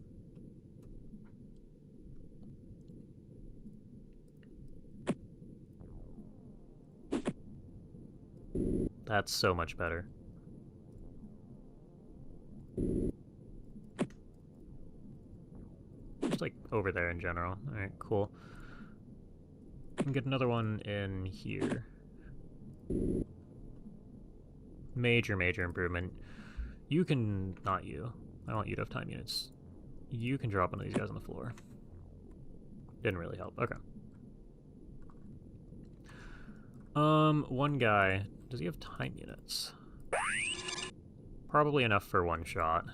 Speaker 1: That's so much better. Just like over there in general. Alright, cool. Can get another one in here. Major improvement. You can... not you. I don't want you to have time units. You can drop one of these guys on the floor. Didn't really help. Okay. One guy. Does he have time units? Probably enough for one shot.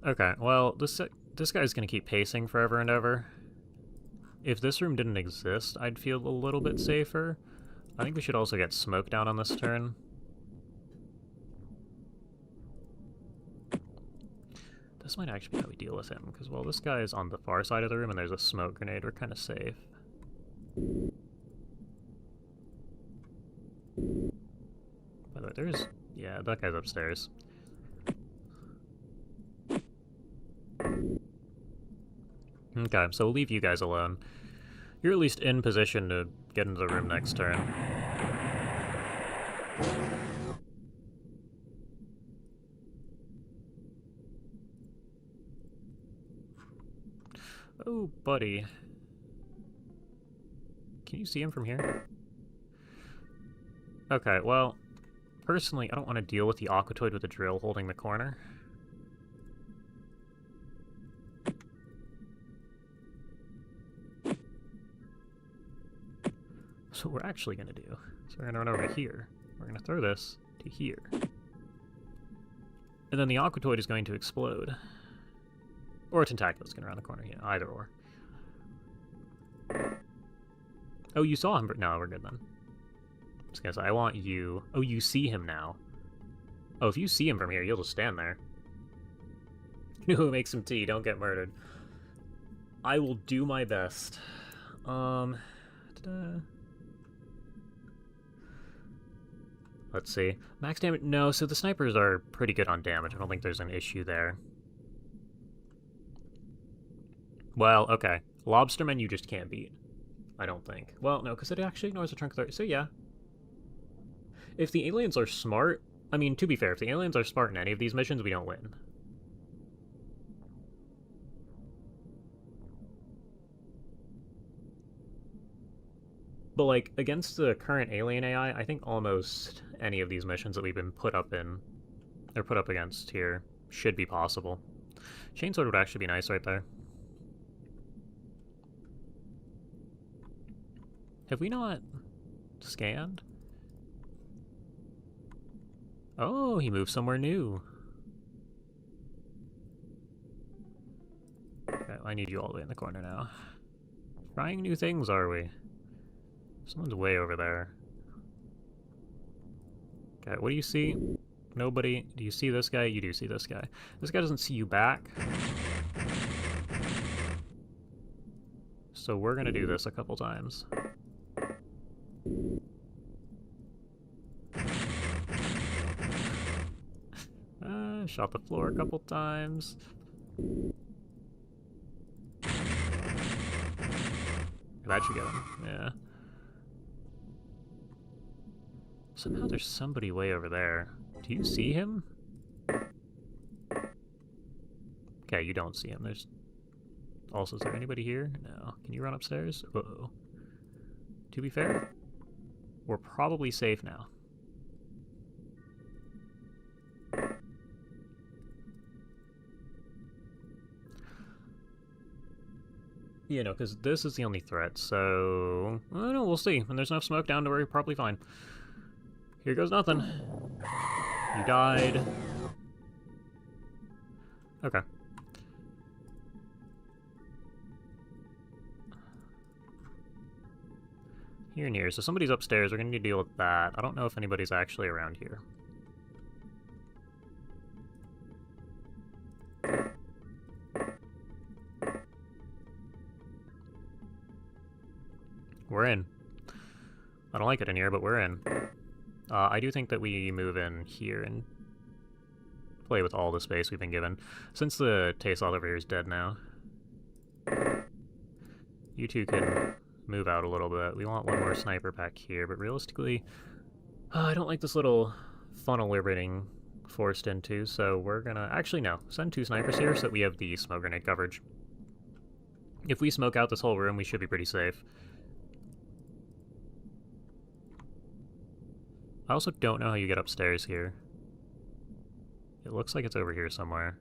Speaker 1: Okay, well, this guy's gonna keep pacing forever and ever. If this room didn't exist, I'd feel a little bit safer. I think we should also get smoke down on this turn. This might actually be how we deal with him, because while this guy is on the far side of the room and there's a smoke grenade, we're kind of safe. By the way, there's... yeah, that guy's upstairs. Okay, so we'll leave you guys alone. You're at least in position to get into the room next turn. Oh, buddy. Can you see him from here? Okay, well, personally, I don't want to deal with the Aquatoid with the drill holding the corner. So what we're actually going to do is we're going to run over here. We're going to throw this to here. And then the Aquatoid is going to explode. Or a Tentacular's going to run the corner, yeah, either or. Oh, you saw him, but no, we're good then. I was gonna say, I want you... Oh, you see him now. Oh, if you see him from here, you'll just stand there. Who makes some tea, don't get murdered. I will do my best. Let's see. Max damage? No, so the snipers are pretty good on damage. I don't think there's an issue there. Well, okay. Lobstermen you just can't beat. I don't think. Well, no, because it actually ignores the trunk 30. So yeah. If the aliens are smart... I mean, to be fair, if the aliens are smart in any of these missions, we don't win. But, like, against the current alien AI, I think almost any of these missions that we've been put up in, or put up against here, should be possible. Chainsword would actually be nice right there. Have we not scanned? Oh, he moved somewhere new. Okay, I need you all the way in the corner now. Trying new things, are we? Someone's way over there. Okay, what do you see? Nobody. Do you see this guy? You do see this guy. This guy doesn't see you back. So we're gonna do this a couple times. Shot the floor a couple times. That should get him, yeah. Somehow there's somebody way over there. Do you see him? Okay, you don't see him. There's... Also, is there anybody here? No. Can you run upstairs? Uh-oh. To be fair, we're probably safe now. You know, because this is the only threat, so... I don't know, we'll see. When there's enough smoke down to where you're probably fine. Here goes nothing. You died. Okay. Here and here. So somebody's upstairs. We're going to need to deal with that. I don't know if anybody's actually around here. We're in. I don't like it in here, but we're in. I do think that we move in here and play with all the space we've been given. Since the Taste-Lot over here is dead now, you two can move out a little bit. We want one more sniper back here, but realistically, I don't like this little funnel we're getting forced into, so we're gonna... Actually, no. Send 2 snipers here so that we have the smoke grenade coverage. If we smoke out this whole room, we should be pretty safe. I also don't know how you get upstairs here. It looks like it's over here somewhere.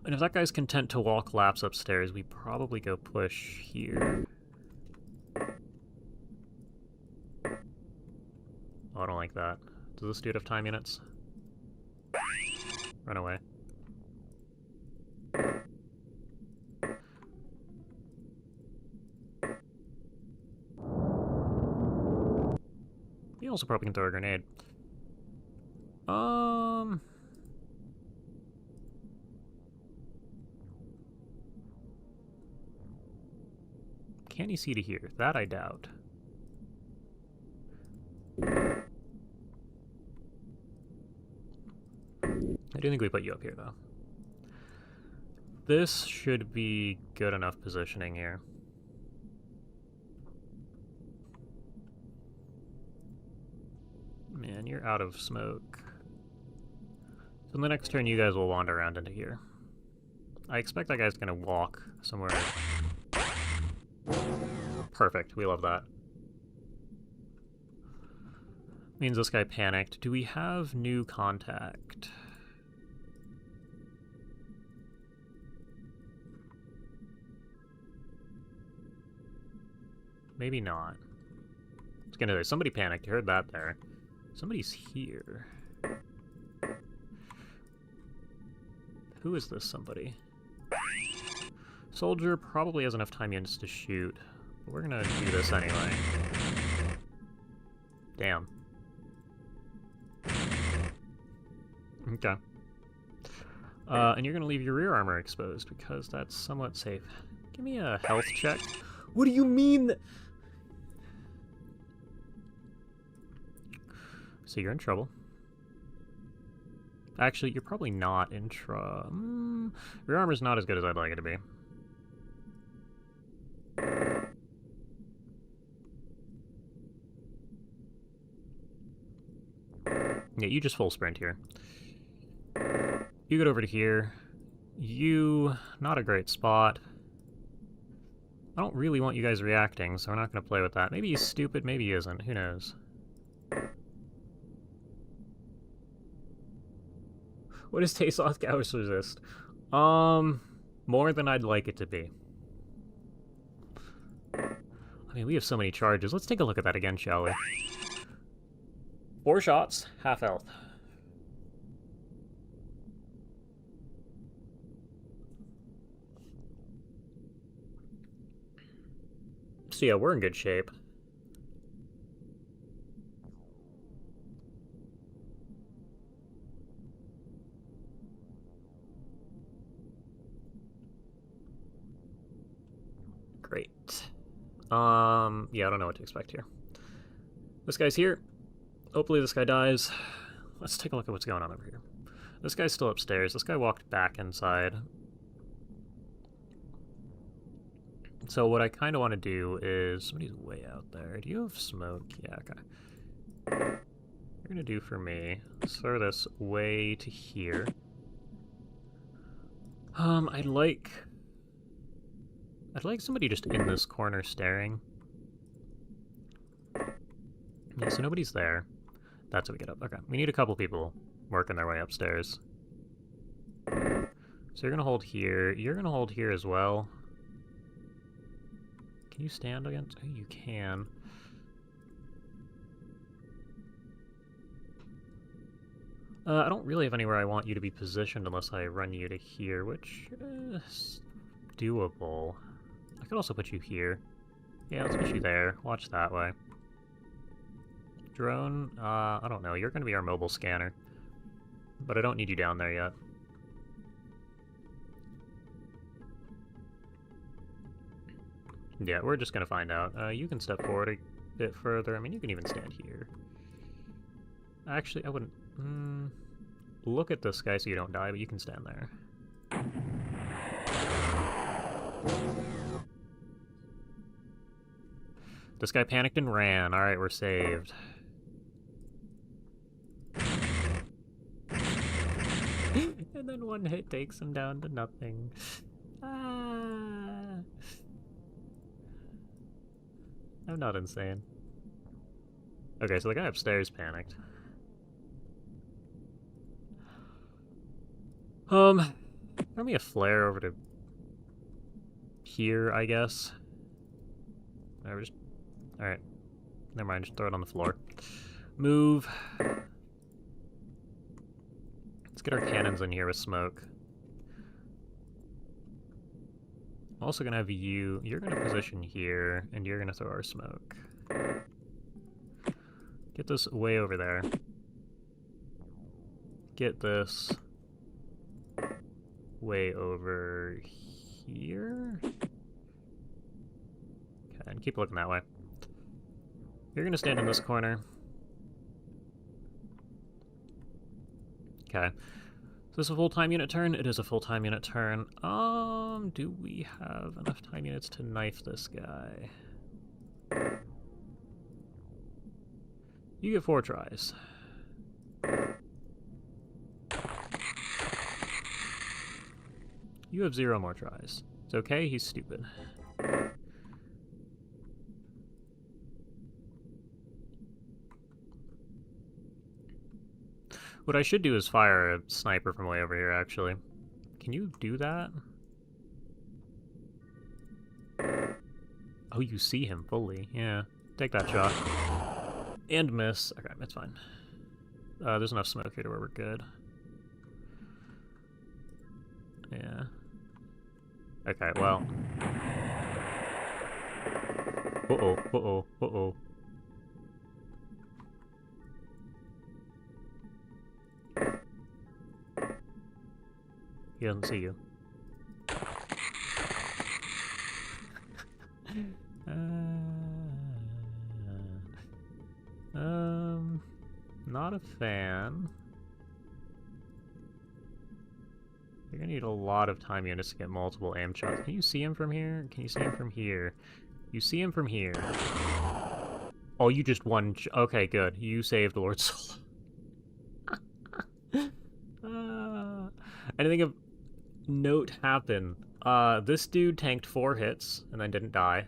Speaker 1: And if that guy's content to walk laps upstairs, we probably go push here. Oh, I don't like that. Does this dude have time units? Run away. He also probably can throw a grenade. Can he see to here? That I doubt. I do think we put you up here, though. This should be good enough positioning here. Man, you're out of smoke. So in the next turn, you guys will wander around into here. I expect that guy's gonna walk somewhere. Perfect, we love that. Means this guy panicked. Do we have new contact? Maybe not. I was gonna say, somebody panicked, you heard that there. Somebody's here. Who is this somebody? Soldier probably has enough time units to shoot, but we're gonna do this anyway. Damn. Okay. And you're gonna leave your rear armor exposed, because that's somewhat safe. Give me a health check. What do you mean? So you're in trouble. Actually, you're probably not in trouble. Your armor's not as good as I'd like it to be. Yeah, you just full sprint here. You get over to here. You... not a great spot. I don't really want you guys reacting, so we're not going to play with that. Maybe he's stupid, maybe he isn't. Who knows? What does Tasoth Gauss resist? More than I'd like it to be. I mean, we have so many charges. Let's take a look at that again, shall we? 4 shots, half health. So yeah, we're in good shape. Great. Yeah, I don't know what to expect here. This guy's here. Hopefully this guy dies. Let's take a look at what's going on over here. This guy's still upstairs. This guy walked back inside. So what I kind of want to do is... Somebody's way out there. Do you have smoke? Yeah, okay. What you're going to do for me is throw this way to here. I'd like somebody just in this corner staring. Yeah, so nobody's there. That's how we get up. Okay, we need a couple people working their way upstairs. So you're gonna hold here. You're gonna hold here as well. Can you stand against? Oh, you can. I don't really have anywhere I want you to be positioned unless I run you to here, which is doable. I could also put you here. Yeah, let's put you there. Watch that way. Drone, I don't know. You're going to be our mobile scanner. But I don't need you down there yet. Yeah, we're just going to find out. You can step forward a bit further. I mean, you can even stand here. Actually, I wouldn't... look at this guy so you don't die, but you can stand there. This guy panicked and ran. Alright, we're saved. And then one hit takes him down to nothing. Ah. I'm not insane. Okay, so the guy upstairs panicked. Throw me a flare over to here, I guess. Alright. Never mind, just throw it on the floor. Move. Let's get our cannons in here with smoke. I'm also gonna have you... You're gonna position here, and you're gonna throw our smoke. Get this way over there. Get this... way over here? Okay, and keep looking that way. You're gonna stand in this corner. Okay. Is this a full-time unit turn? It is a full-time unit turn. Do we have enough time units to knife this guy? You get 4 tries. You have 0 more tries. It's okay, he's stupid. What I should do is fire a sniper from way over here, actually. Can you do that? Oh, you see him fully. Yeah. Take that shot. And miss. Okay, that's fine. There's enough smoke here to where we're good. Yeah. Okay, well. Uh-oh, uh-oh, uh-oh. He doesn't see you. Not a fan. You're gonna need a lot of time units to get multiple aim shots. Can you see him from here? Can you see him from here? You see him from here. Oh, you just won. Okay, good. You saved Lord Soul. Anything of note happen This dude tanked 4 hits and then didn't die.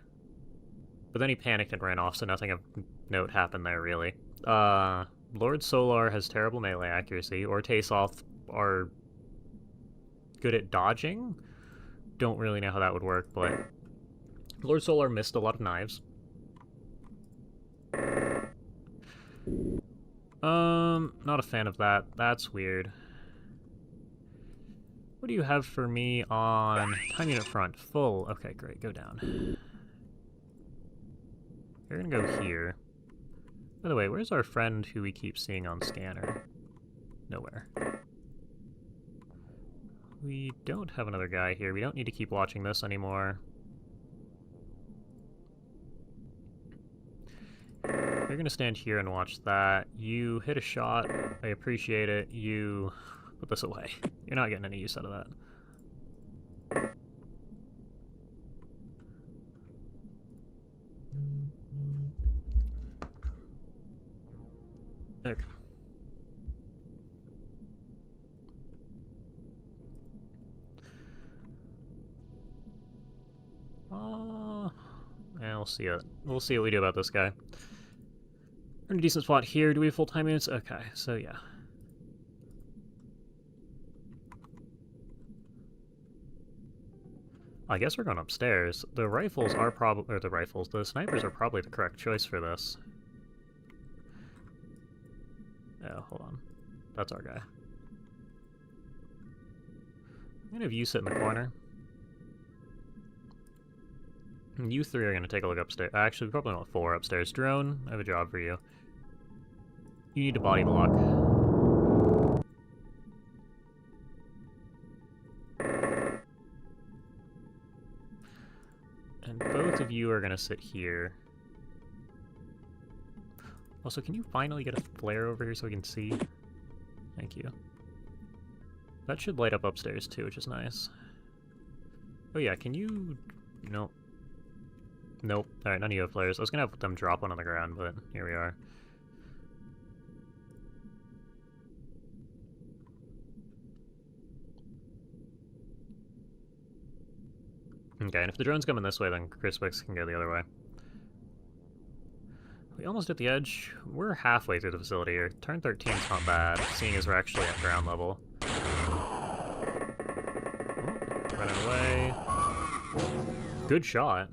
Speaker 1: But then he panicked and ran off, so nothing of note happened there, really. Lord Solar has terrible melee accuracy, or Tasoth are good at dodging. Don't really know how that would work, but Lord Solar missed a lot of knives. Not a fan of that. That's weird. What do you have for me on time unit front? Full. Okay, great. Go down. We're gonna go here. By the way, where's our friend who we keep seeing on scanner? Nowhere. We don't have another guy here. We don't need to keep watching this anymore. You're gonna stand here and watch that. You hit a shot. I appreciate it. You put this away. You're not getting any use out of that. Okay. Yeah, we'll see it. We'll see what we do about this guy. We're in a decent spot here. Do we have full-time units? Okay, so yeah. I guess we're going upstairs. The rifles are probably, or the snipers are probably the correct choice for this. Oh, hold on. That's our guy. I'm gonna have you sit in the corner. And you 3 are gonna take a look upstairs. Actually, we probably want 4 upstairs. Drone, I have a job for you. You need to body block. And both of you are gonna sit here. Also, can you finally get a flare over here so we can see? Thank you. That should light up upstairs too, which is nice. Oh yeah, can you... Nope. Nope. Alright, none of you have flares. I was gonna have them drop one on the ground, but here we are. Okay, and if the drone's coming this way, then Crispix can go the other way. We almost hit the edge. We're halfway through the facility here. Turn 13 is not bad, seeing as we're actually at ground level. Running away. Good shot.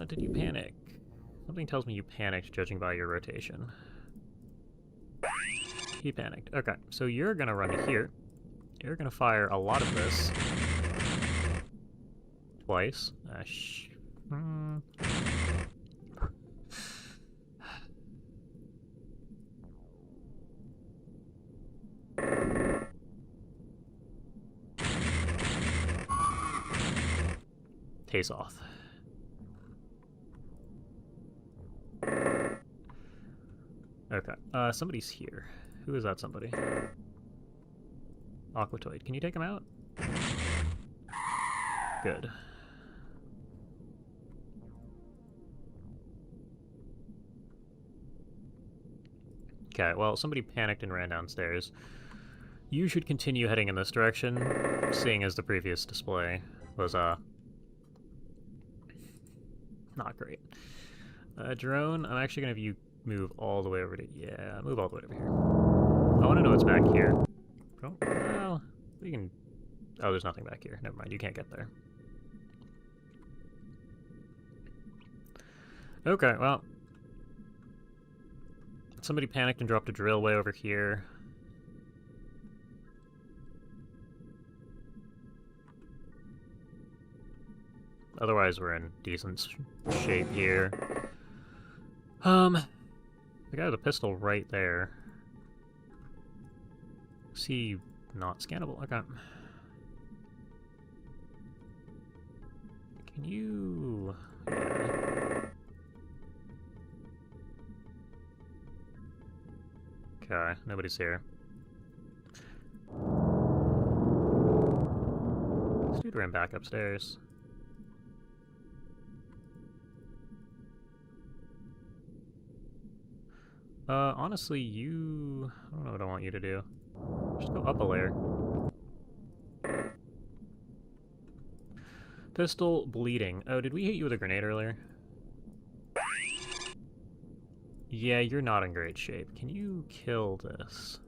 Speaker 1: Did you panic? Something tells me you panicked, judging by your rotation. He panicked. Okay, so you're gonna run to here. You're gonna fire a lot of this. Twice. Tasoth. Okay, somebody's here. Who is that somebody? Aquatoid. Can you take him out? Good. Okay, well, somebody panicked and ran downstairs. You should continue heading in this direction, seeing as the previous display was, not great. Drone, I'm actually gonna have you move all the way over to... Yeah, move all the way over here. I want to know what's back here. Oh, well, we can... Oh, there's nothing back here. Never mind, you can't get there. Okay, well... Somebody panicked and dropped a drill way over here. Otherwise, we're in decent shape here. The guy with the pistol right there. Is he not scannable? Okay. Can you... Yeah. Okay, nobody's here. This dude ran back upstairs. Honestly, you... I don't know what I want you to do. Just go up a layer. Pistol, bleeding. Oh, did we hit you with a grenade earlier? Yeah, you're not in great shape. Can you kill this?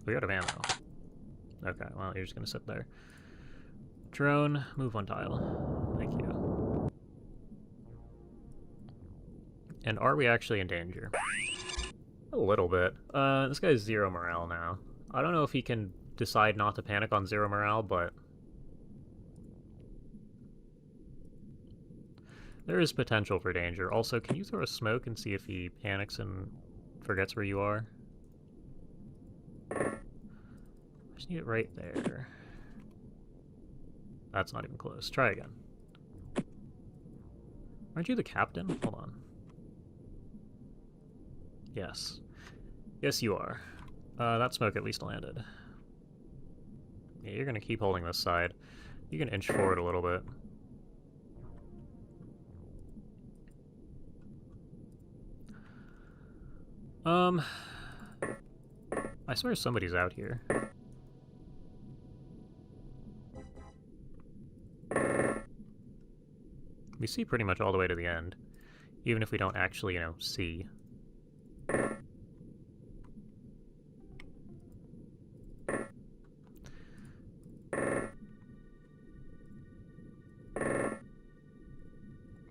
Speaker 1: We're out of ammo. Okay, well, you're just gonna sit there. Drone, move one tile. Thank you. And are we actually in danger? A little bit. This guy's 0 morale now. I don't know if he can decide not to panic on 0 morale, but... there is potential for danger. Also, can you throw a smoke and see if he panics and forgets where you are? I just need it right there. That's not even close. Try again. Aren't you the captain? Hold on. Yes. Yes, you are. That smoke at least landed. Yeah, you're gonna keep holding this side. You can inch forward a little bit. I swear somebody's out here. We see pretty much all the way to the end, even if we don't actually, see.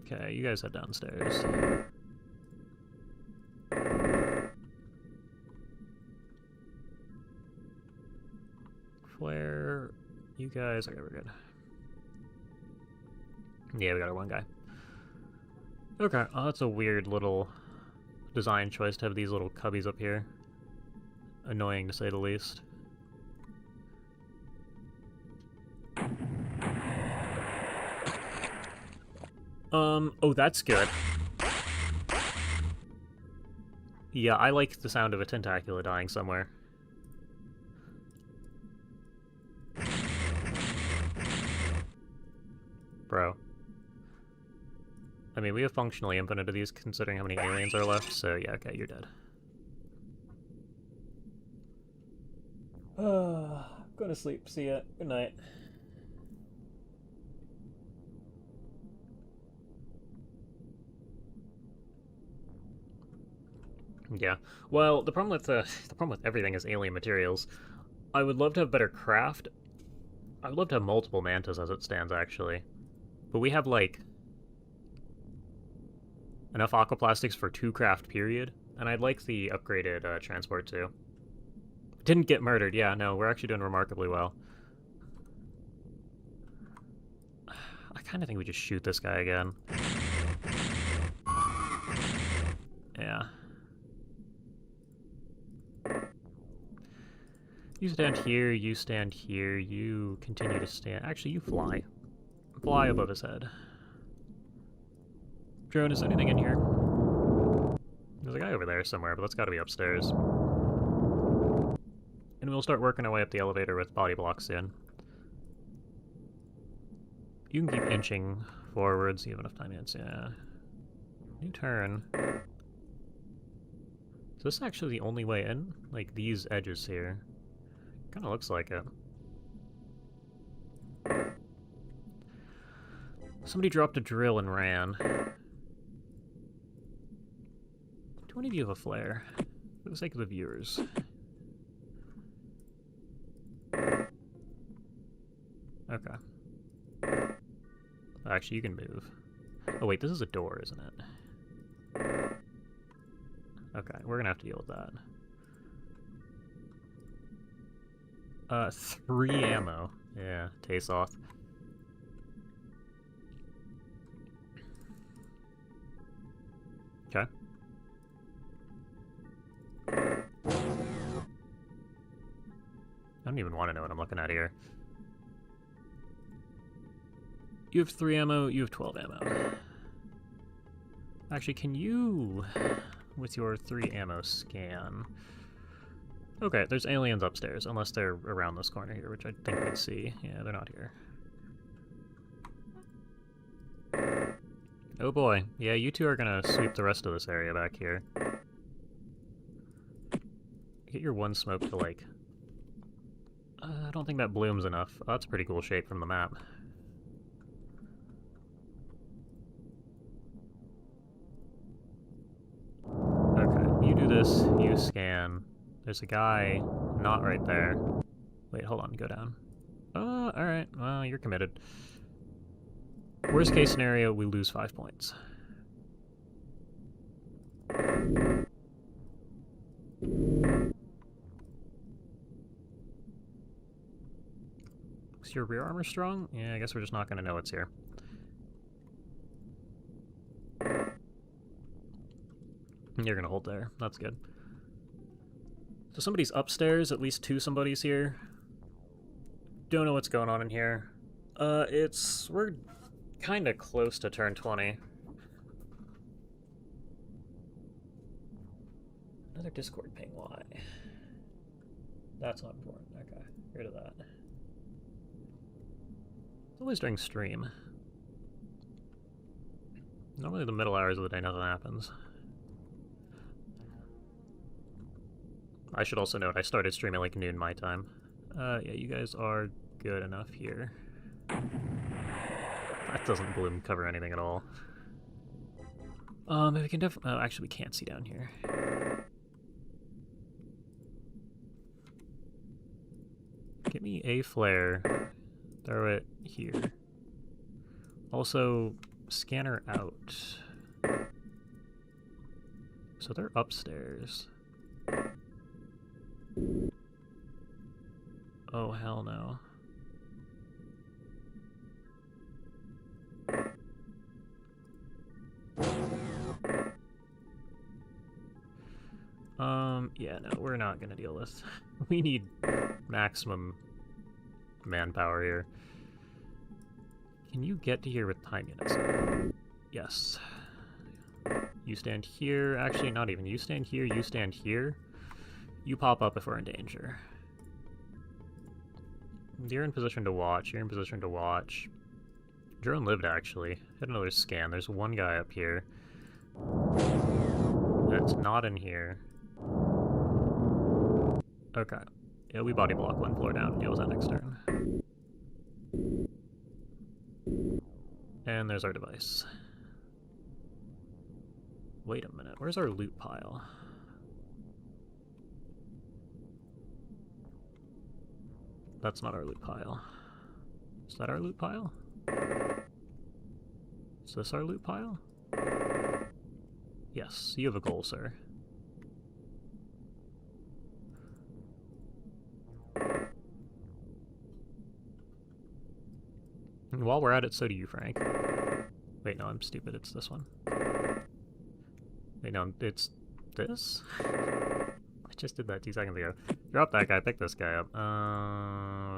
Speaker 1: Okay, you guys head downstairs. Flare, you guys... okay, we're good. Yeah, we got our one guy. Okay, that's a weird little design choice to have these little cubbies up here. Annoying, to say the least. Oh, that's good. Yeah, I like the sound of a tentacula dying somewhere. Bro. I mean, we have functionally infinite of these, considering how many aliens are left, so yeah, okay, you're dead. Go to sleep. See ya. Good night. Yeah. Well, the problem with everything is alien materials. I would love to have better craft. I would love to have multiple mantas as it stands, actually. But we have, like, enough aquaplastics for 2 craft, period. And I'd like the upgraded transport, too. Didn't get murdered. Yeah, no, we're actually doing remarkably well. I kind of think we just shoot this guy again. Yeah. You stand here, you stand here, you continue to stand... actually, you fly. Fly above his head. Drone, is anything in here? There's a guy over there somewhere, but that's gotta be upstairs. And we'll start working our way up the elevator with body blocks soon. You can keep inching forwards, you have enough time, yeah. New turn. Is this actually the only way in? Like, these edges here. Kinda looks like it. Somebody dropped a drill and ran. Do any of you have a flare? For the sake of the viewers. Okay. Actually, you can move. Oh wait, this is a door, isn't it? Okay, we're gonna have to deal with that. 3 ammo. Yeah, tastes off. Okay. I don't even want to know what I'm looking at here. You have 3 ammo, you have 12 ammo. Actually, can you, with your 3 ammo, scan? Okay, there's aliens upstairs, unless they're around this corner here, which I think we'd see. Yeah, they're not here. Oh boy. Yeah, you two are gonna sweep the rest of this area back here. Get your one smoke to, like... I don't think that bloom's enough. Oh, that's a pretty cool shape from the map. Okay, you do this, you scan. There's a guy not right there. Wait, hold on, go down. Alright, well, you're committed. Worst case scenario, we lose 5 points. Is your rear armor strong? Yeah, I guess we're just not going to know it's here. You're going to hold there. That's good. So somebody's upstairs, at least 2 somebody's here. Don't know what's going on in here. We're kind of close to turn 20. Another Discord ping, why? That's not important. Okay, get rid of that. It's always during stream. Normally the middle hours of the day nothing happens. I should also note I started streaming like noon my time. Yeah, you guys are good enough here. That doesn't bloom cover anything at all. We can oh, actually we can't see down here. Give me a flare. Throw it here. Also, scanner out. So they're upstairs. Oh, hell no. Yeah, no, we're not gonna deal with. We need maximum manpower here. Can you get to here with time units? Yes. You stand here. Actually, not even. You stand here, you stand here. You pop up if we're in danger. You're in position to watch. You're in position to watch. Drone lived, actually. Hit another scan. There's one guy up here. That's not in here. Okay. Yeah, we body block 1 floor down and deal with that next turn. And there's our device. Wait a minute. Where's our loot pile? That's not our loot pile. Is that our loot pile? Is this our loot pile? Yes, you have a goal, sir. And while we're at it, so do you, Frank. Wait, no, I'm stupid. It's this one. Wait, no, it's this? I just did that 2 seconds ago. Drop that guy, pick this guy up.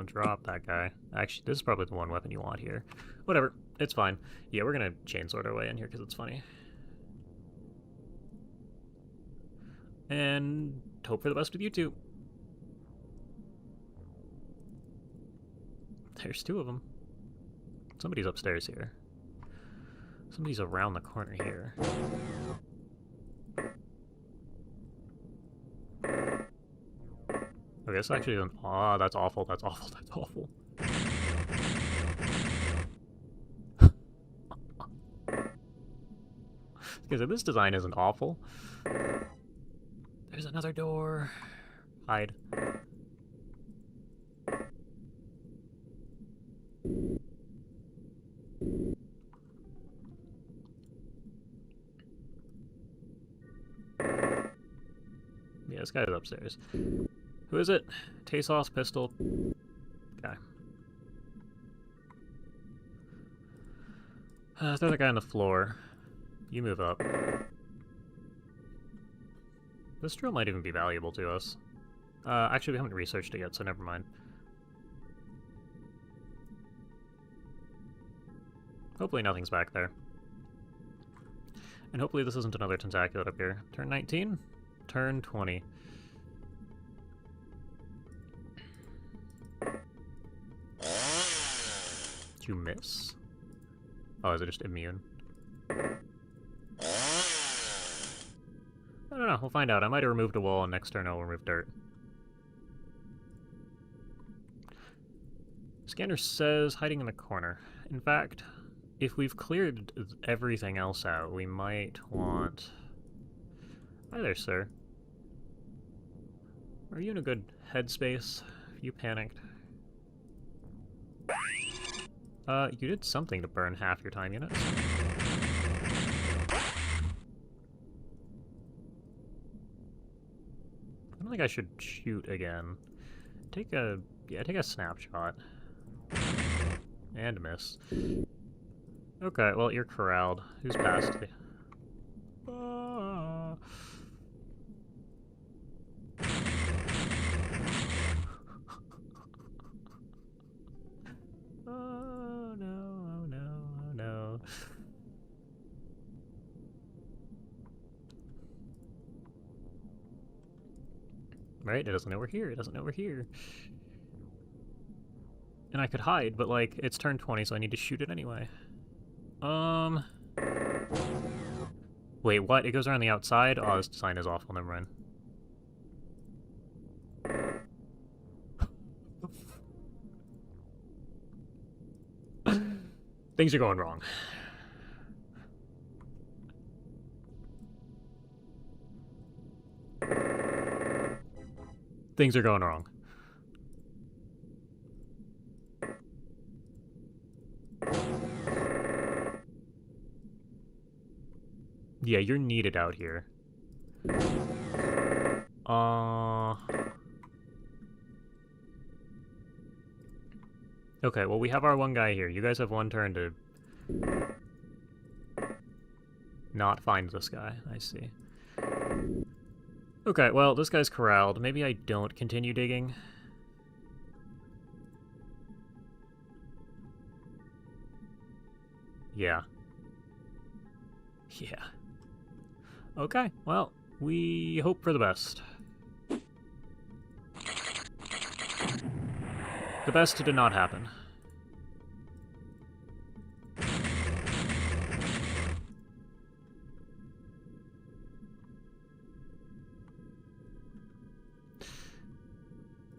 Speaker 1: Drop that guy. Actually, this is probably the one weapon you want here. Whatever, it's fine. Yeah, we're gonna chainsword our way in here because it's funny. And hope for the best with you two. There's 2 of them. Somebody's upstairs here. Somebody's around the corner here. Okay, this actually isn't. Oh, that's awful. That's awful. That's awful. Because this design isn't awful. There's another door. Hide. Yeah, this guy is upstairs. Who is it? Tasos, pistol. Okay. Throw that guy on the floor. You move up. This drill might even be valuable to us. Actually, we haven't researched it yet, so never mind. Hopefully nothing's back there. And hopefully this isn't another tentaculate up here. Turn 19? Turn 20. Did you miss? Oh, is it just immune? I don't know, we'll find out. I might have removed a wall, and next turn I'll remove dirt. Scanner says hiding in the corner. In fact, if we've cleared everything else out, we might want... Hi there, sir. Are you in a good headspace? You panicked. You did something to burn half your time units. I don't think I should shoot again. Take a snapshot. And miss. Okay, well, you're corralled. Who's past you? Oh no, oh no, oh no. Right, it doesn't know we're here, it doesn't know we're here. And I could hide, but, like, it's turn 20, so I need to shoot it anyway. Wait, what? It goes around the outside? Oh, this sign is awful, never mind. Things are going wrong. Things are going wrong. Yeah, you're needed out here. Okay, well, we have our one guy here. You guys have one turn to not find this guy. I see. Okay, well, this guy's corralled. Maybe I don't continue digging. Yeah. Yeah. Okay, well, we hope for the best. The best did not happen.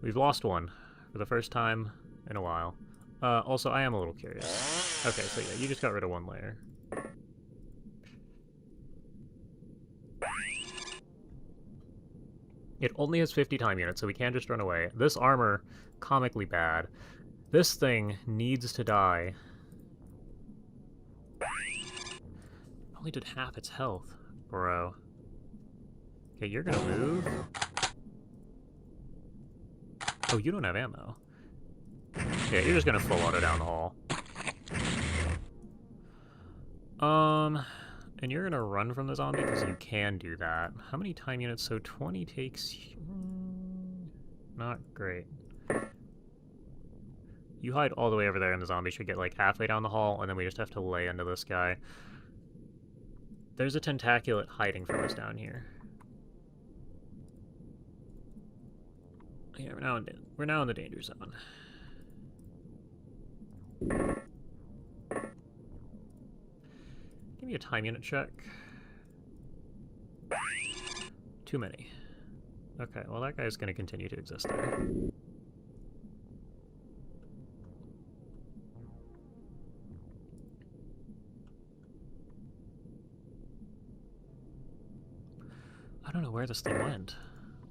Speaker 1: We've lost one for the first time in a while. Also, I am a little curious. Okay, so yeah, you just got rid of one layer. It only has 50 time units, so we can't just run away. This armor, comically bad. This thing needs to die. Only did half its health, bro. Okay, you're gonna move. Oh, you don't have ammo. Yeah, you're just gonna full auto down the hall. And you're gonna run from the zombie because you can do that. How many time units? So 20 takes... not great. You hide all the way over there and the zombie should get like halfway down the hall, and then we just have to lay into this guy. There's a tentaculate hiding from us down here. Yeah, we're now in the danger zone. Give me a time unit check. Too many. Okay, well that guy's gonna continue to exist there. I don't know where this thing went.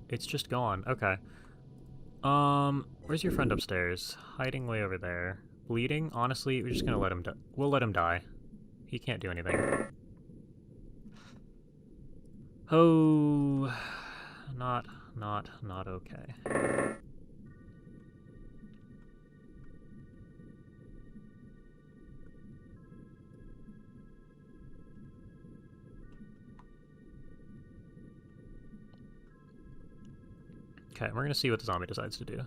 Speaker 1: It's just gone. Okay. Where's your friend upstairs? Hiding way over there. Bleeding? Honestly, we're just gonna let him die. We'll let him die. He can't do anything. Oh, not okay. Okay, we're gonna see what the zombie decides to do.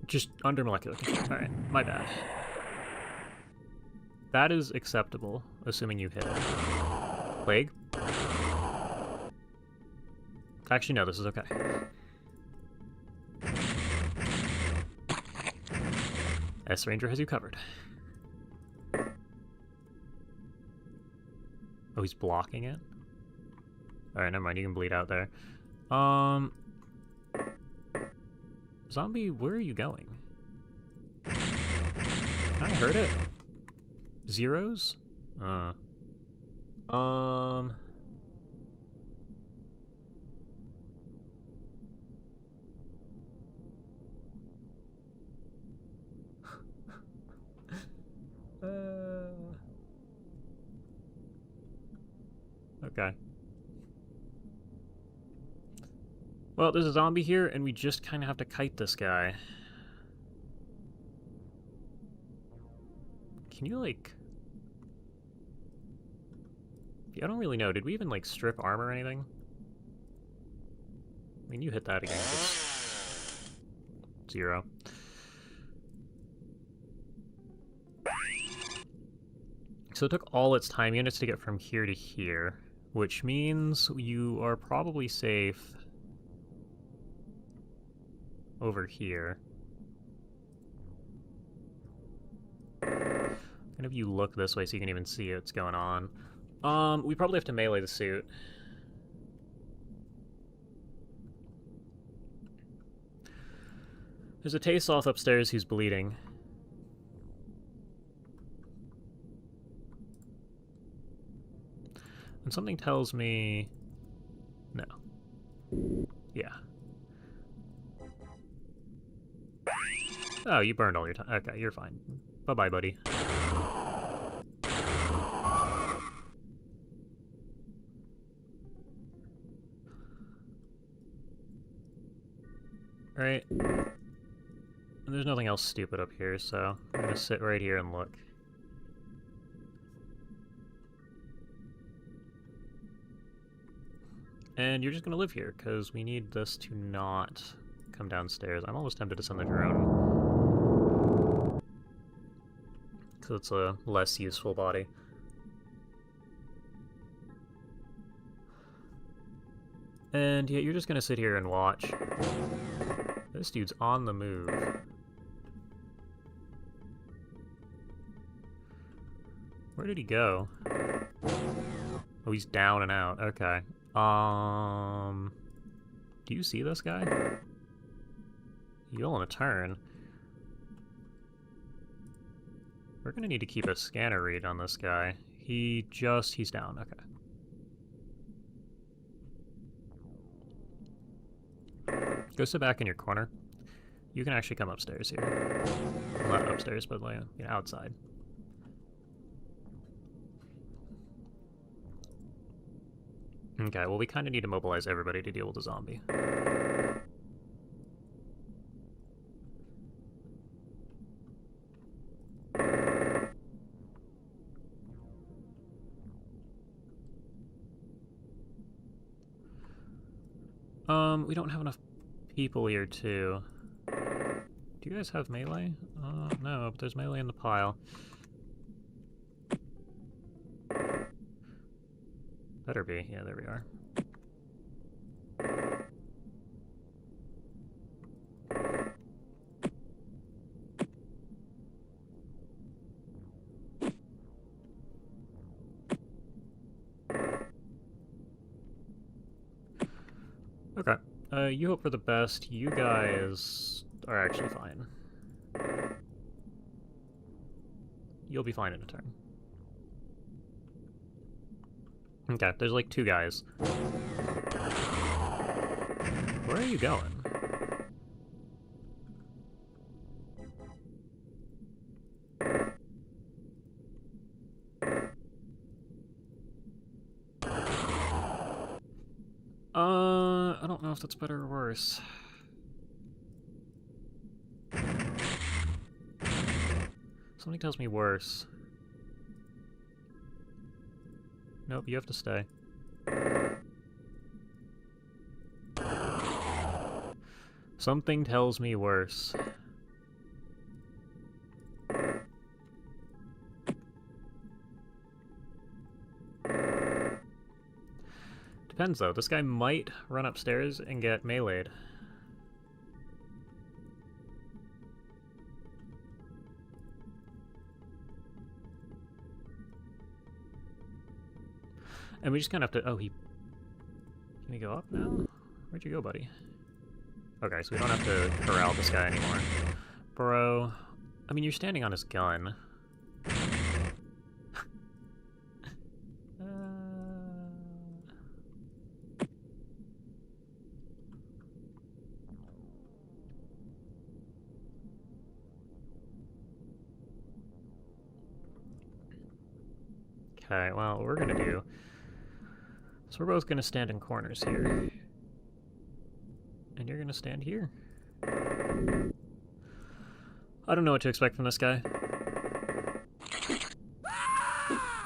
Speaker 1: Just under molecular control. Alright, my bad. That is acceptable, assuming you hit it. Plague? Actually, no, this is okay. S-Ranger has you covered. Oh, he's blocking it? Alright, never mind, you can bleed out there. Zombie, where are you going? I heard it. Zeros? Okay. Well, there's a zombie here, and we just kind of have to kite this guy. Can you, like... I don't really know. Did we even, like, strip armor or anything? I mean, you hit that again. It's 0. So it took all its time units to get from here to here, which means you are probably safe over here. Kind of you look this way so you can even see what's going on. We probably have to melee the suit. There's a Taste-Off upstairs who's bleeding. And something tells me... No. Yeah. Oh, you burned all your time. Okay, you're fine. Bye-bye, buddy. Alright. There's nothing else stupid up here, so I'm gonna sit right here and look. And you're just gonna live here, because we need this to not come downstairs. I'm almost tempted to send the drone. Because it's a less useful body. And yeah, you're just gonna sit here and watch. This dude's on the move. Where did he go? Oh, he's down and out. Okay. Do you see this guy? You'll in a turn. We're gonna need to keep a scanner read on this guy. He's down. Okay. Go sit back in your corner. You can actually come upstairs here. Not upstairs, but like, you know, outside. Okay, well we kind of need to mobilize everybody to deal with the zombie. We don't have enough people here, too. Do you guys have melee? No, but there's melee in the pile. Better be. Yeah, there we are. Okay. You hope for the best. You guys are actually fine. You'll be fine in a turn. Okay, there's like 2 guys. Where are you going? I don't know if that's better or worse. Something tells me worse. Nope, you have to stay. Something tells me worse. Depends, though. This guy might run upstairs and get meleeed. And we just kind of have to... Oh, he... Can he go up now? Where'd you go, buddy? Okay, so we don't have to corral this guy anymore. Bro... I mean, you're standing on his gun. Okay, well, what we're gonna do... So we're both gonna stand in corners here. And you're gonna stand here. I don't know what to expect from this guy.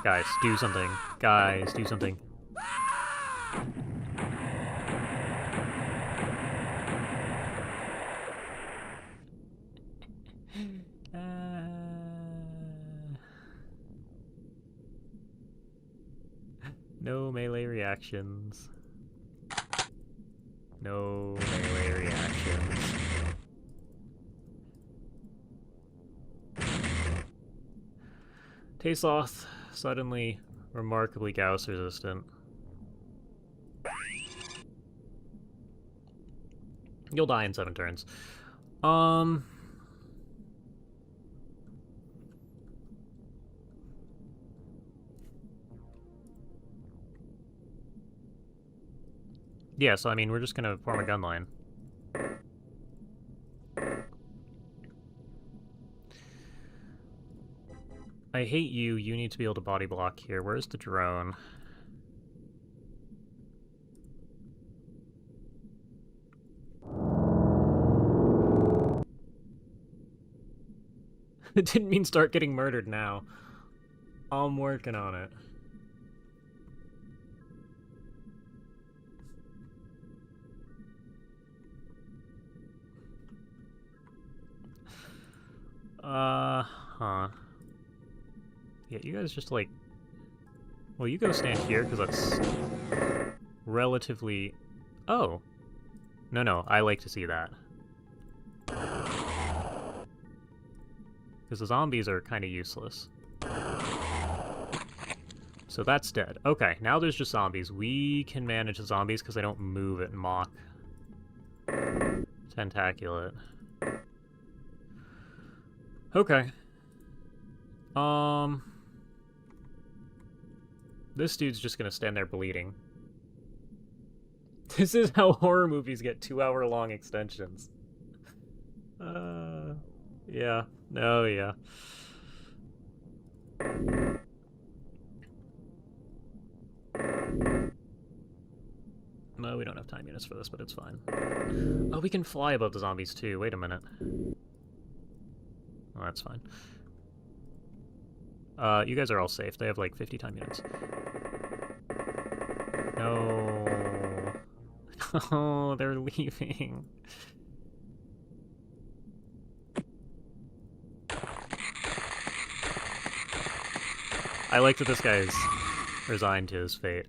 Speaker 1: Guys, do something. Guys, do something. No melee reactions. No melee reactions. Taseloth, suddenly remarkably Gauss resistant. You'll die in 7 turns. Yeah, so I mean, we're just gonna form a gun line. I hate you. You need to be able to body block here. Where's the drone? It didn't mean start getting murdered now. I'm working on it. Huh. Yeah, you guys just like... Well, you go stand here, because that's relatively... Oh! No, I like to see that. Because the zombies are kind of useless. So that's dead. Okay, now there's just zombies. We can manage the zombies because they don't move at Mach. Tentaculate. Okay. This dude's just gonna stand there bleeding. This is how horror movies get 2-hour-long extensions. Yeah. No, yeah. No, we don't have time units for this, but it's fine. Oh, we can fly above the zombies too. Wait a minute. Oh, that's fine. You guys are all safe. They have like 50 time units. No. Oh, they're leaving. I like that this guy's resigned to his fate.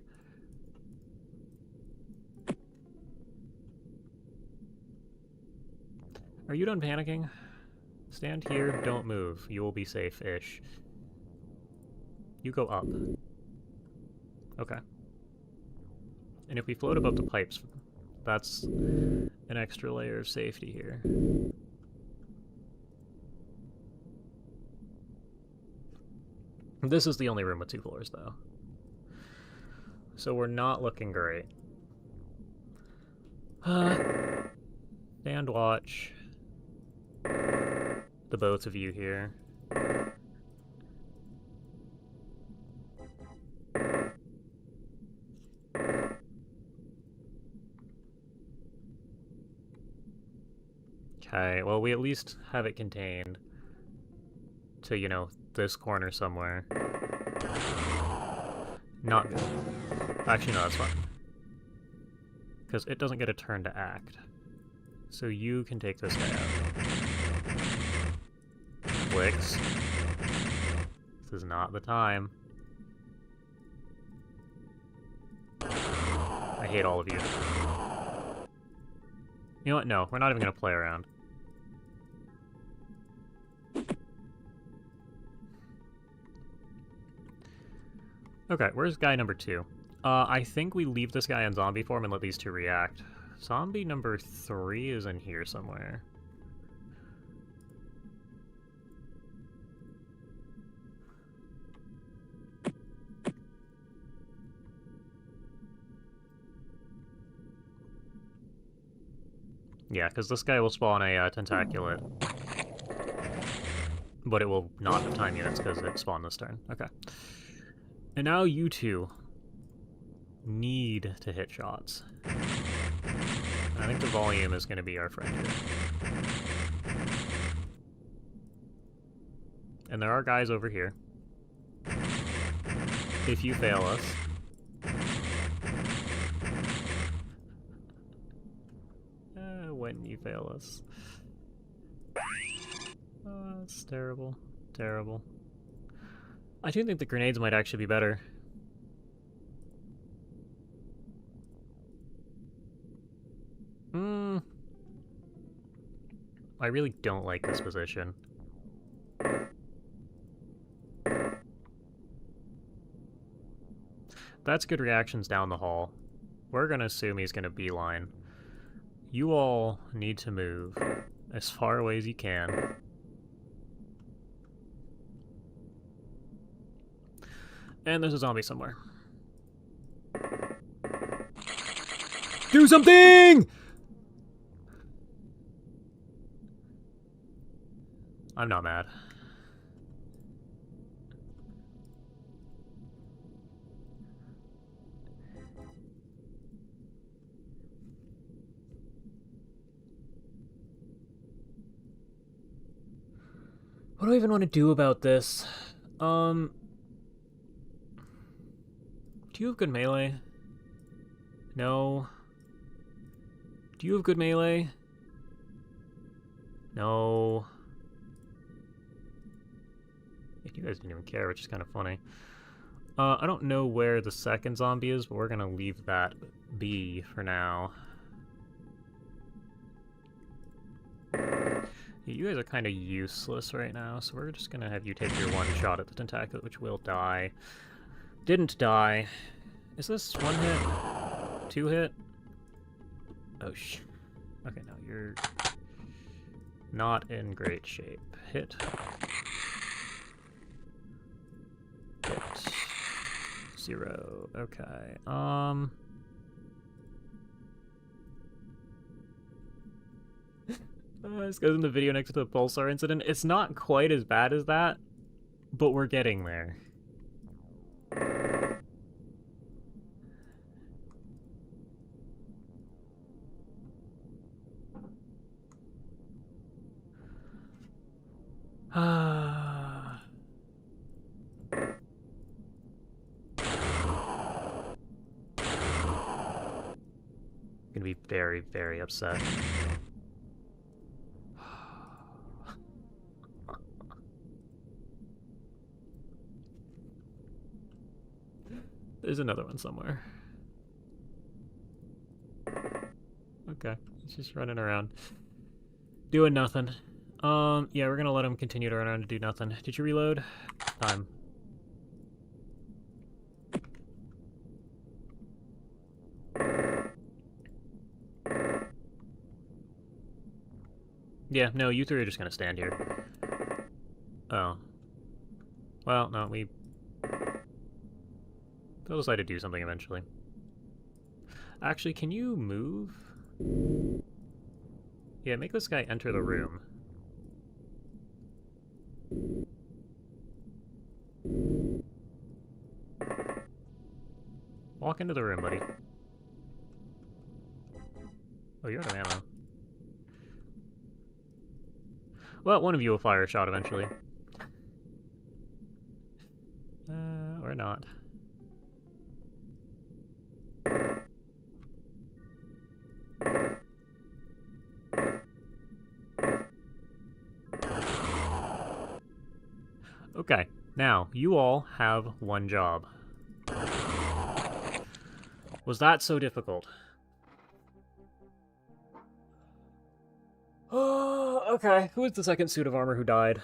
Speaker 1: Are you done panicking? Stand here, don't move. You will be safe-ish. You go up. Okay. And if we float above the pipes, that's an extra layer of safety here. This is the only room with 2 floors, though. So we're not looking great. Stand watch. The both of you here. Okay, well, we at least have it contained to, you know, this corner somewhere. Not good. Actually, no, that's fine. Because it doesn't get a turn to act. So you can take this guy out. Flicks. This is not the time. I hate all of you. You know what? No, we're not even going to play around. Okay, where's guy number 2? I think we leave this guy in zombie form and let these two react. Zombie number 3 is in here somewhere. Yeah, because this guy will spawn a tentaculate. But it will not have time units because it spawned this turn. Okay. And now you two need to hit shots. I think the volume is going to be our friend here. And there are guys over here. If you fail us... when you fail us. It's terrible. Terrible. I do think the grenades might actually be better. I really don't like this position. That's good reactions down the hall. We're gonna assume he's gonna beeline. You all need to move as far away as you can. And there's a zombie somewhere. Do something! I'm not mad. What do I even want to do about this? Do you have good melee? No. Do you have good melee? No. You guys didn't even care, which is kind of funny. I don't know where the second zombie is, but we're gonna leave that be for now. You guys are kind of useless right now, so we're just gonna have you take your one shot at the tentacle, which will die. Didn't die. Is this 1 hit? 2 hit? Oh, okay, no, you're not in great shape. Hit. Hit. 0. Okay. This goes in the video next to the pulsar incident. It's not quite as bad as that, but we're getting there. Gonna be very, very upset. There's another one somewhere. Okay, he's just running around. Doing nothing. Yeah, we're gonna let him continue to run around and do nothing. Did you reload? Time. Yeah, no, you three are just gonna stand here. Oh. Well, no, they'll decide to do something eventually. Actually, can you move? Yeah, make this guy enter the room. Walk into the room, buddy. Oh, you're out of ammo. Well, one of you will fire a shot eventually. Or not. Okay, now, you all have one job. Was that so difficult? Oh, okay. Who was the second suit of armor who died?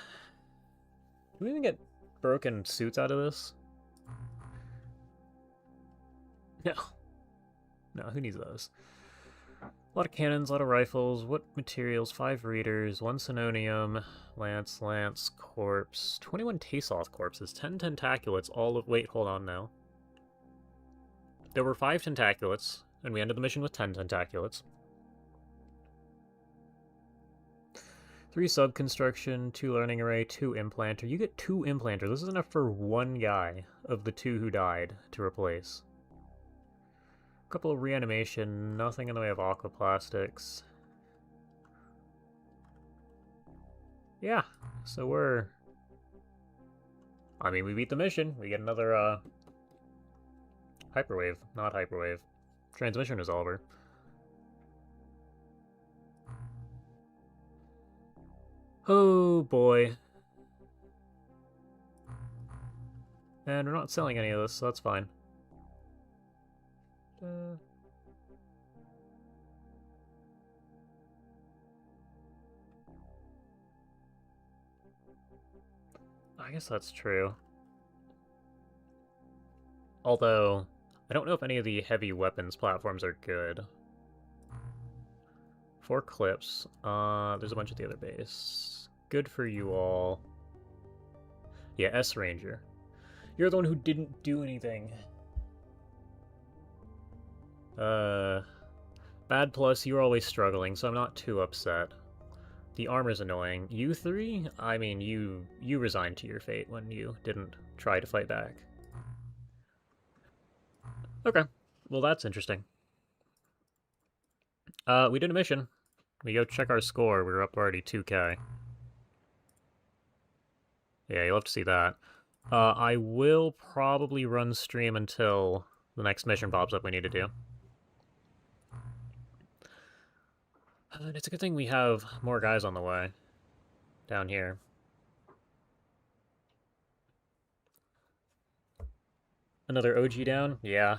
Speaker 1: Did we even get broken suits out of this? No. No, who needs those? A lot of cannons, a lot of rifles. What materials? 5 readers, 1 Sononium, Lance, Corpse, 21 Tasoth corpses, 10 Tentaculates, all of... Wait, hold on now. There were 5 Tentaculates, and we ended the mission with 10 Tentaculates. 3 Sub-Construction, 2 Learning Array, 2 Implanter. You get 2 Implanter. This is enough for 1 guy of the 2 who died to replace. A couple of reanimation, nothing in the way of aquaplastics. Yeah, so we're... I mean, we beat the mission. We get another, Hyperwave. Not Hyperwave. Transmission Resolver. Oh, boy. And we're not selling any of this, so that's fine. I guess that's true. Although, I don't know if any of the heavy weapons platforms are good. 4 clips. There's a bunch at the other base. Good for you all. Yeah, S Ranger. You're the one who didn't do anything. Bad plus, you're always struggling, so I'm not too upset. The armor's annoying. You 3? I mean, you resigned to your fate when you didn't try to fight back. Okay, well that's interesting. We did a mission. We go check our score. We were up already 2K. Yeah, you'll have to see that. I will probably run stream until the next mission pops up we need to do. And it's a good thing we have more guys on the way. Down here. Another OG down? Yeah.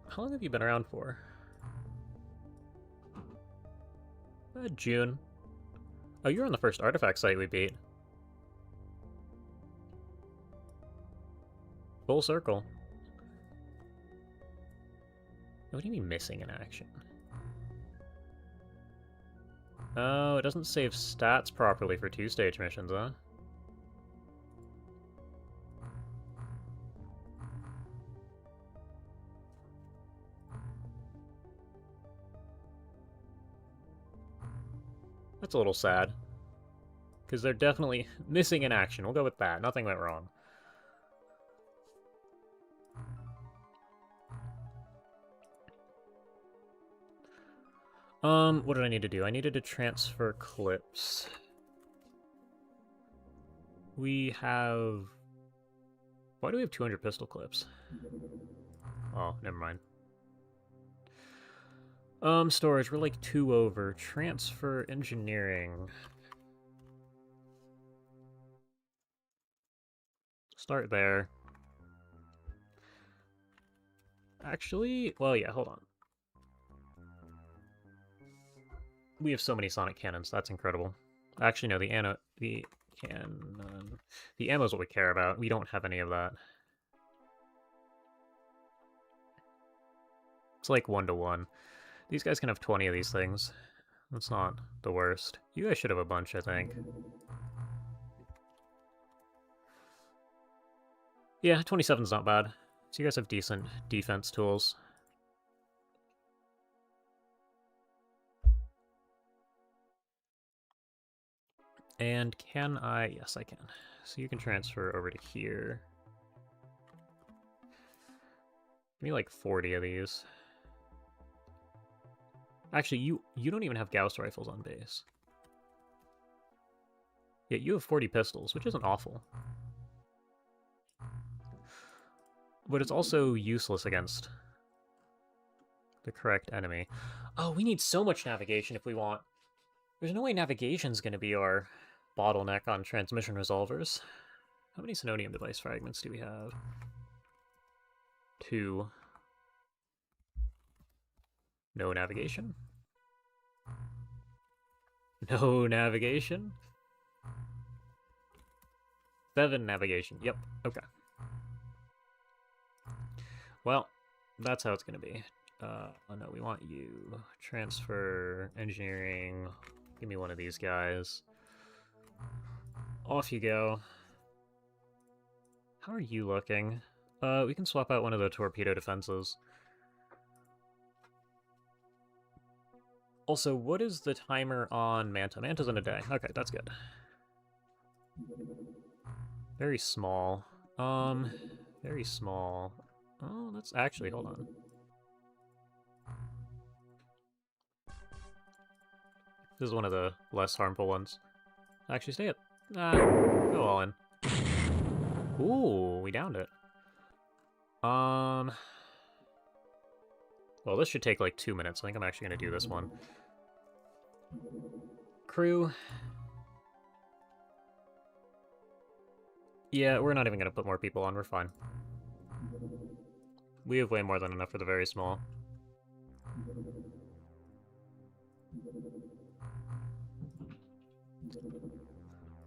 Speaker 1: How long have you been around for? June. Oh, you're on the first artifact site we beat. Full circle. What do you mean missing in action? Oh, it doesn't save stats properly for 2-stage missions, huh? That's a little sad. Because they're definitely missing in action. We'll go with that. Nothing went wrong. What did I need to do? I needed to transfer clips. We have... Why do we have 200 pistol clips? Oh, never mind. Storage, we're like 2 over. Transfer engineering. Start there. Actually, well, yeah, hold on. We have so many sonic cannons, that's incredible. Actually, no, the ammo is what we care about. We don't have any of that. It's like 1-to-1. These guys can have 20 of these things. That's not the worst. You guys should have a bunch, I think. Yeah, 27's not bad. So you guys have decent defense tools. And can I... Yes, I can. So you can transfer over to here. Give me like 40 of these. Actually, you don't even have Gauss rifles on base. Yeah, you have 40 pistols, which isn't awful. But it's also useless against the correct enemy. Oh, we need so much navigation if we want... There's no way navigation's going to be our bottleneck on transmission resolvers. How many Sononium device fragments do we have? 2. No navigation? No navigation? 7 navigation. Yep, okay. Well, that's how it's gonna be. Oh no, we want you. Transfer, engineering. Give me one of these guys. Off you go. How are you looking? We can swap out one of the torpedo defenses. Also, what is the timer on Manta? Manta's in a day. Okay, that's good. Very small. Very small. Oh, that's actually, hold on. This is one of the less harmful ones. Actually, stay it. Go all in. Ooh, we downed it. Well, this should take like 2 minutes. I think I'm actually going to do this one. Crew. Yeah, we're not even going to put more people on. We're fine. We have way more than enough for the very small.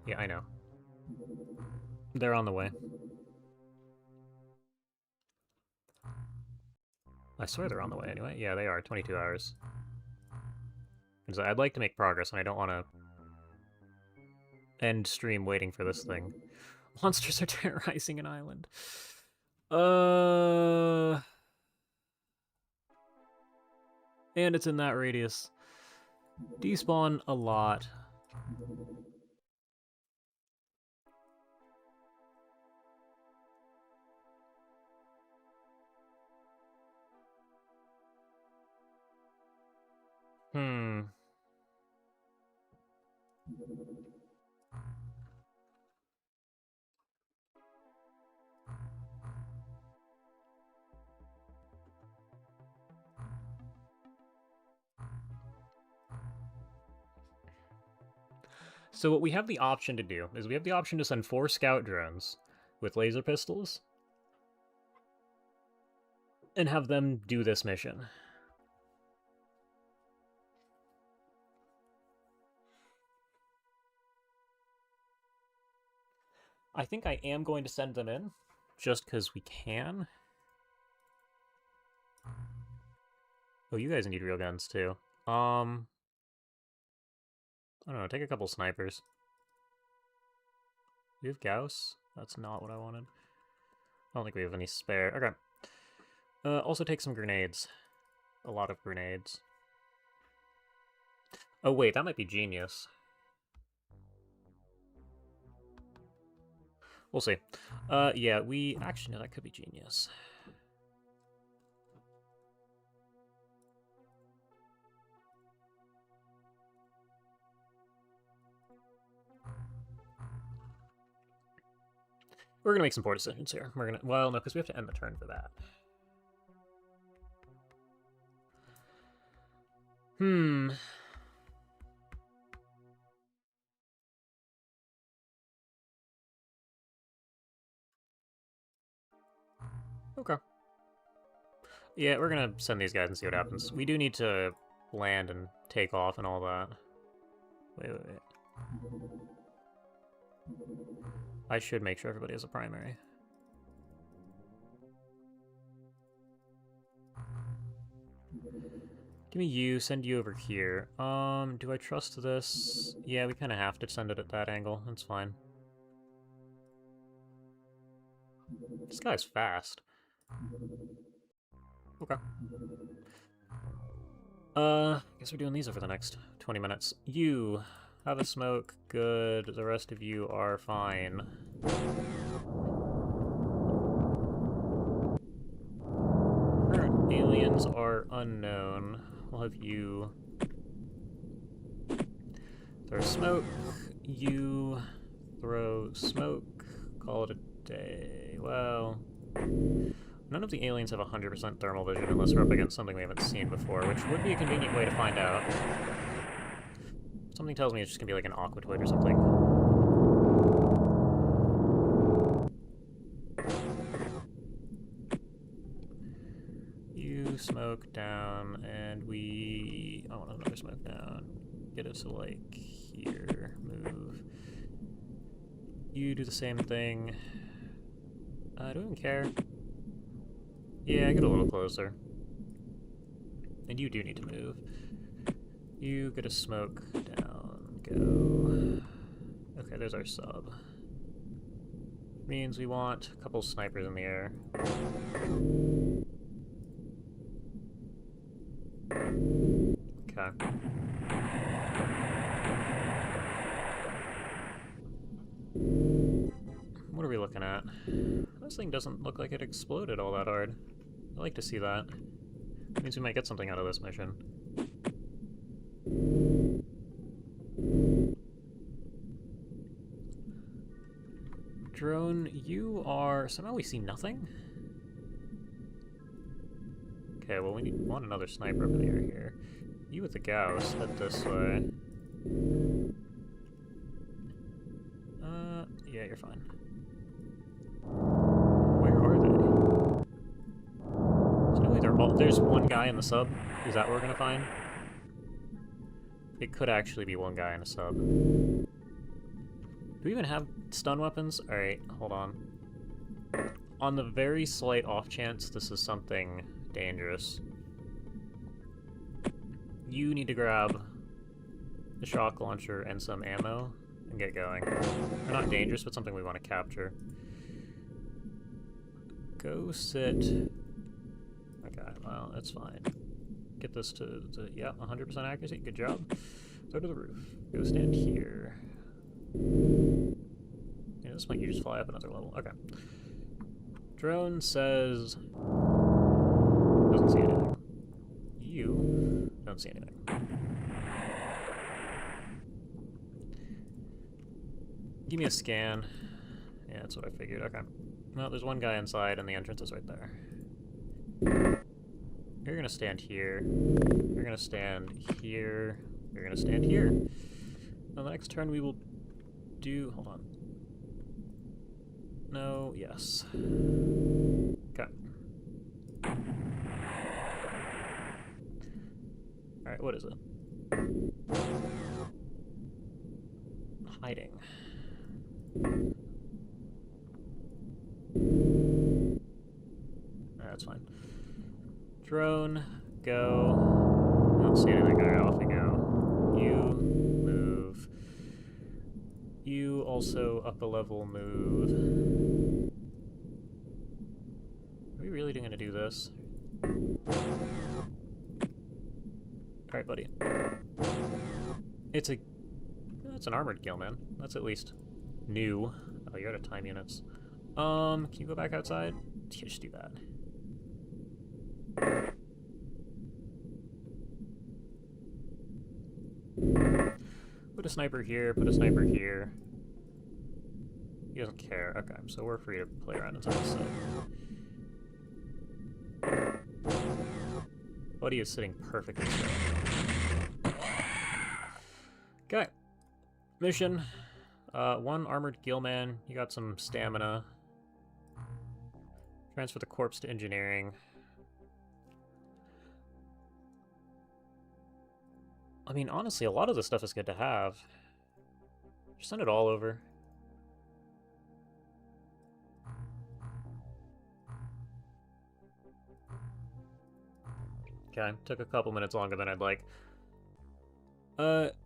Speaker 1: Yeah, I know. They're on the way. I swear they're on the way anyway. Yeah, they are. 22 hours. So I'd like to make progress, and I don't want to end stream waiting for this thing. Monsters are terrorizing an island. And it's in that radius. Despawn a lot. So what we have the option to do is we have the option to send 4 scout drones with laser pistols and have them do this mission. I think I am going to send them in, just because we can. Oh, you guys need real guns, too. I don't know, take a couple snipers. Do you have Gauss? That's not what I wanted. I don't think we have any spare. Okay. Also take some grenades. A lot of grenades. Oh, wait, that might be genius. We'll see. Yeah, we... Actually, no, that could be genius. We're gonna make some poor decisions here. We're gonna... Well, no, because we have to end the turn for that. Okay. Yeah, we're gonna send these guys and see what happens. We do need to land and take off and all that. Wait. I should make sure everybody has a primary. Give me you, send you over here. Do I trust this? Yeah, we kind of have to send it at that angle. That's fine. This guy's fast. Okay. Guess we're doing these over the next 20 minutes. You have a smoke. Good. The rest of you are fine. Current aliens are unknown. We'll have you throw smoke. You throw smoke. Call it a day. Well... None of the aliens have 100% thermal vision unless we're up against something we haven't seen before, which would be a convenient way to find out. Something tells me it's just gonna be like an aquatoid or something. You smoke down, and we... I want another smoke down. Get us to, like, here. Move. You do the same thing. I don't even care. Yeah, get a little closer. And you do need to move. You get a smoke down, go. Okay, there's our sub. Means we want a couple snipers in the air. Okay. What are we looking at? This thing doesn't look like it exploded all that hard. I like to see that. Means we might get something out of this mission. Drone, you are... Somehow we see nothing? Okay, well we want another sniper over the air here. You with the Gauss, head this way. Yeah, you're fine. Where are they? There's no way they're all... There's one guy in the sub? Is that what we're gonna find? It could actually be one guy in a sub. Do we even have stun weapons? Alright, hold on. On the very slight off chance this is something dangerous, you need to grab the shock launcher and some ammo and get going. They're not dangerous, but something we want to capture. Go sit... Okay, well, that's fine. Get this to yeah, 100% accuracy. Good job. Go to the roof. Go stand here. Yeah, this might you just fly up another level. Okay. Drone says... Doesn't see anything. You don't see anything. Give me a scan. Yeah, that's what I figured. Okay. Well, there's one guy inside and the entrance is right there. You're gonna stand here. You're gonna stand here. You're gonna stand here. Now the next turn we will do... Hold on. No, yes. Okay. Alright, what is it? Hiding. That's fine. Drone, go. I don't see anything. Alright, off we go. You move. You also up a level move. Are we really gonna do this? Alright, buddy. It's an armored kill, man. That's at least new. Oh, you're out of time units. Can you go back outside? Yeah, just do that. Put a sniper here, put a sniper here. He doesn't care. Okay, so we're free to play around inside the sub. Buddy is sitting perfectly still. Okay. Mission. One armored gillman. You got some stamina. Transfer the corpse to engineering. I mean, honestly, a lot of this stuff is good to have. Just send it all over. Okay, took a couple minutes longer than I'd like.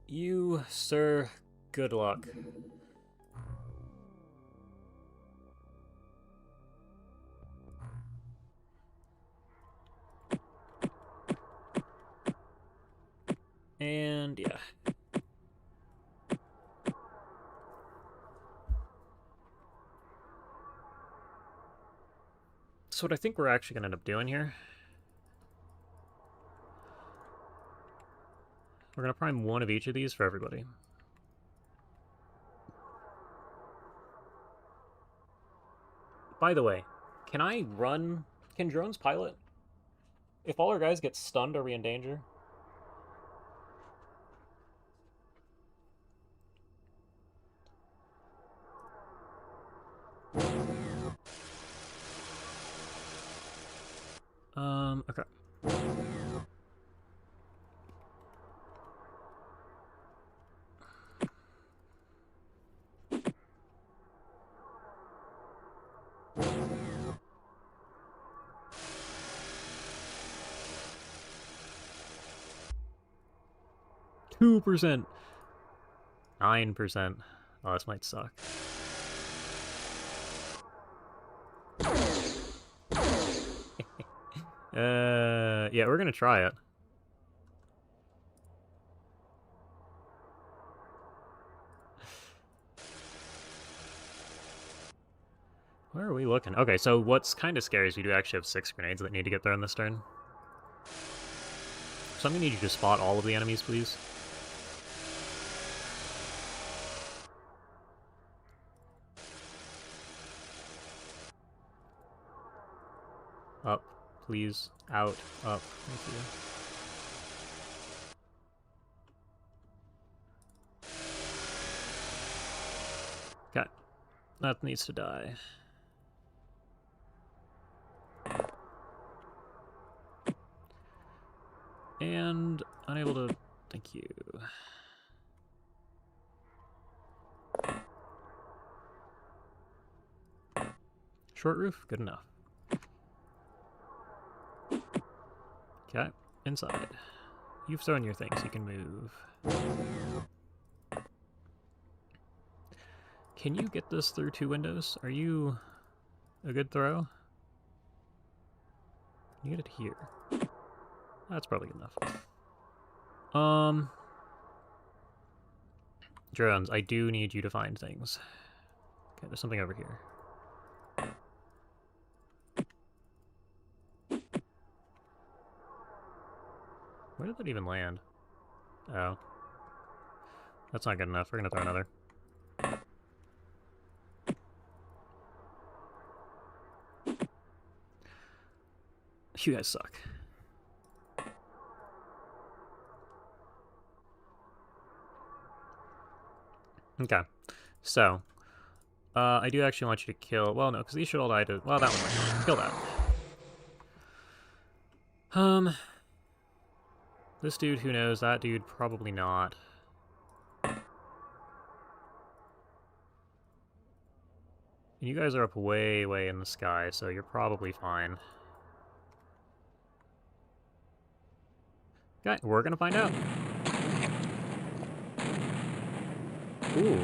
Speaker 1: You, sir, good luck. And, yeah. So what I think we're actually going to end up doing here... We're going to prime one of each of these for everybody. By the way, can I run... Can drones pilot? If all our guys get stunned, are we in danger? Okay. 2%. 9%. Oh, this might suck. Yeah, we're gonna try it. Where are we looking? Okay, so what's kind of scary is we do actually have 6 grenades that need to get thrown this turn. So I'm gonna need you to spot all of the enemies, please. Up, please. Out, up. Thank you. Okay. That needs to die. And unable to... Thank you. Short roof? Good enough. Okay. Inside. You've thrown your things. You can move. Can you get this through 2 windows? Are you a good throw? Can you get it here? That's probably good enough. Drones, I do need you to find things. Okay, there's something over here. Where did that even land? Oh. That's not good enough. We're gonna throw another. You guys suck. Okay. So, I do actually want you to kill... Well, no, because these should all die to... Well, that one might kill that. This dude, who knows? That dude, probably not. And you guys are up way, way in the sky, so you're probably fine. Okay, we're gonna find out. Ooh.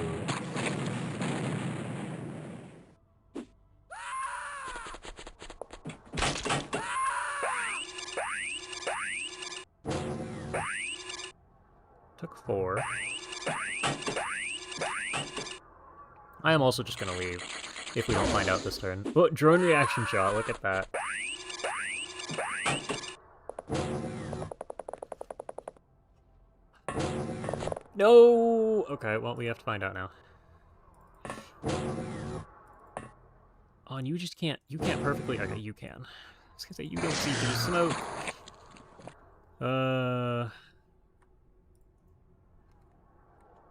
Speaker 1: Took 4. I am also just gonna leave if we don't find out this turn. Oh, drone reaction shot, look at that. No! Okay, well, we have to find out now. Oh, and you just can't... You can't perfectly... Okay, you can. I was gonna say, you don't see through smoke.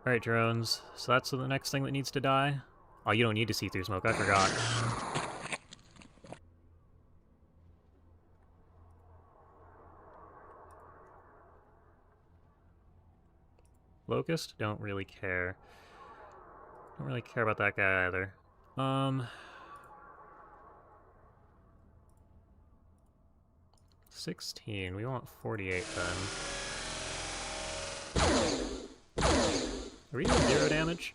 Speaker 1: Alright, drones. So that's the next thing that needs to die? Oh, you don't need to see through smoke. I forgot. Locust? Don't really care. Don't really care about that guy either. 16. We want 48 then. Are we doing 0 damage?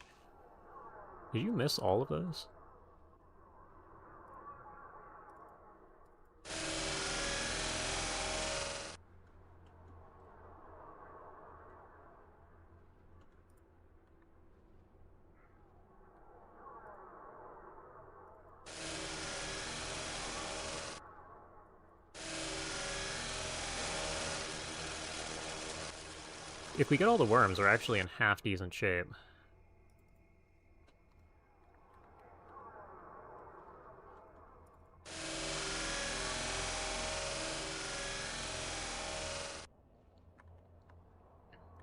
Speaker 1: Did you miss all of those? If we get all the worms, we're actually in half decent shape.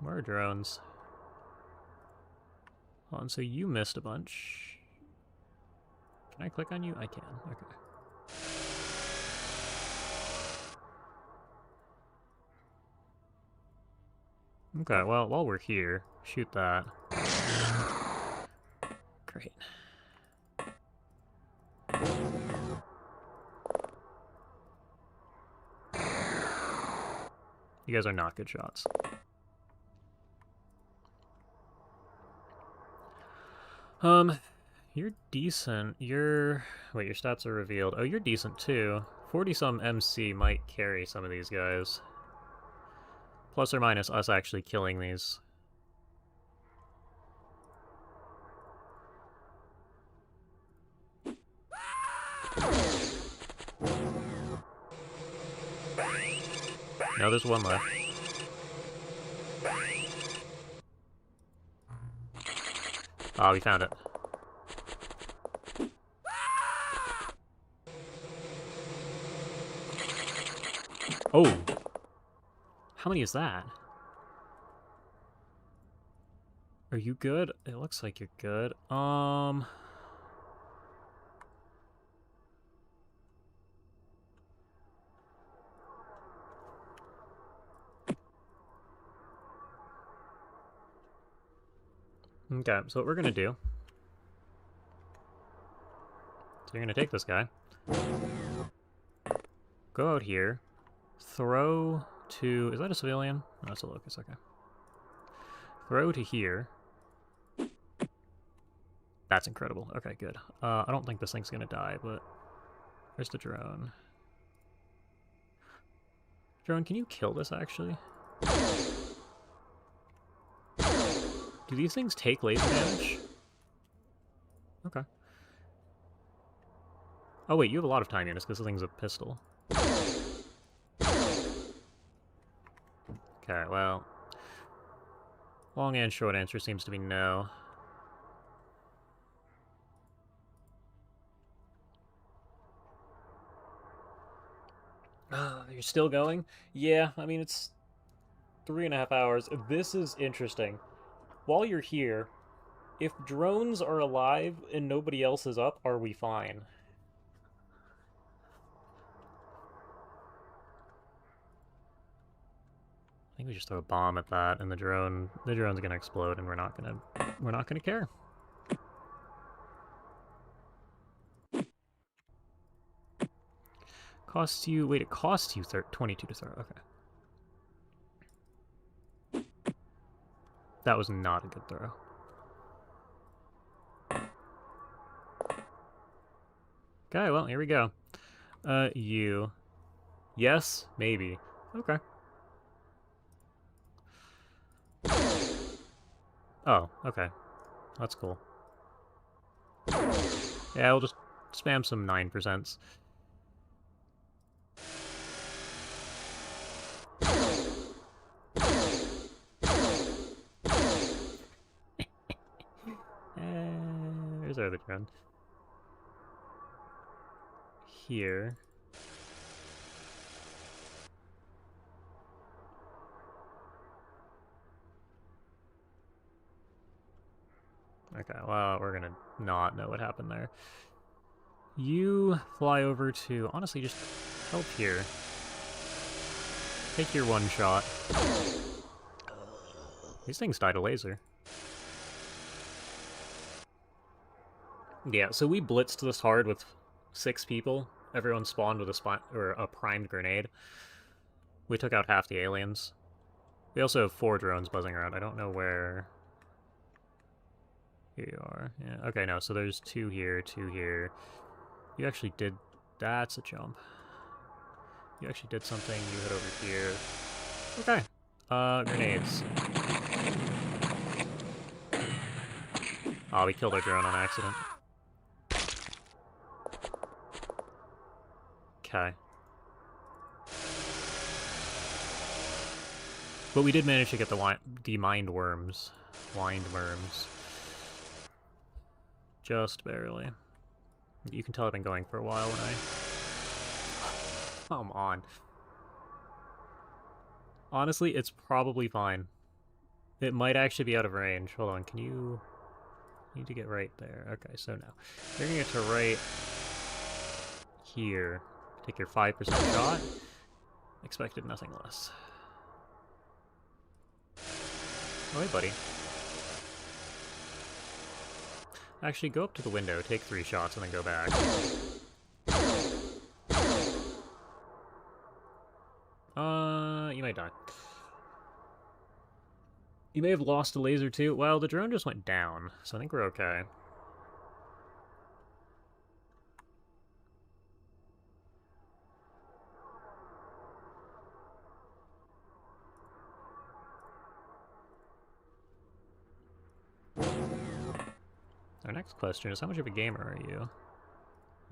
Speaker 1: Where are drones? Hold on, so you missed a bunch. Can I click on you? I can. Okay. Okay, well, while we're here, shoot that. Great. You guys are not good shots. You're decent. Wait, your stats are revealed. Oh, you're decent too. 40-some MC might carry some of these guys. Plus or minus us actually killing these. No, there's one left. Ah, we found it. Oh! How many is that? Are you good? It looks like you're good. Okay, so what we're gonna do... So you're gonna take this guy. Go out here. Throw to... Is that a civilian? No, that's a locust, okay. Throw to here. That's incredible. Okay, good. I don't think this thing's gonna die, but... Where's the drone? Drone, can you kill this, actually? Do these things take laser damage? Okay. Oh wait, you have a lot of time units, because the thing's a pistol. Okay, well... Long and short answer seems to be no. You're still going? Yeah, I mean, it's 3.5 hours. This is interesting. While you're here, if drones are alive and nobody else is up, are we fine? I think we just throw a bomb at that, and the drone's gonna explode, and we're not gonna care. Costs you... Wait, it costs you 22 to throw. Okay. That was not a good throw. Okay, well, here we go. You. Yes? Maybe. Okay. Oh, okay. That's cool. Yeah, we'll just spam some 9%s. There's our other drone. Here. Okay, well, we're gonna not know what happened there. You fly over to, honestly, just help here. Take your one shot. These things died a laser. Yeah, so we blitzed this hard with 6 people. Everyone spawned with a primed grenade. We took out half the aliens. We also have 4 drones buzzing around. I don't know where... Here you are. Yeah, okay, no, so there's 2 here, 2 here. You actually did... That's a jump. You actually did something. You hit over here. Okay. Grenades. Oh, we killed our drone on accident. Okay. But we did manage to get the mind worms. Wind worms. Just barely. You can tell I've been going for a while when I... Come on. Honestly, it's probably fine. It might actually be out of range. Hold on, can you... You need to get right there. Okay, so now. You're gonna get to right... here. Take your 5% shot. Expected nothing less. Oh, hey, buddy. Actually, go up to the window, take 3 shots, and then go back. You might die. You may have lost a laser too. Well, the drone just went down, so I think we're okay. Our next question is, how much of a gamer are you?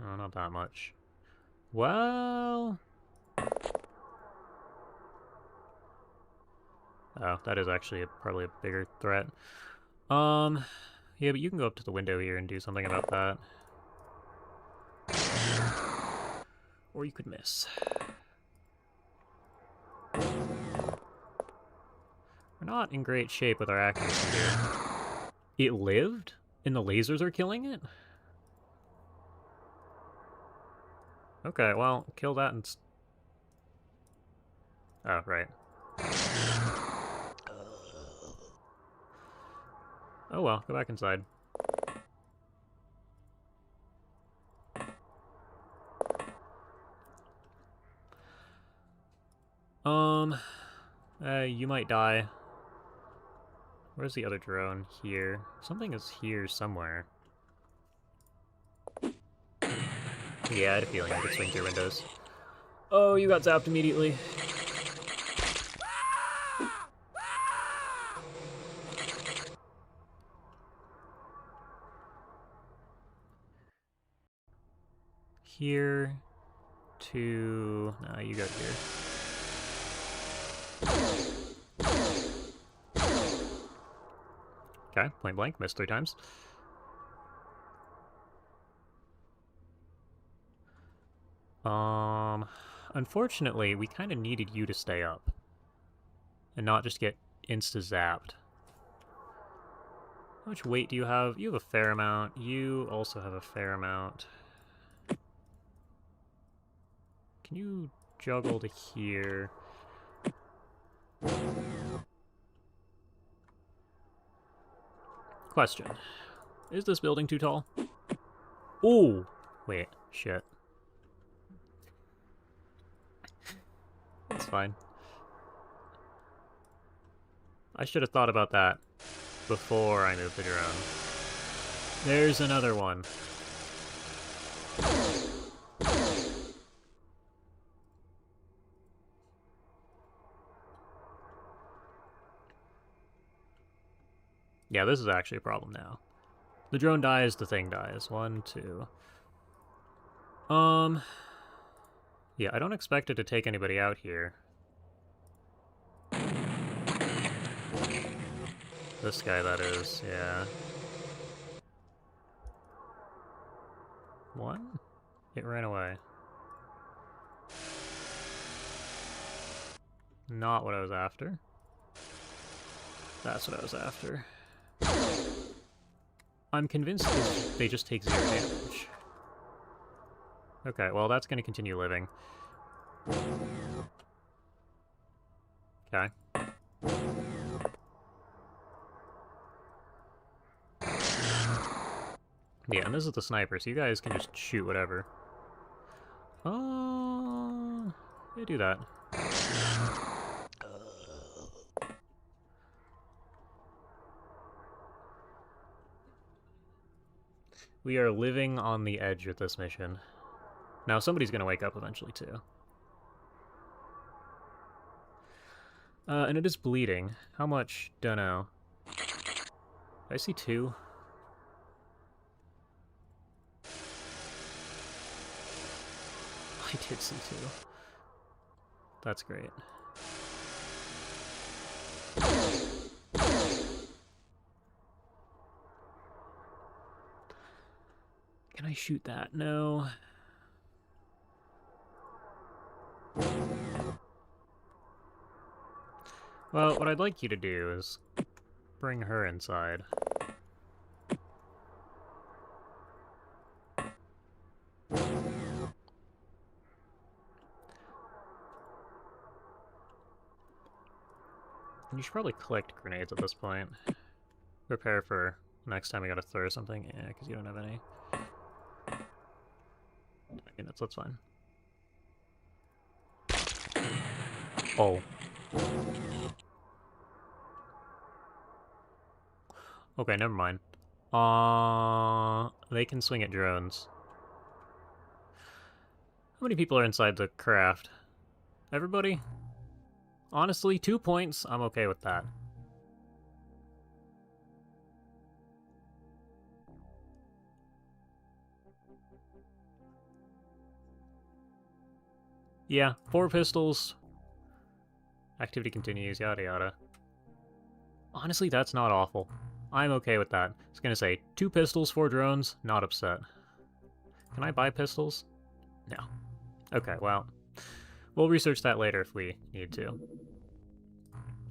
Speaker 1: Oh, not that much. Well... Oh, that is actually probably a bigger threat. Yeah, but you can go up to the window here and do something about that. Or you could miss. We're not in great shape with our accuracy here. It lived? And the lasers are killing it? Okay, well, kill that and... Oh, right. Oh well, go back inside. You might die. Where's the other drone? Here. Something is here somewhere. Yeah, I had a feeling I could swing through windows. Oh, you got zapped immediately. Here to... Nah, you go here. Okay, point blank, missed 3 times. Unfortunately, we kind of needed you to stay up. And not just get insta-zapped. How much weight do you have? You have a fair amount. You also have a fair amount. Can you juggle to here? Question. Is this building too tall? Ooh! Wait, shit. That's fine. I should have thought about that before I moved the drone. There's another one. Yeah, this is actually a problem now. The drone dies, the thing dies. 1, 2. Yeah, I don't expect it to take anybody out here. This guy, that is, yeah. 1? It ran away. Not what I was after. That's what I was after. I'm convinced they just take 0 damage. Okay, well, that's going to continue living. Okay. Yeah, and this is the sniper, so you guys can just shoot whatever. Yeah, do that. We are living on the edge with this mission. Now, somebody's gonna wake up eventually, too. And it is bleeding. How much? Dunno. I see 2. I did see 2. That's great. Can I shoot that? No. Well, what I'd like you to do is bring her inside. You should probably collect grenades at this point. Prepare for next time we gotta throw something. Yeah, because you don't have any. Okay, that's fine. Oh. Okay, never mind. They can swing at drones. How many people are inside the craft? Everybody? Honestly, 2 points, I'm okay with that. Yeah, 4 pistols. Activity continues, yada yada. Honestly, that's not awful. I'm okay with that. I was gonna say, 2 pistols, 4 drones, not upset. Can I buy pistols? No. Okay, well, we'll research that later if we need to.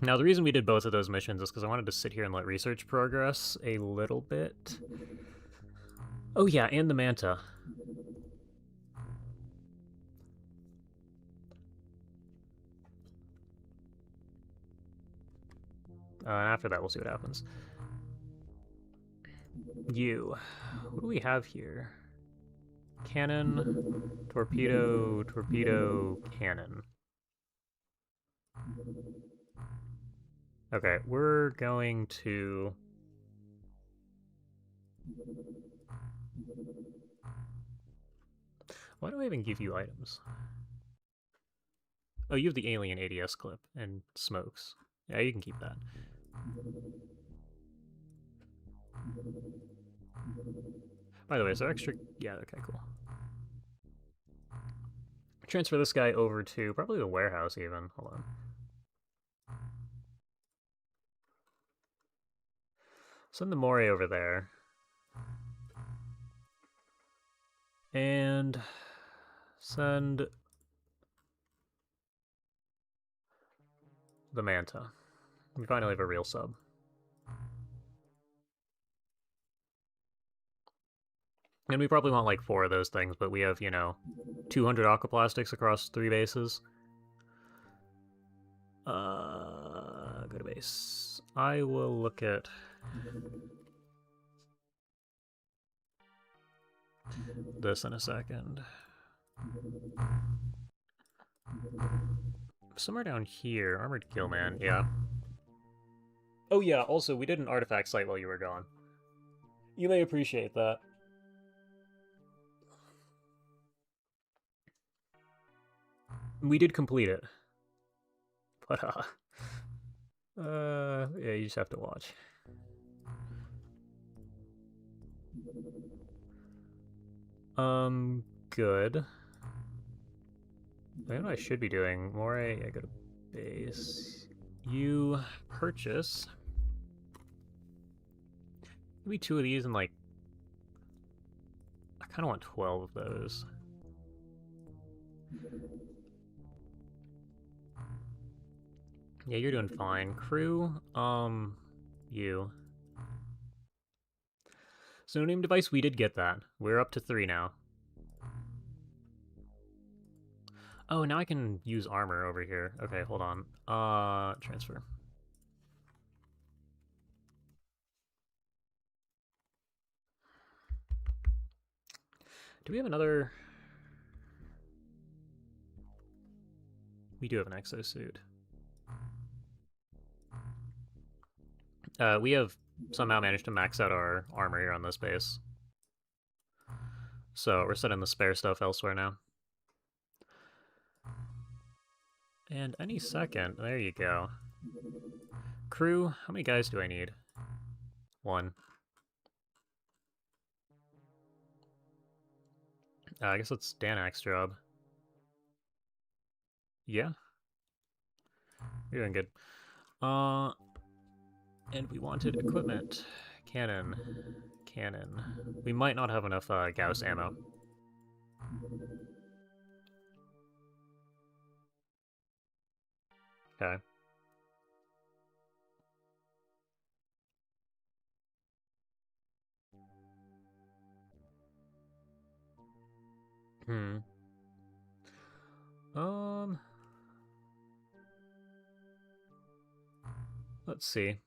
Speaker 1: Now, the reason we did both of those missions is because I wanted to sit here and let research progress a little bit. Oh yeah, and the Manta. And after that, we'll see what happens. You. What do we have here? Cannon, torpedo, torpedo, cannon. Okay, we're going to... Why do I even give you items? Oh, you have the alien ADS clip and smokes. Yeah, you can keep that. By the way, is there extra... Yeah, okay, cool. Transfer this guy over to probably the warehouse even. Hold on. Send the Mori over there. And send the Manta. We finally have a real sub. And we probably want like 4 of those things, but we have, you know, 200 aquaplastics across 3 bases. Go to base. I will look at... this in a second. Somewhere down here, Armored Killman, yeah. Oh yeah, also, we did an artifact site while you were gone. You may appreciate that. We did complete it. But, yeah, you just have to watch. Good. I know what I should be doing. More, I go to base. You purchase. Maybe 2 of these and like... I kind of want 12 of those. Yeah, you're doing fine. Crew, you. So no name device, we did get that. We're up to 3 now. Oh, now I can use armor over here. Okay, hold on. Transfer. Do we have another... We do have an exosuit. We have somehow managed to max out our armor here on this base. So we're setting the spare stuff elsewhere now. And any second, there you go. Crew, how many guys do I need? 1. I guess it's Danak's job. Yeah. You're doing good. And we wanted equipment. Cannon. Cannon. We might not have enough Gauss ammo. Okay. Hmm. Let's see.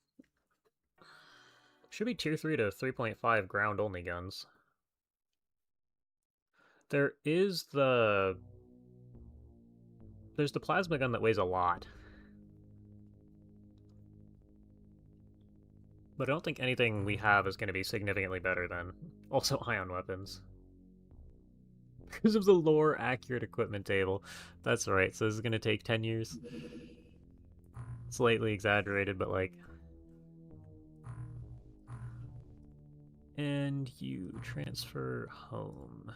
Speaker 1: Should be tier 3 to 3.5 ground-only guns. There is the... There's the plasma gun that weighs a lot. But I don't think anything we have is going to be significantly better than also ion weapons. Because of the lore accurate equipment table. That's right, so this is going to take 10 years. Slightly exaggerated, but like... And you transfer home.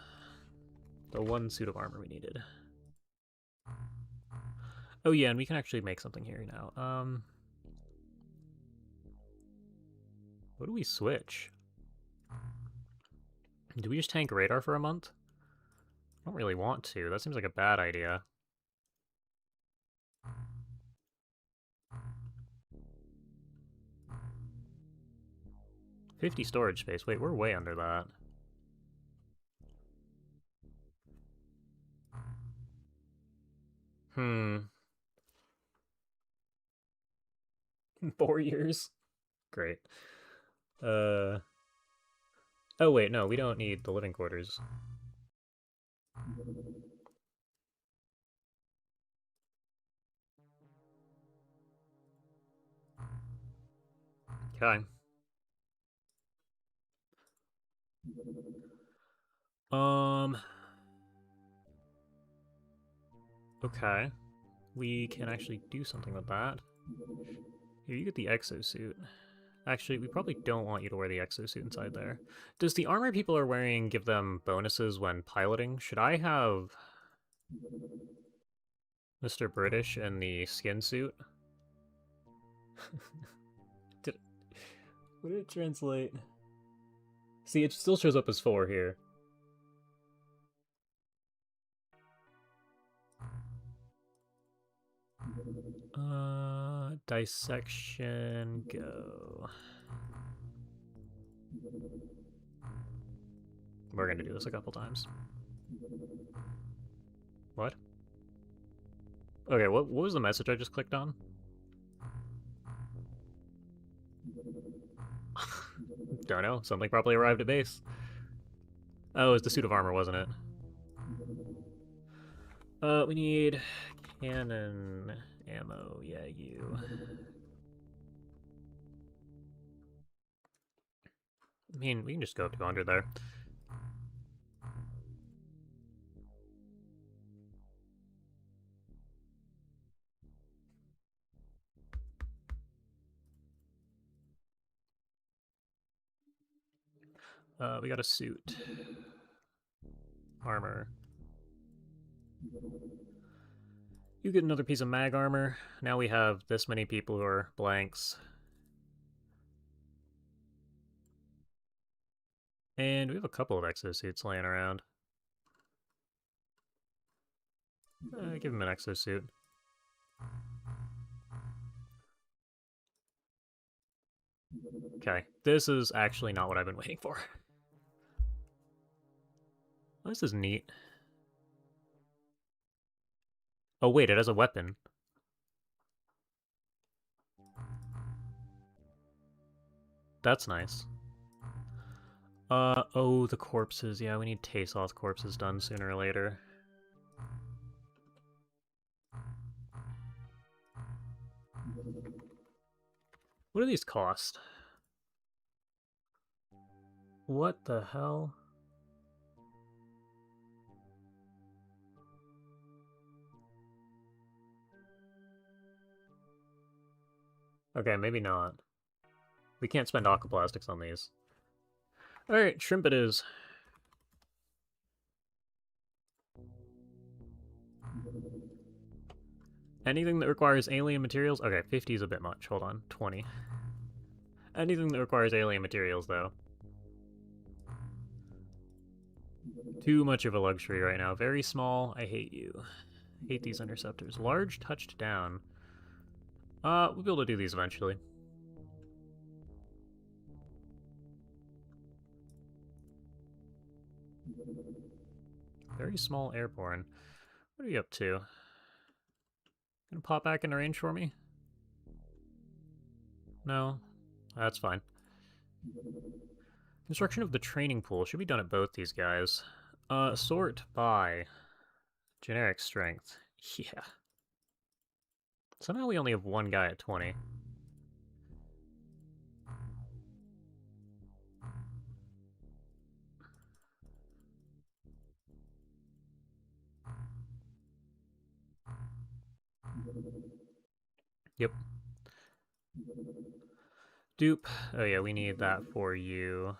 Speaker 1: The 1 suit of armor we needed. Oh yeah, and we can actually make something here now. What do we switch? Do we just tank radar for a month? I don't really want to. That seems like a bad idea. 50 storage space. Wait, we're way under that. Hmm. 4 years? Great. Uh... Oh wait, no, we don't need the living quarters. Okay. Um... Okay. We can actually do something with that. Here, you get the exosuit. Actually, we probably don't want you to wear the exosuit inside there. Does the armor people are wearing give them bonuses when piloting? Should I have Mr. British in the skin suit? Did, what did it translate? See, it still shows up as 4 here. Dissection, go. We're gonna do this a couple times. What? Okay, what was the message I just clicked on? Don't know. Something probably arrived at base. Oh, it was the suit of armor, wasn't it? We need cannon ammo. Yeah, you. I mean, we can just go 200 there. We got a suit. Armor. You get another piece of mag armor. Now we have this many people who are blanks. And we have a couple of exosuits laying around. Give him an exosuit. Okay, this is actually not what I've been waiting for. Oh, this is neat. Oh wait, it has a weapon. That's nice. Oh, the corpses. Yeah, we need TWoTS corpses done sooner or later. What do these cost? What the hell? Okay, maybe not. We can't spend aquaplastics on these. Alright, shrimp it is. Anything that requires alien materials? Okay, 50 is a bit much. Hold on, 20. Anything that requires alien materials, though. Too much of a luxury right now. Very small. I hate you. Hate these interceptors. Large touched down. We'll be able to do these eventually. Very small airborne. What are you up to? Gonna pop back into range for me? No? That's fine. Construction of the training pool. Should be done at both these guys. Sort by generic strength. Yeah. Somehow we only have one guy at 20. Yep. Dupe. Oh yeah, we need that for you.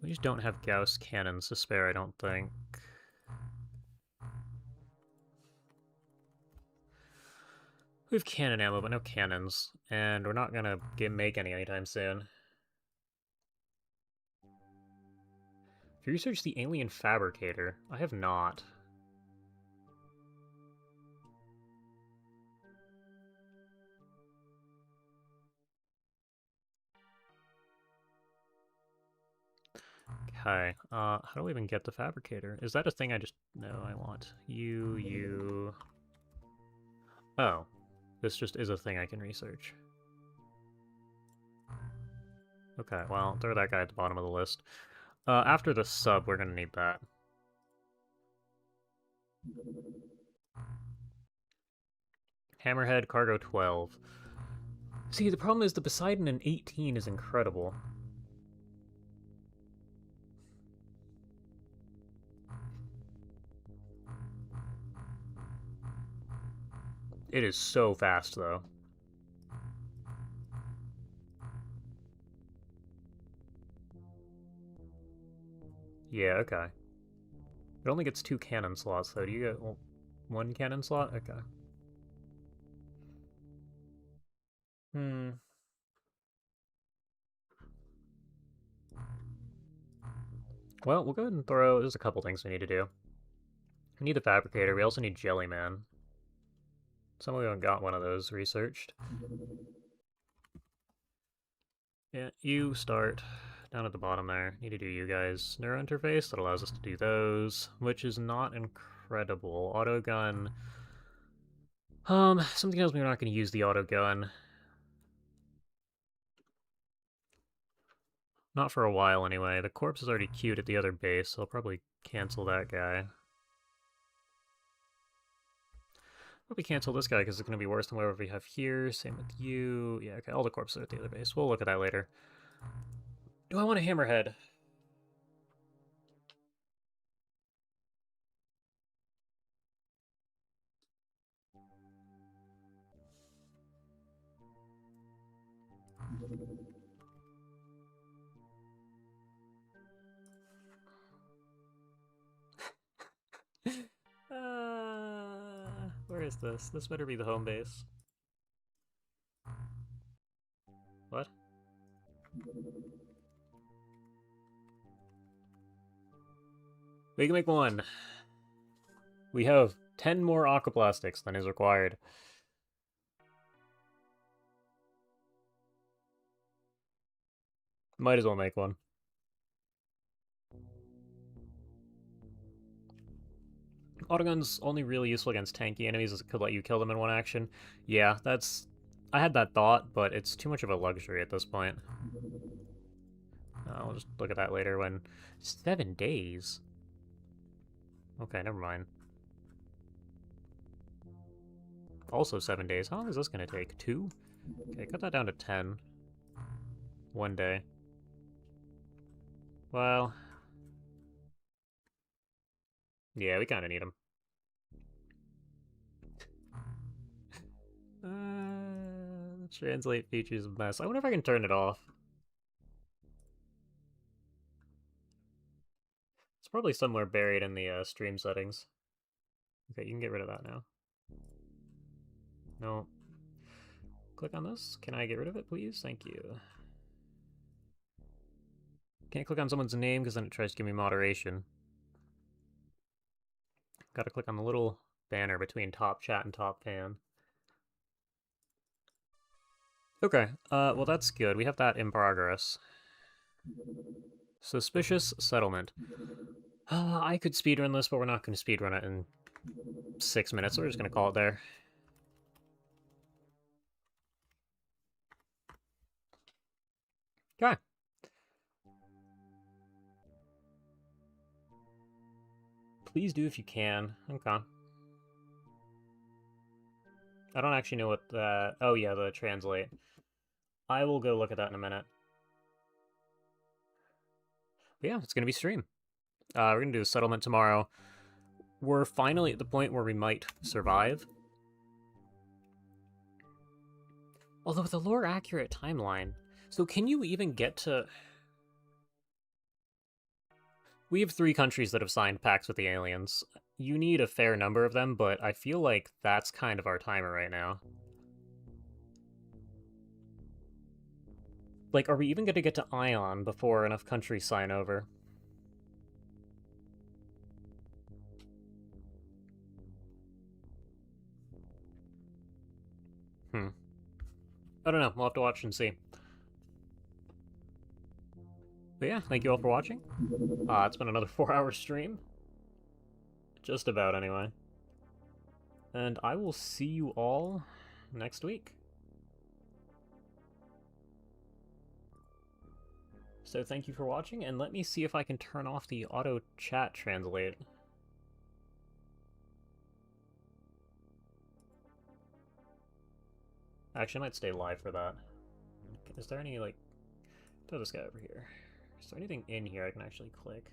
Speaker 1: We just don't have Gauss cannons to spare, I don't think. We have cannon ammo, but no cannons. And we're not gonna make any anytime soon. Have you researched the alien fabricator? I have not. Okay, how do we even get the fabricator? Is that a thing I just... No, I want you... Oh, this just is a thing I can research. Okay, well, throw that guy at the bottom of the list. After the sub, we're gonna need that. Hammerhead, cargo 12. See, the problem is the Poseidon in 18 is incredible. It is so fast, though. Yeah, okay. It only gets 2 cannon slots, though. Do you get 1 cannon slot? Okay. Well, we'll go ahead and throw... There's a couple things we need to do. We need the fabricator. We also need Jellyman. Somehow we haven't got one of those researched. Yeah, you start down at the bottom there. Need to do you guys. Neuro interface, that allows us to do those, which is not incredible. Autogun. Something tells me we're not going to use the autogun. Not for a while, anyway. The corpse is already queued at the other base, so I'll probably cancel that guy. Probably cancel this guy, because it's going to be worse than whatever we have here. Same with you. Yeah, okay, all the corpses are at the other base. We'll look at that later. Do I want a hammerhead? Where is this? This better be the home base. What? We can make one. We have 10 more aquaplastics than is required. Might as well make one. Autogun's only really useful against tanky enemies as it could let you kill them in one action. Yeah, that's... I had that thought, but it's too much of a luxury at this point. I'll just look at that later when... 7 days? Okay, never mind. Also 7 days. How long is this going to take? 2? Okay, cut that down to 10. 1 day. Well... Yeah, we kind of need them. The translate feature is a mess. I wonder if I can turn it off. It's probably somewhere buried in the stream settings. Okay, you can get rid of that now. No. Click on this. Can I get rid of it, please? Thank you. Can't click on someone's name because then it tries to give me moderation. Gotta click on the little banner between top chat and top fan. Okay, well that's good. We have that in progress. Suspicious settlement. I could speedrun this, but we're not going to speedrun it in 6 minutes. We're just going to call it there. Okay. Please do if you can. Okay. I don't actually know what the... Oh, yeah, the translate. I will go look at that in a minute. But yeah, it's going to be stream. We're going to do the settlement tomorrow. We're finally at the point where we might survive. Although with a lore-accurate timeline... So can you even get to... We have 3 countries that have signed pacts with the aliens. You need a fair number of them, but I feel like that's kind of our timer right now. Like, are we even going to get to Ion before enough countries sign over? I don't know. We'll have to watch and see. But yeah, thank you all for watching. It's been another 4-hour stream. Just about, anyway. And I will see you all next week. So thank you for watching, and let me see if I can turn off the auto chat translate. Actually, I might stay live for that. Is there any, like... Throw this guy over here. Is there anything in here I can actually click?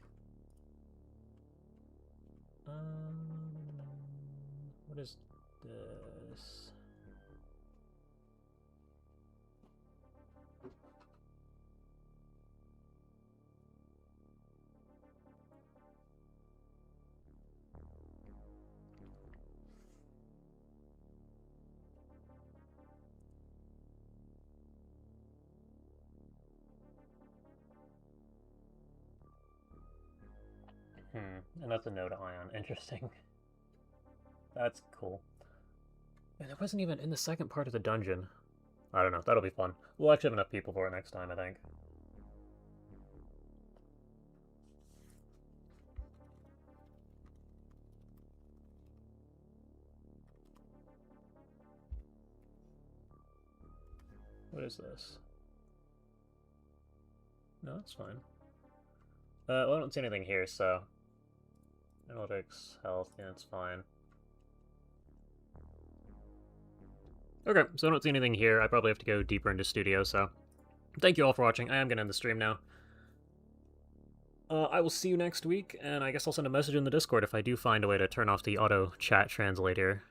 Speaker 1: What is this? And that's a no to Ion. Interesting. That's cool. And it wasn't even in the second part of the dungeon. I don't know. That'll be fun. We'll actually have enough people for it next time, I think. What is this? No, that's fine. Well, I don't see anything here, so... Analytics, health, yeah, it's fine. Okay, so I don't see anything here. I probably have to go deeper into Studio, so... Thank you all for watching. I am going to end the stream now. I will see you next week, and I guess I'll send a message in the Discord if I do find a way to turn off the auto chat translator.